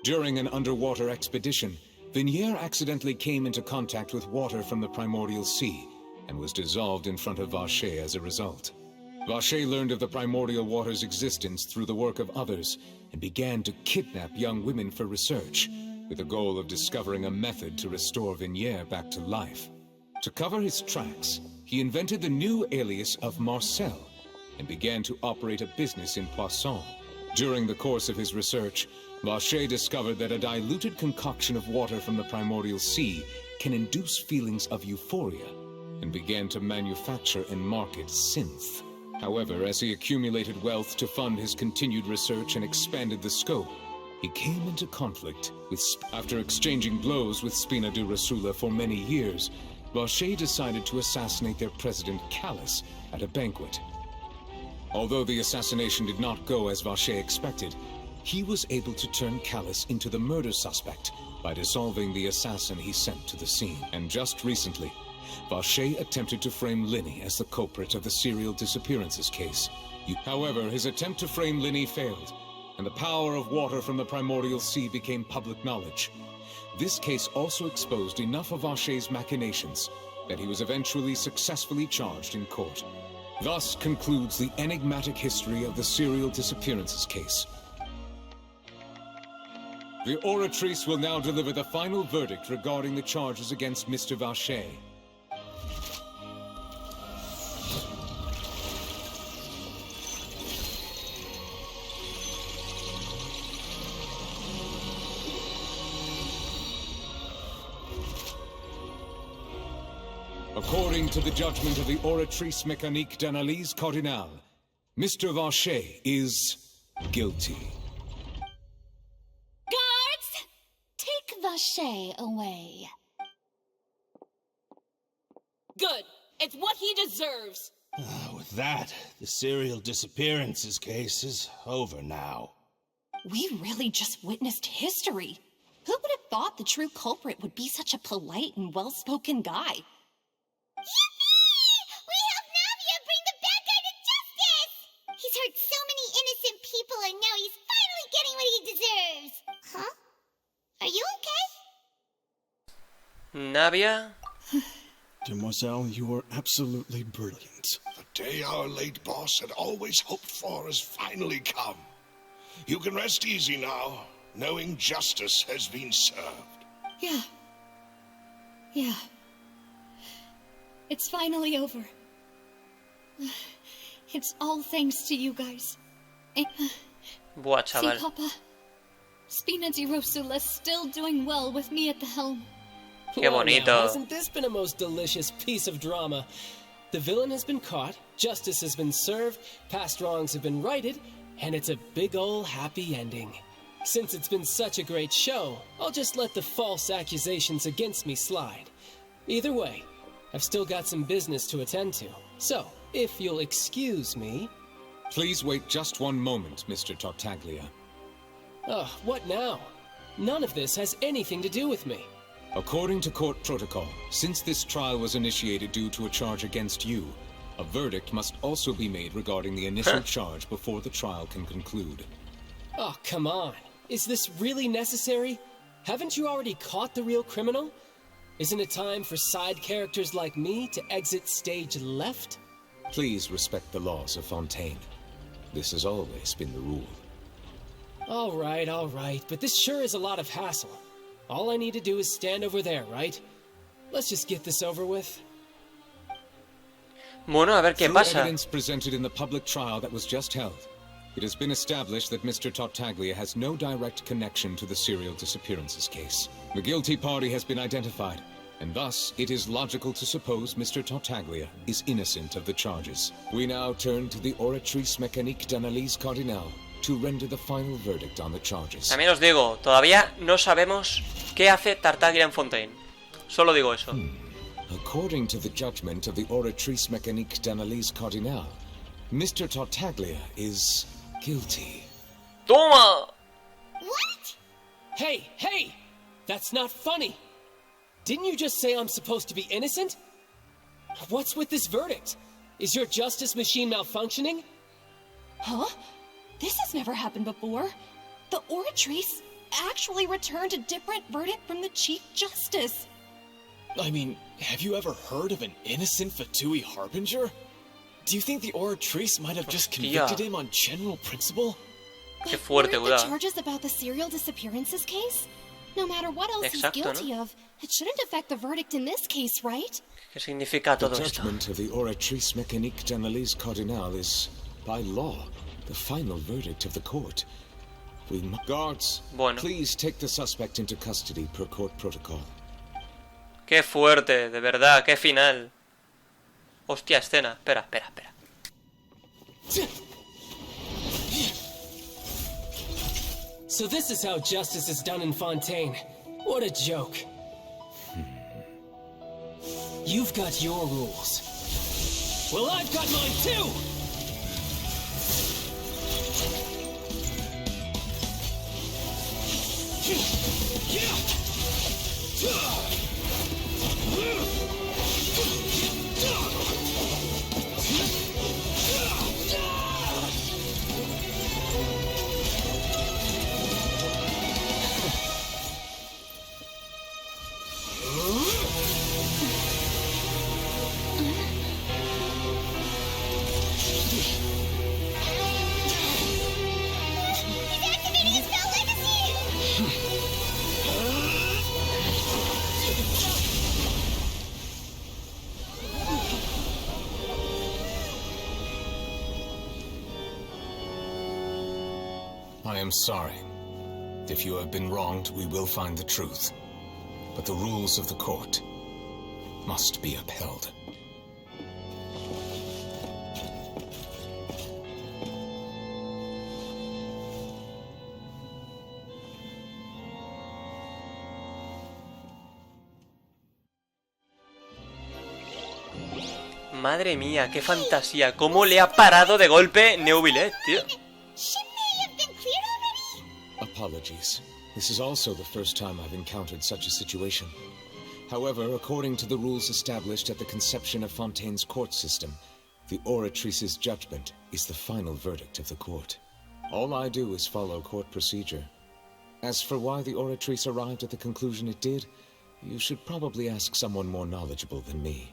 During an underwater expedition, Vignère accidentally came into contact with water from the primordial sea and was dissolved in front of Vacher as a result. Vacher learned of the primordial water's existence through the work of others and began to kidnap young women for research, with the goal of discovering a method to restore Vignère back to life. To cover his tracks, he invented the new alias of Marcel and began to operate a business in Poisson. During the course of his research, Vacher discovered that a diluted concoction of water from the primordial sea can induce feelings of euphoria, and began to manufacture and market synth. However, as he accumulated wealth to fund his continued research and expanded the scope, he came into conflict with After exchanging blows with Spina di Rosula for many years, Vacher decided to assassinate their president Callus at a banquet. Although the assassination did not go as Vacher expected, he was able to turn Callus into the murder suspect by dissolving the assassin he sent to the scene. And just recently, Vacher attempted to frame Linny as the culprit of the serial disappearances case. However, his attempt to frame Linny failed, and the power of water from the primordial sea became public knowledge. This case also exposed enough of Vacher's machinations that he was eventually successfully charged in court. Thus concludes the enigmatic history of the serial disappearances case. The oratrice will now deliver the final verdict regarding the charges against Mr. Vacher. According to the judgment of the Oratrice Mécanique d'Analyse Cardinale, Mr. Vacher is guilty. Guards! Take Vacher away. Good. It's what he deserves. With that, the serial disappearances case is over now. We really just witnessed history. Who would have thought the true culprit would be such a polite and well-spoken guy? Yippee! We helped Navia bring the bad guy to justice! He's hurt so many innocent people and now he's finally getting what he deserves. Huh? Are you okay? Navia? Demoiselle, you are absolutely brilliant. The day our late boss had always hoped for has finally come. You can rest easy now, knowing justice has been served. Yeah. It's finally over. It's all thanks to you guys. Buah, chaval. See, Papa? Spina di Rosula's still doing well with me at the helm. Qué bonito. Now, hasn't this been a most delicious piece of drama? The villain has been caught, justice has been served, past wrongs have been righted, and it's a big ol' happy ending. Since it's been such a great show, I'll just let the false accusations against me slide. Either way, I've still got some business to attend to. So, if you'll excuse me... Please wait just one moment, Mr. Tartaglia. Oh, what now? None of this has anything to do with me. According to court protocol, since this trial was initiated due to a charge against you, a verdict must also be made regarding the initial charge before the trial can conclude. Oh, come on. Is this really necessary? Haven't you already caught the real criminal? Isn't it time for side characters like me to exit stage left? Please respect the laws of Fontaine. This has always been the rule. All right, but this sure is a lot of hassle. All I need to do is stand over there, right? Let's just get this over with. Bueno, a ver qué Through pasa. Evidence presented in the public trial that was just held, it has been established that Mr. Tartaglia has no direct connection to the serial disappearances case. The guilty party has been identified, and thus it is logical to suppose Mr. Tartaglia is innocent of the charges. We now turn to the Oratrice Mécanique d'Analyse Cardinale to render the final verdict on the charges. También os digo, todavía no sabemos qué hace Tartaglia en Fontaine. Solo digo eso. According to the judgment of the Oratrice Mécanique d'Analyse Cardinale, Mr. Tartaglia is guilty. Toma! What? Hey! That's not funny! Didn't you just say I'm supposed to be innocent? What's with this verdict? Is your justice machine malfunctioning? Huh? This has never happened before. The Oratrice actually returned a different verdict from the Chief Justice. I mean, have you ever heard of an innocent Fatui Harbinger? Do you think the Oratrice might have just convicted him on general principle? Qué fuerte, Weren't the cuidado. charges about the serial disappearances case? No matter what else Exacto, he's guilty ¿no? of, it shouldn't affect the verdict in this case, right? ¿Qué significa The todo esto? judgment of the Oratrice Mécanique d'Analyse Cardinale is, by law, the final verdict of the court. We guards, Bueno. please take the suspect into custody per court protocol. Qué fuerte, de verdad, qué final. Hostia, escena. Espera. So this is how justice is done in Fontaine. What a joke. You've got your rules. Well, I've got mine too! He's activating his spell legacy! I am sorry. If you have been wronged, we will find the truth. But the rules of the court must be upheld. Madre mía, qué fantasía. ¿Cómo le ha parado de golpe Neuvillet, tío? Apologies. This is also the first time I've encountered such a situation. However, according to the rules established at the conception of Fontaine's court system, the oratrice's judgment is the final verdict of the court. All I do is follow court procedure. As for why the oratrice arrived at the conclusion it did, you should probably ask someone more knowledgeable than me.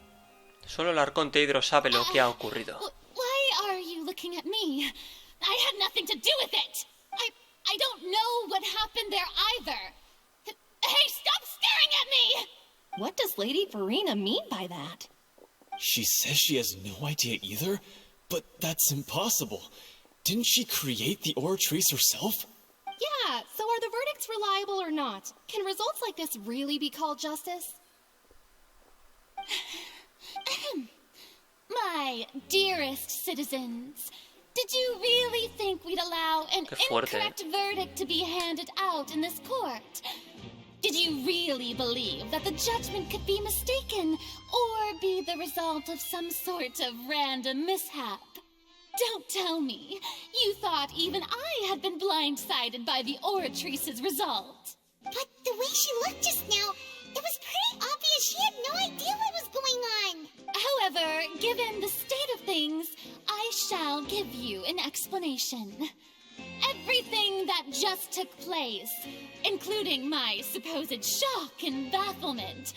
Solo el Arconte Hidro sabe lo que ha ocurrido. Why are you looking at me? I had nothing to do with it. I don't know what happened there either. Hey, stop staring at me! What does Lady Farina mean by that? She says she has no idea either, but that's impossible. Didn't she create the oratrice herself? Yeah, so are the verdicts reliable or not? Can results like this really be called justice? My dearest citizens, did you really think we'd allow an incorrect verdict to be handed out in this court? Did you really believe that the judgment could be mistaken or be the result of some sort of random mishap? Don't tell me you thought even I had been blindsided by the oratrice's result. But the way she looked just now, it was pretty obvious she had no idea what was going on. However, given the state of things, I shall give you an explanation. Everything that just took place, including my supposed shock and bafflement,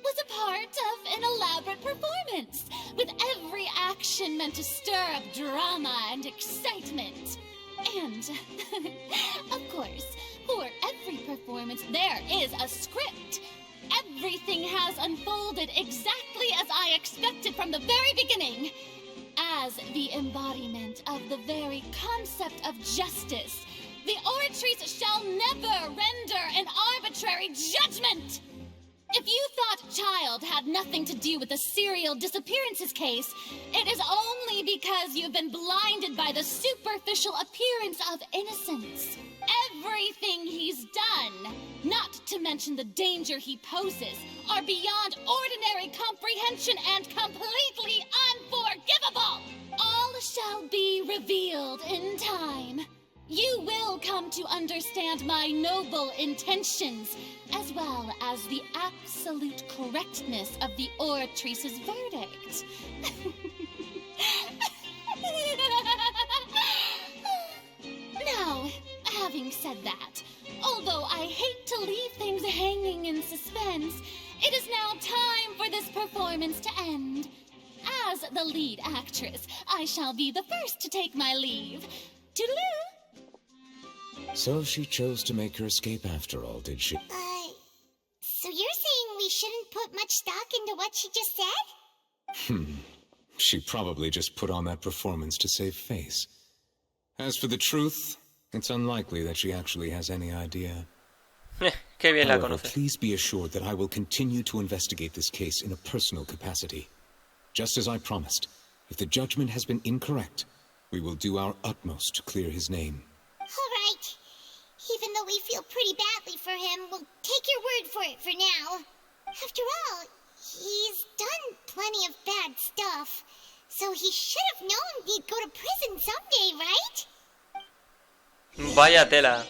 was a part of an elaborate performance, with every action meant to stir up drama and excitement. And, of course, for every performance there is a script. Everything has unfolded exactly as I expected from the very beginning. As the embodiment of the very concept of justice, the oratrice shall never render an arbitrary judgment! If you thought Child had nothing to do with the serial disappearances case, it is only because you've been blinded by the superficial appearance of innocence. Everything he's done, not to mention the danger he poses, are beyond ordinary comprehension and completely unforgivable. All shall be revealed in time. You will come to understand my noble intentions, as well as the absolute correctness of the oratrice's verdict. Now, having said that, although I hate to leave things hanging in suspense, it is now time for this performance to end. As the lead actress, I shall be the first to take my leave. Toodaloo! So she chose to make her escape after all, did she? So you're saying we shouldn't put much stock into what she just said? She probably just put on that performance to save face. As for the truth, it's unlikely that she actually has any idea. Qué bien la However, conoce. please be assured that I will continue to investigate this case in a personal capacity. Just as I promised, if the judgment has been incorrect, we will do our utmost to clear his name. All right. Even though we feel pretty badly for him, we'll take your word for it for now. After all, he's done plenty of bad stuff, so he should have known he'd go to prison someday, right? Vaya tela.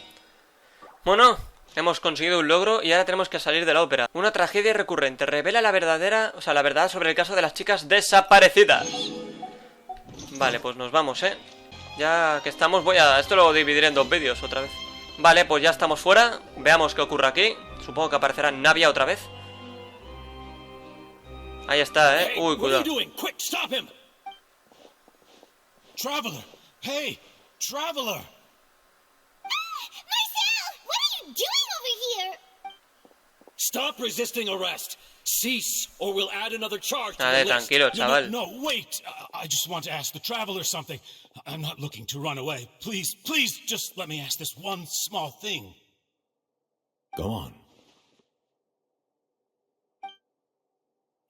Bueno, hemos conseguido un logro y ahora tenemos que salir de la ópera. Una tragedia recurrente revela la verdadera, la verdad sobre el caso de las chicas desaparecidas. Vale, pues nos vamos, Ya que estamos, esto lo dividiré en dos vídeos otra vez. Vale, pues ya estamos fuera. Veamos qué ocurre aquí. Supongo que aparecerá Navia otra vez. Ahí está, Uy, cuidado. Traveler! Hey! Traveler! Marcel! What are you doing over here? Stop resisting arrest! Cease, or we'll add another charge to the Dale, list. tranquilo, chaval. No, wait! I just want to ask the Traveler something. I'm not looking to run away. Please, just let me ask this one small thing. Go on.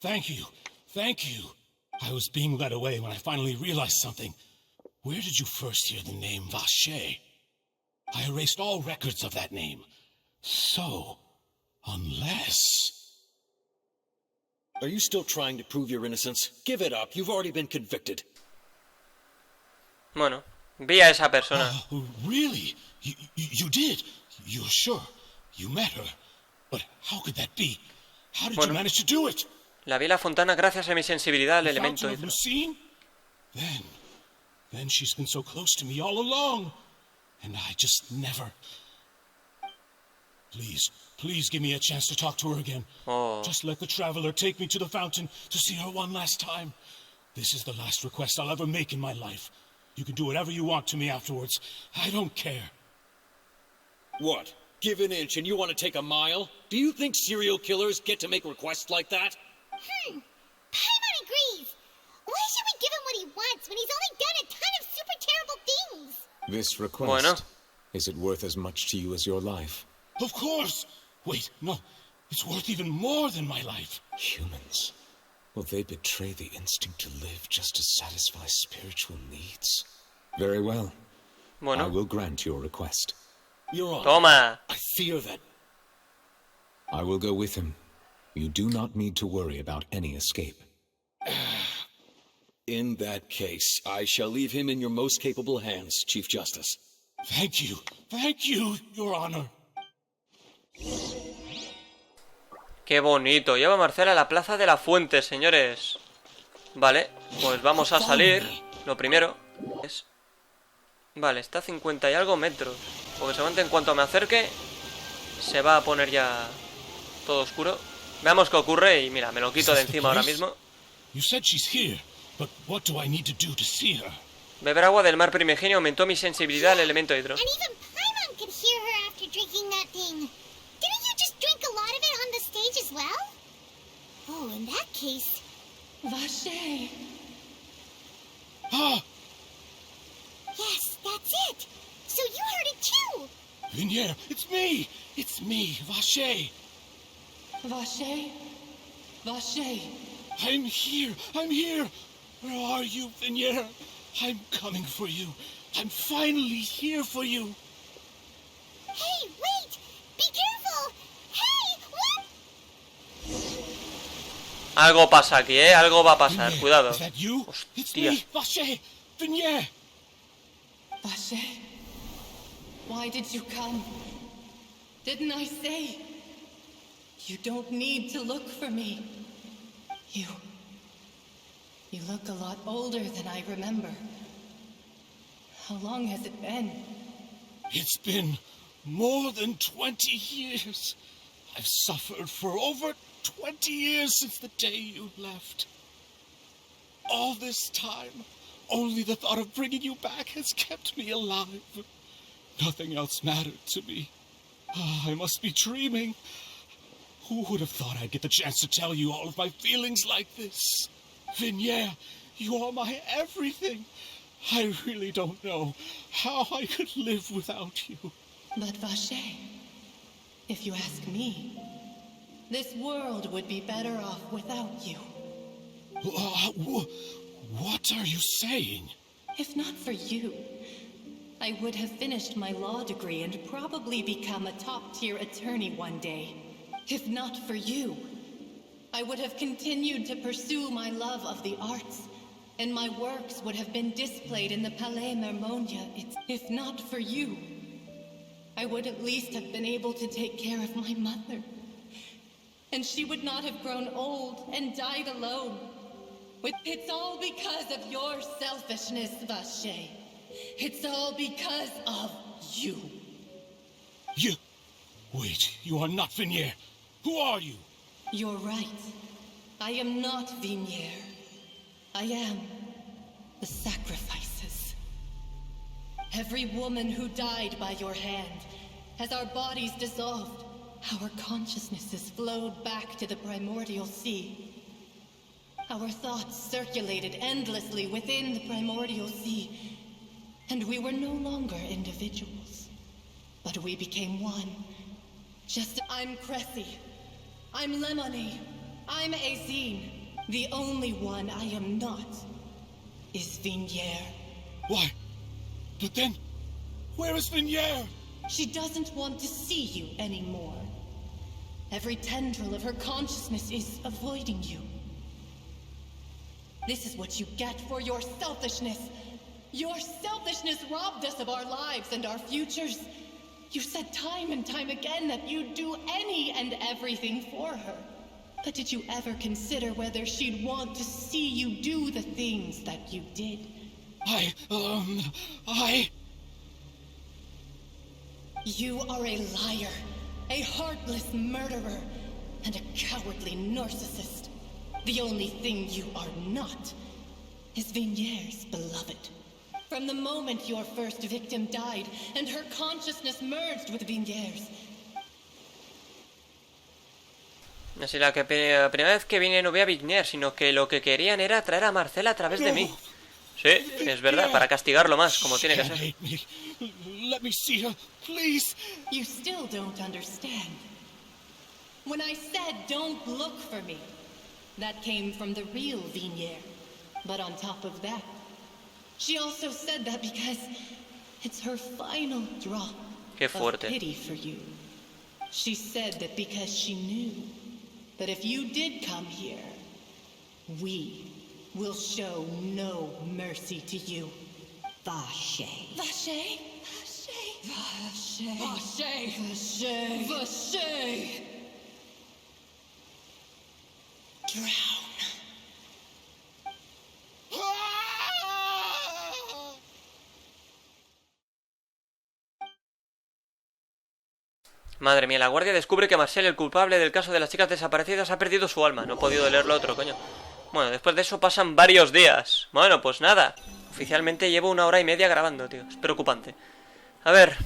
Thank you. Thank you. I was being led away when I finally realized something. Where did you first hear the name Vache? I erased all records of that name. So, unless... Are you still trying to prove your innocence? Give it up. You've already been convicted. Bueno, vi a esa persona. Really? You did? You're sure? You met her? But how could that be? How did you manage to do it? La vi en la fontana gracias a mi sensibilidad al The elemento fountain of hidro. Lucine? Then she's been so close to me all along. And I just never... Please give me a chance to talk to her again. Just let the traveler take me to the fountain to see her one last time. This is the last request I'll ever make in my life. You can do whatever you want to me afterwards. I don't care. What? Give an inch and you want to take a mile? Do you think serial killers get to make requests like that? Paimon agrees. Why should we give him what he wants when he's only done a ton of super terrible things? This request, is it worth as much to you as your life? Of course! Wait, no. It's worth even more than my life. Humans. Will they betray the instinct to live just to satisfy spiritual needs? Very well. I will grant your request. Your Honor, Toma. I fear that... I will go with him. You do not need to worry about any escape. In that case, I shall leave him in your most capable hands, Chief Justice. Thank you, Your Honor. Qué bonito. Lleva a Marcela a la plaza de la fuente, señores. Vale, pues vamos a salir. Lo primero es... Vale, está a 50 y algo metros. Porque seguramente en cuanto me acerque se va a poner ya todo oscuro. Veamos qué ocurre y mira, me lo quito de encima ahora mismo. Beber agua del mar primigenio aumentó mi sensibilidad al elemento hidro. Oh, in that case... Vache. Ah! Yes, that's it! So you heard it too! Vinier, it's me! It's me, Vache! Vache? Vache? I'm here! Where are you, Vinier? I'm coming for you. I'm finally here for you. Hey, wait! Be careful! Hey, what? Algo pasa aquí, algo va a pasar. Cuidado. Hostia. Vache! Vinier! Vache? Why did you come? Didn't I say? You don't need to look for me. You look a lot older than I remember. How long has it been? It's been more than 20 years. I've suffered for over 20 years since the day you left. All this time, only the thought of bringing you back has kept me alive. Nothing else mattered to me. I must be dreaming. Who would have thought I'd get the chance to tell you all of my feelings like this? Vinier, you are my everything. I really don't know how I could live without you. But Vache, if you ask me, this world would be better off without you. What are you saying? If not for you, I would have finished my law degree and probably become a top-tier attorney one day. If not for you, I would have continued to pursue my love of the arts, and my works would have been displayed in the Palais Mermonia. If not for you, I would at least have been able to take care of my mother. And she would not have grown old and died alone. It's all because of your selfishness, Vache. It's all because of you. You... Wait, you are not Vinier. Who are you? You're right. I am not Vinier. I am the sacrifices. Every woman who died by your hand, as our bodies dissolved, our consciousnesses flowed back to the primordial sea. Our thoughts circulated endlessly within the primordial sea, and we were no longer individuals, but we became one. I'm Cressy. I'm Lemony. I'm Azine. The only one I am not is Vignier. Why? But then, where is Vignier? She doesn't want to see you anymore. Every tendril of her consciousness is avoiding you. This is what you get for your selfishness. Your selfishness robbed us of our lives and our futures. You said time and time again that you'd do any and everything for her. But did you ever consider whether she'd want to see you do the things that you did? You are a liar, a heartless murderer, and a cowardly narcissist. The only thing you are not is Vignier's beloved. From the moment your first victim died and her consciousness merged with Vignier's. Así la primera vez que vine no vi a Vignier, sino que lo que querían era traer a Marcela a través de mí. Sí, es verdad, para castigarlo más, como tiene que ser. Let me see her, please. You still don't understand. When I said don't look for me, that came from the real Vignier. But on top of that, she also said that because it's her final drop of pity for you. She said that because she knew that if you did come here, we will show no mercy to you. Vache. Vache? Vache. Vache. Vache. Vache. Drown. Madre mía, la guardia descubre que Marcel, el culpable del caso de las chicas desaparecidas, ha perdido su alma. No he podido leer lo otro, coño. Bueno, después de eso pasan varios días. Bueno, pues nada. Oficialmente llevo 1 hora y media grabando, tío. Es preocupante. A ver.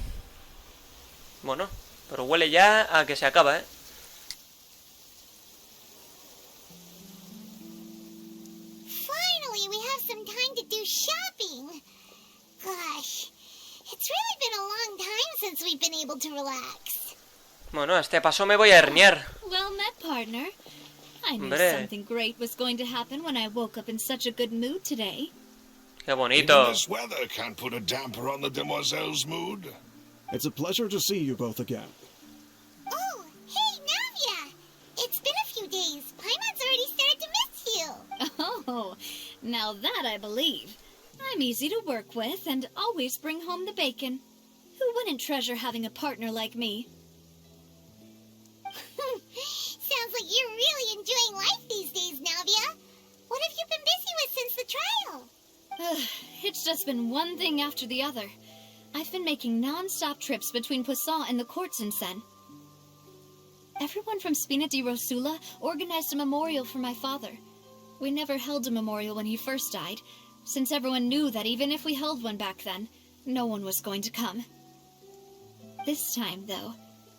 Bueno, pero huele ya a que se acaba, ¿eh? Finally, we have some time to do shopping. Gosh, it's really been a long time since we've been able to relax. Bueno, a este paso me voy a herniar. Well met, partner. I knew something great was going to happen when I woke up in such a good mood today. Qué bonito. Even this weather can't put a damper on the demoiselle's mood. It's a pleasure to see you both again. Oh, hey, Navia! It's been a few days. Paimon's already started to miss you. Oh, now that I believe. I'm easy to work with and always bring home the bacon. Who wouldn't treasure having a partner like me? Sounds like you're really enjoying life these days, Navia. What have you been busy with since the trial? It's just been one thing after the other. I've been making non-stop trips between Poisson and the courts in Sen. Everyone from Spina di Rosula organized a memorial for my father. We never held a memorial when he first died, since everyone knew that even if we held one back then, no one was going to come. This time, though,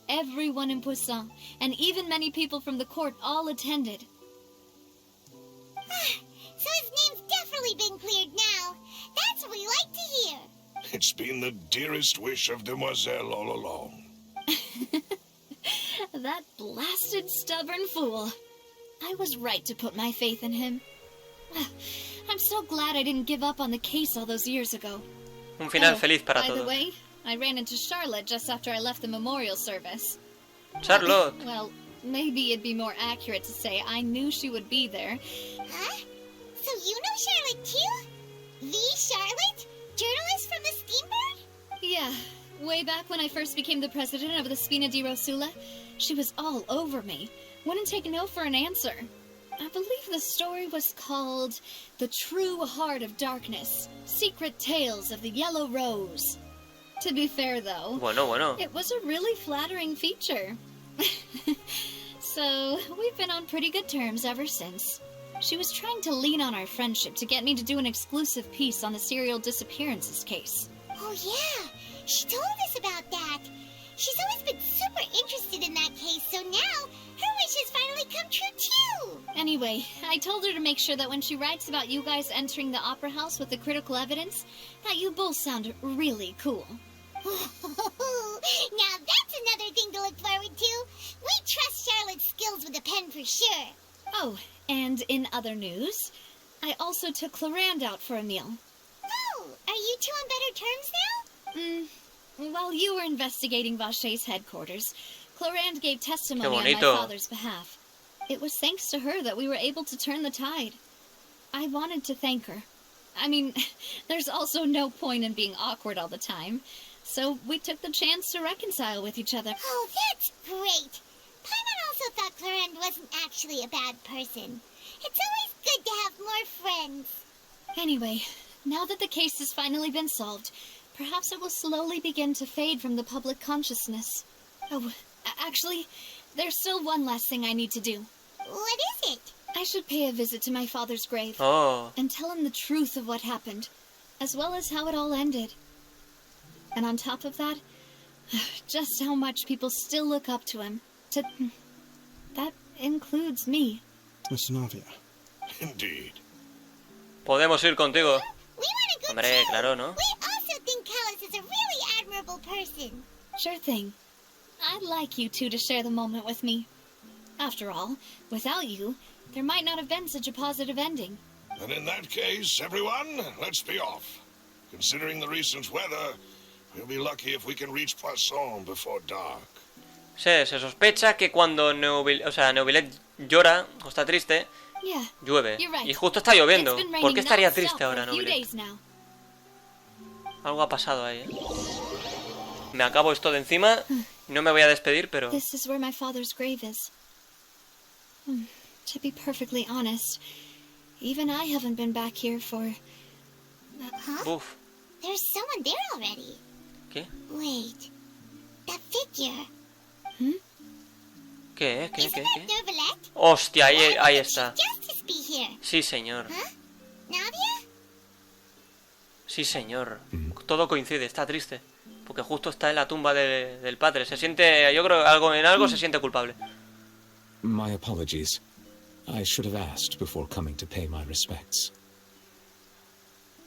everyone in Poisson, and even many people from the court, all attended. So his name's definitely been cleared now. That's what we like to hear. It's been the dearest wish of Demoiselle all along. That blasted stubborn fool. I was right to put my faith in him. I'm so glad I didn't give up on the case all those years ago. Un final feliz para todos. By the way, I ran into Charlotte just after I left the memorial service. Charlotte. Well, maybe it'd be more accurate to say I knew she would be there. Huh? So you know Charlotte too? The Charlotte? Journalist from the Steambird? Yeah. Way back when I first became the president of the Spina di Rosula, she was all over me. Wouldn't take no for an answer. I believe the story was called The True Heart of Darkness, Secret Tales of the Yellow Rose. To be fair, though, it was a really flattering feature. So, we've been on pretty good terms ever since. She was trying to lean on our friendship to get me to do an exclusive piece on the serial disappearances case. Oh yeah, she told us about that. She's always been super interested in that case, so now her wish has finally come true too. Anyway, I told her to make sure that when she writes about you guys entering the opera house with the critical evidence, that you both sound really cool. Now that's another thing to look forward to. We trust Charlotte's skills with a pen for sure. Oh, And in other news, I also took Clarand out for a meal. Oh, are you two on better terms now? While you were investigating Vache's headquarters, Clarand gave testimony on my father's behalf. It was thanks to her that we were able to turn the tide. I wanted to thank her. I mean, there's also no point in being awkward all the time. So we took the chance to reconcile with each other. Oh, that's great. Paimon also thought Clarand wasn't actually a bad person. It's always good to have more friends. Anyway, now that the case has finally been solved, perhaps it will slowly begin to fade from the public consciousness. Oh, actually, there's still one last thing I need to do. What is it? I should pay a visit to my father's grave. Oh. And tell him the truth of what happened, as well as how it all ended. And on top of that, just how much people still look up to him. That includes me. Miss Navia. Indeed. Podemos ir contigo. We want to go Hombre, too. claro, ¿no? We also think Callus is a really admirable person. Sure thing. I'd like you two to share the moment with me. After all, without you, there might not have been such a positive ending. And in that case, everyone, let's be off. Considering the recent weather, we'll be lucky if we can reach Poisson before dark. Sí, se sospecha que cuando Neuvillette llora o está triste, llueve. Y justo está lloviendo. ¿Por qué estaría triste ahora Neuvillette? Algo ha pasado ahí, ¿eh? Me acabo esto de encima. No me voy a despedir, pero... This is where my father's grave is. To be perfectly honest, even I haven't been back here for... Huh? There's someone there already. ¿Qué? Wait. That figure. ¿Qué? Isn't that Neuvillette? Hostia, ahí está. Justice be here. Sí, señor. Huh? Navia? Sí, señor. Todo coincide, está triste. Porque justo está en la tumba del padre. Se siente, yo creo, en algo se siente culpable. My apologies. I should have asked before coming to pay my respects.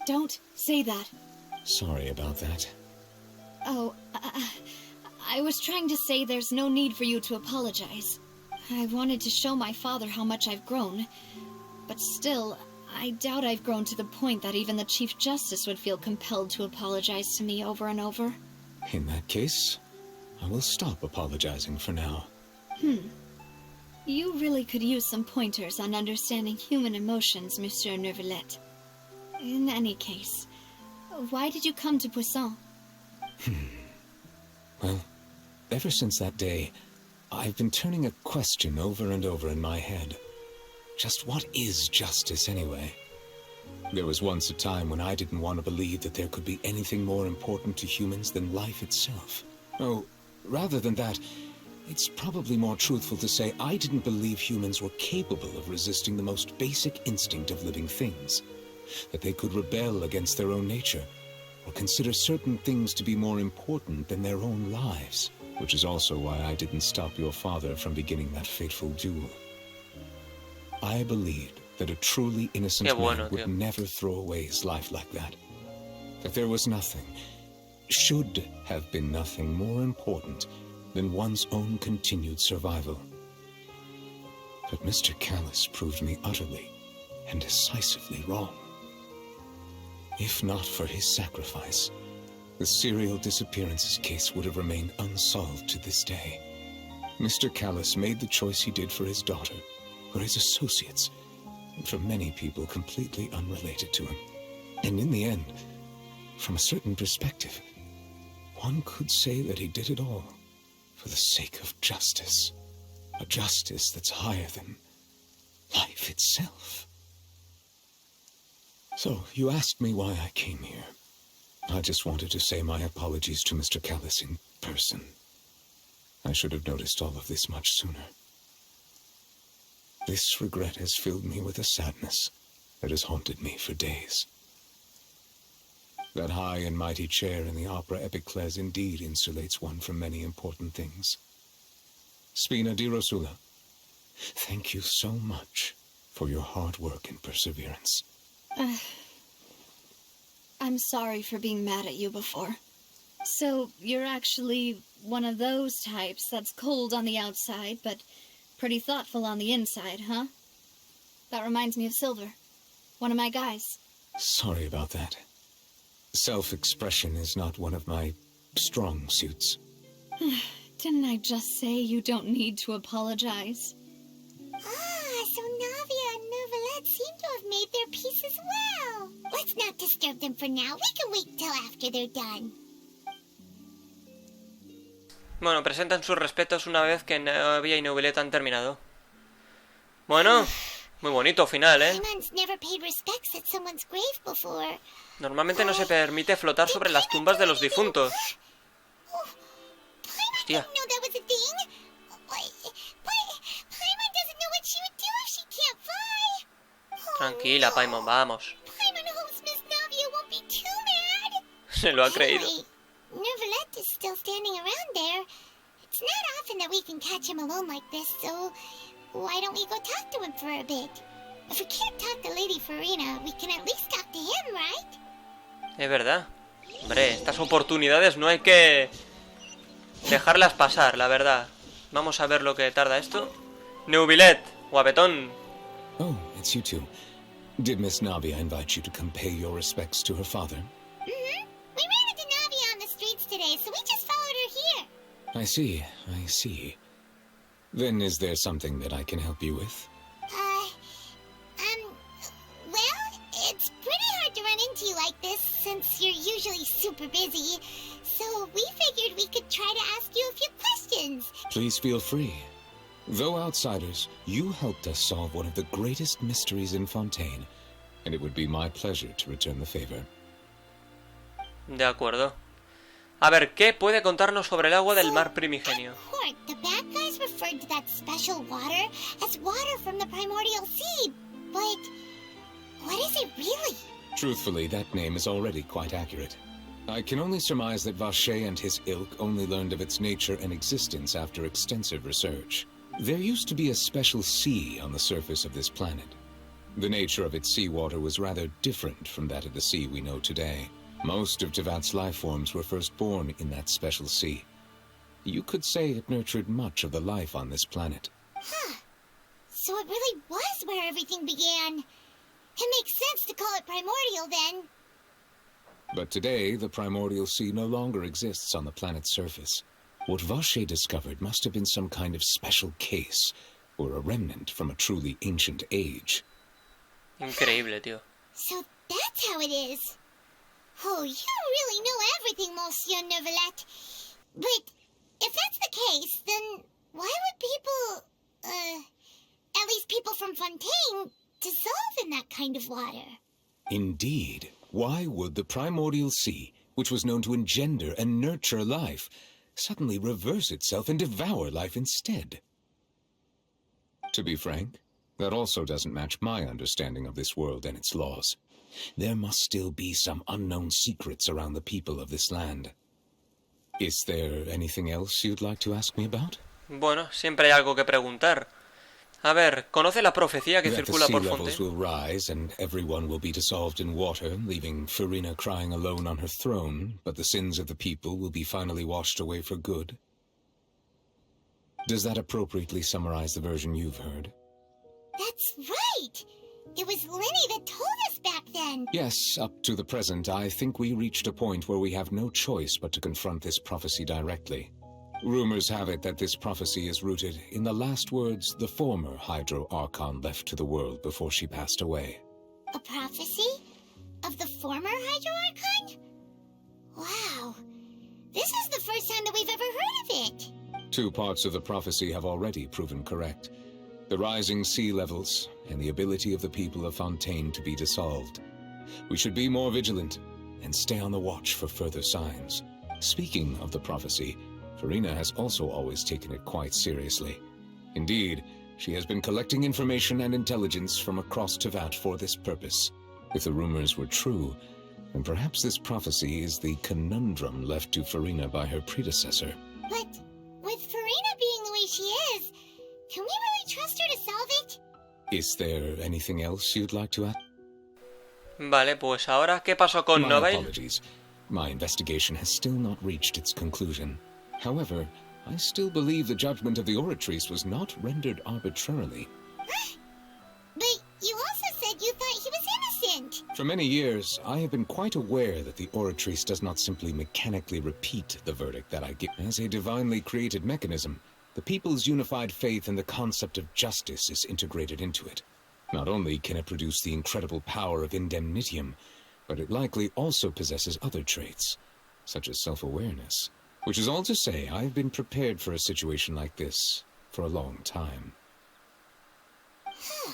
Don't say that. Sorry about that. Oh, I was trying to say there's no need for you to apologize. I wanted to show my father how much I've grown. But still, I doubt I've grown to the point that even the Chief Justice would feel compelled to apologize to me over and over. In that case, I will stop apologizing for now. You really could use some pointers on understanding human emotions, Monsieur Neuvillette. In any case, why did you come to Poisson? Well, ever since that day, I've been turning a question over and over in my head. Just what is justice, anyway? There was once a time when I didn't want to believe that there could be anything more important to humans than life itself. Oh, rather than that, it's probably more truthful to say I didn't believe humans were capable of resisting the most basic instinct of living things. That they could rebel against their own nature, or consider certain things to be more important than their own lives. Which is also why I didn't stop your father from beginning that fateful duel. I believed that a truly innocent man would never throw away his life like that. That there was nothing, should have been nothing more important than one's own continued survival. But Mr. Callus proved me utterly and decisively wrong. If not for his sacrifice, the serial disappearances case would have remained unsolved to this day. Mr. Callus made the choice he did for his daughter, for his associates, and for many people completely unrelated to him. And in the end, from a certain perspective, one could say that he did it all for the sake of justice. A justice that's higher than life itself. So, you asked me why I came here. I just wanted to say my apologies to Mr. Callus in person. I should have noticed all of this much sooner. This regret has filled me with a sadness that has haunted me for days. That high and mighty chair in the opera Epiclese indeed insulates one from many important things. Spina di Rosula, thank you so much for your hard work and perseverance. I'm sorry for being mad at you before. So, you're actually one of those types that's cold on the outside, but pretty thoughtful on the inside, huh? That reminds me of Silver, one of my guys. Sorry about that. Self-expression is not one of my strong suits. Didn't I just say you don't need to apologize? Ah, so Navia and Novelette seem to have made their peace as well. Let's not disturb them for now. We can wait till after they're done. Bueno, presentan sus respetos una vez que Navia y Novelette han terminado. Bueno, muy bonito final, ¿eh? Normalmente no se permite flotar sobre las tumbas de los difuntos. Hostia. Tranquila, Paimon, vamos. Se lo ha creído. Novelette is still standing around there. It's not often that we can catch him alone like this, so why don't we go talk to him for a bit? If we can't talk to Lady Farina, we can at least talk to him, right? Es verdad. Hombre, estas oportunidades no hay que dejarlas pasar, la verdad. Vamos a ver lo que tarda esto. Novelette, guapetón. Oh, it's you two. Did Miss Navia invite you to come pay your respects to her father? Mm-hmm. We ran into Navia on the streets today, so we just followed her here. I see, I see. Then is there something that I can help you with? Well, it's pretty hard to run into you like this, since you're usually super busy. So we figured we could try to ask you a few questions. Please feel free. Though outsiders, you helped us solve one of the greatest mysteries in Fontaine, and it would be my pleasure to return the favor. De acuerdo. A ver, ¿qué puede contarnos sobre el agua del mar primigenio? The bad guys referred to that special water as water from the primordial sea, but what is it really? Truthfully, that name is already quite accurate. I can only surmise that Vacher and his ilk only learned of its nature and existence after extensive research. There used to be a special sea on the surface of this planet. The nature of its seawater was rather different from that of the sea we know today. Most of Tevat's life forms were first born in that special sea. You could say it nurtured much of the life on this planet. Huh. So it really was where everything began. It makes sense to call it primordial then. But today, the primordial sea no longer exists on the planet's surface. What Vacher discovered must have been some kind of special case, or a remnant from a truly ancient age. Increíble, tío. So that's how it is. Oh, you really know everything, Monsieur Novelette. But if that's the case, then why would people, at least people from Fontaine, dissolve in that kind of water? Indeed. Why would the primordial sea, which was known to engender and nurture life, suddenly reverse itself and devour life instead? To be frank, that also doesn't match my understanding of this world and its laws. There must still be some unknown secrets around the people of this land. Is there anything else you'd like to ask me about? Bueno, siempre hay algo que preguntar. A ver, ¿conoce la profecía que circula por Fontaine? That the sea levels will rise and everyone will be dissolved in water, leaving Farina crying alone on her throne, but the sins of the people will be finally washed away for good? Does that appropriately summarize the version you've heard? That's right! It was Lenny that told us back then! Yes, up to the present, I think we reached a point where we have no choice but to confront this prophecy directly. Rumors have it that this prophecy is rooted in the last words the former Hydro Archon left to the world before she passed away. A prophecy? Of the former Hydro Archon? Wow. This is the first time that we've ever heard of it. Two parts of the prophecy have already proven correct. The rising sea levels and the ability of the people of Fontaine to be dissolved. We should be more vigilant and stay on the watch for further signs. Speaking of the prophecy, Farina has also always taken it quite seriously. Indeed, she has been collecting information and intelligence from across Tevat for this purpose. If the rumors were true, then perhaps this prophecy is the conundrum left to Farina by her predecessor. But with Farina being the way she is, can we really trust her to solve it? Is there anything else you'd like to add? Vale, pues ahora, ¿qué pasó con My Novail? apologies. My investigation has still not reached its conclusion. However, I still believe the judgment of the Oratrice was not rendered arbitrarily. But you For many years, I have been quite aware that the oratrice does not simply mechanically repeat the verdict that I give. As a divinely created mechanism, the people's unified faith in the concept of justice is integrated into it. Not only can it produce the incredible power of indemnitium, but it likely also possesses other traits, such as self-awareness. Which is all to say, I've been prepared for a situation like this for a long time. Huh.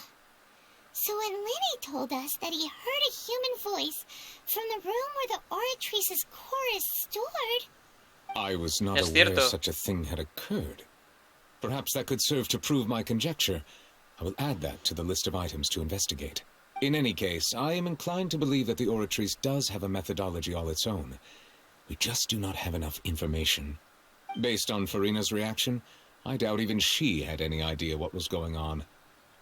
So when Lenny told us that he heard a human voice from the room where the oratrice's core is stored... I was not aware such a thing had occurred. Perhaps that could serve to prove my conjecture. I will add that to the list of items to investigate. In any case, I am inclined to believe that the oratrice does have a methodology all its own. We just do not have enough information. Based on Farina's reaction, I doubt even she had any idea what was going on.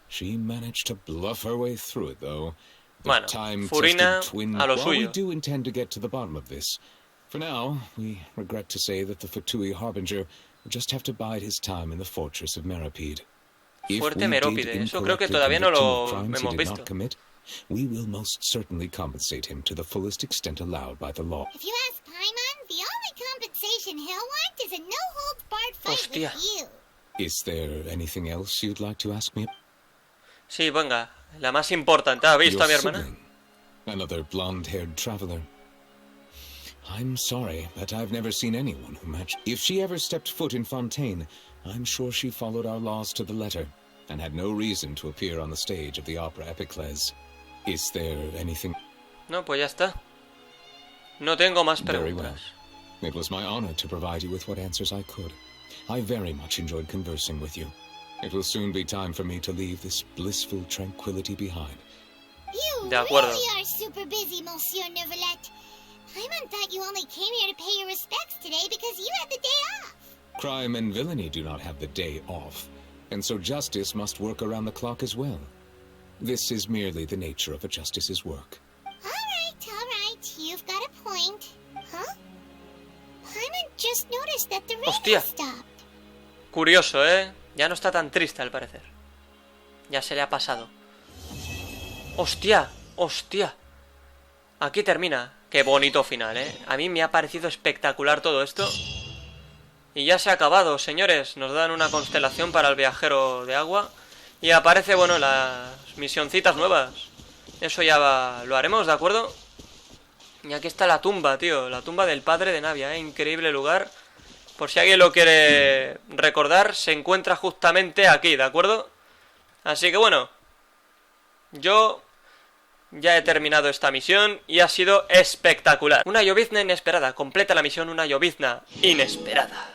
She managed to bluff her way through it, though. Bueno, Farina a lo suyo. We do intend to get to the bottom of this. For now, we regret to say that the Fatui Harbinger will just have to bide his time in the fortress of Meripede. Fuerte Merópide, eso creo que todavía no lo hemos visto. We will most certainly compensate him to the fullest extent allowed by the law. If you ask Paimon, the only compensation he'll want is a no-holds-barred fight with you. Is there anything else you'd like to ask me? Sí, venga, la más importante. ¿Ha visto a mi hermana? Another blonde-haired traveler. I'm sorry, but I've never seen anyone who matched. If she ever stepped foot in Fontaine, I'm sure she followed our laws to the letter, and had no reason to appear on the stage of the opera Epicles. Is there anything? No, pues ya está. No tengo más preguntas. Very well. It was my honor to provide you with what answers I could. I very much enjoyed conversing with you. It will soon be time for me to leave this blissful tranquility behind. You really are super busy, Monsieur Neuvillette. Paimon thought you only came here to pay your respects today because you had the day off. Crime and villainy do not have the day off, and so justice must work around the clock as well. This is merely the nature of a justice's work. All right. You've got a point. Huh? Paimon just noticed that the rain has stopped. Curioso, ¿eh? Ya no está tan triste al parecer. Ya se le ha pasado. ¡Hostia! Aquí termina. Qué bonito final, ¿eh? A mí me ha parecido espectacular todo esto. Y ya se ha acabado, señores. Nos dan una constelación para el viajero de agua. Y aparece, bueno, las misioncitas nuevas. Eso ya lo haremos, ¿de acuerdo? Y aquí está la tumba, tío. La tumba del padre de Navia, ¿eh? Increíble lugar. Por si alguien lo quiere recordar, se encuentra justamente aquí, ¿de acuerdo? Así que bueno, yo ya he terminado esta misión y ha sido espectacular. Una llovizna inesperada. Completa la misión una llovizna inesperada.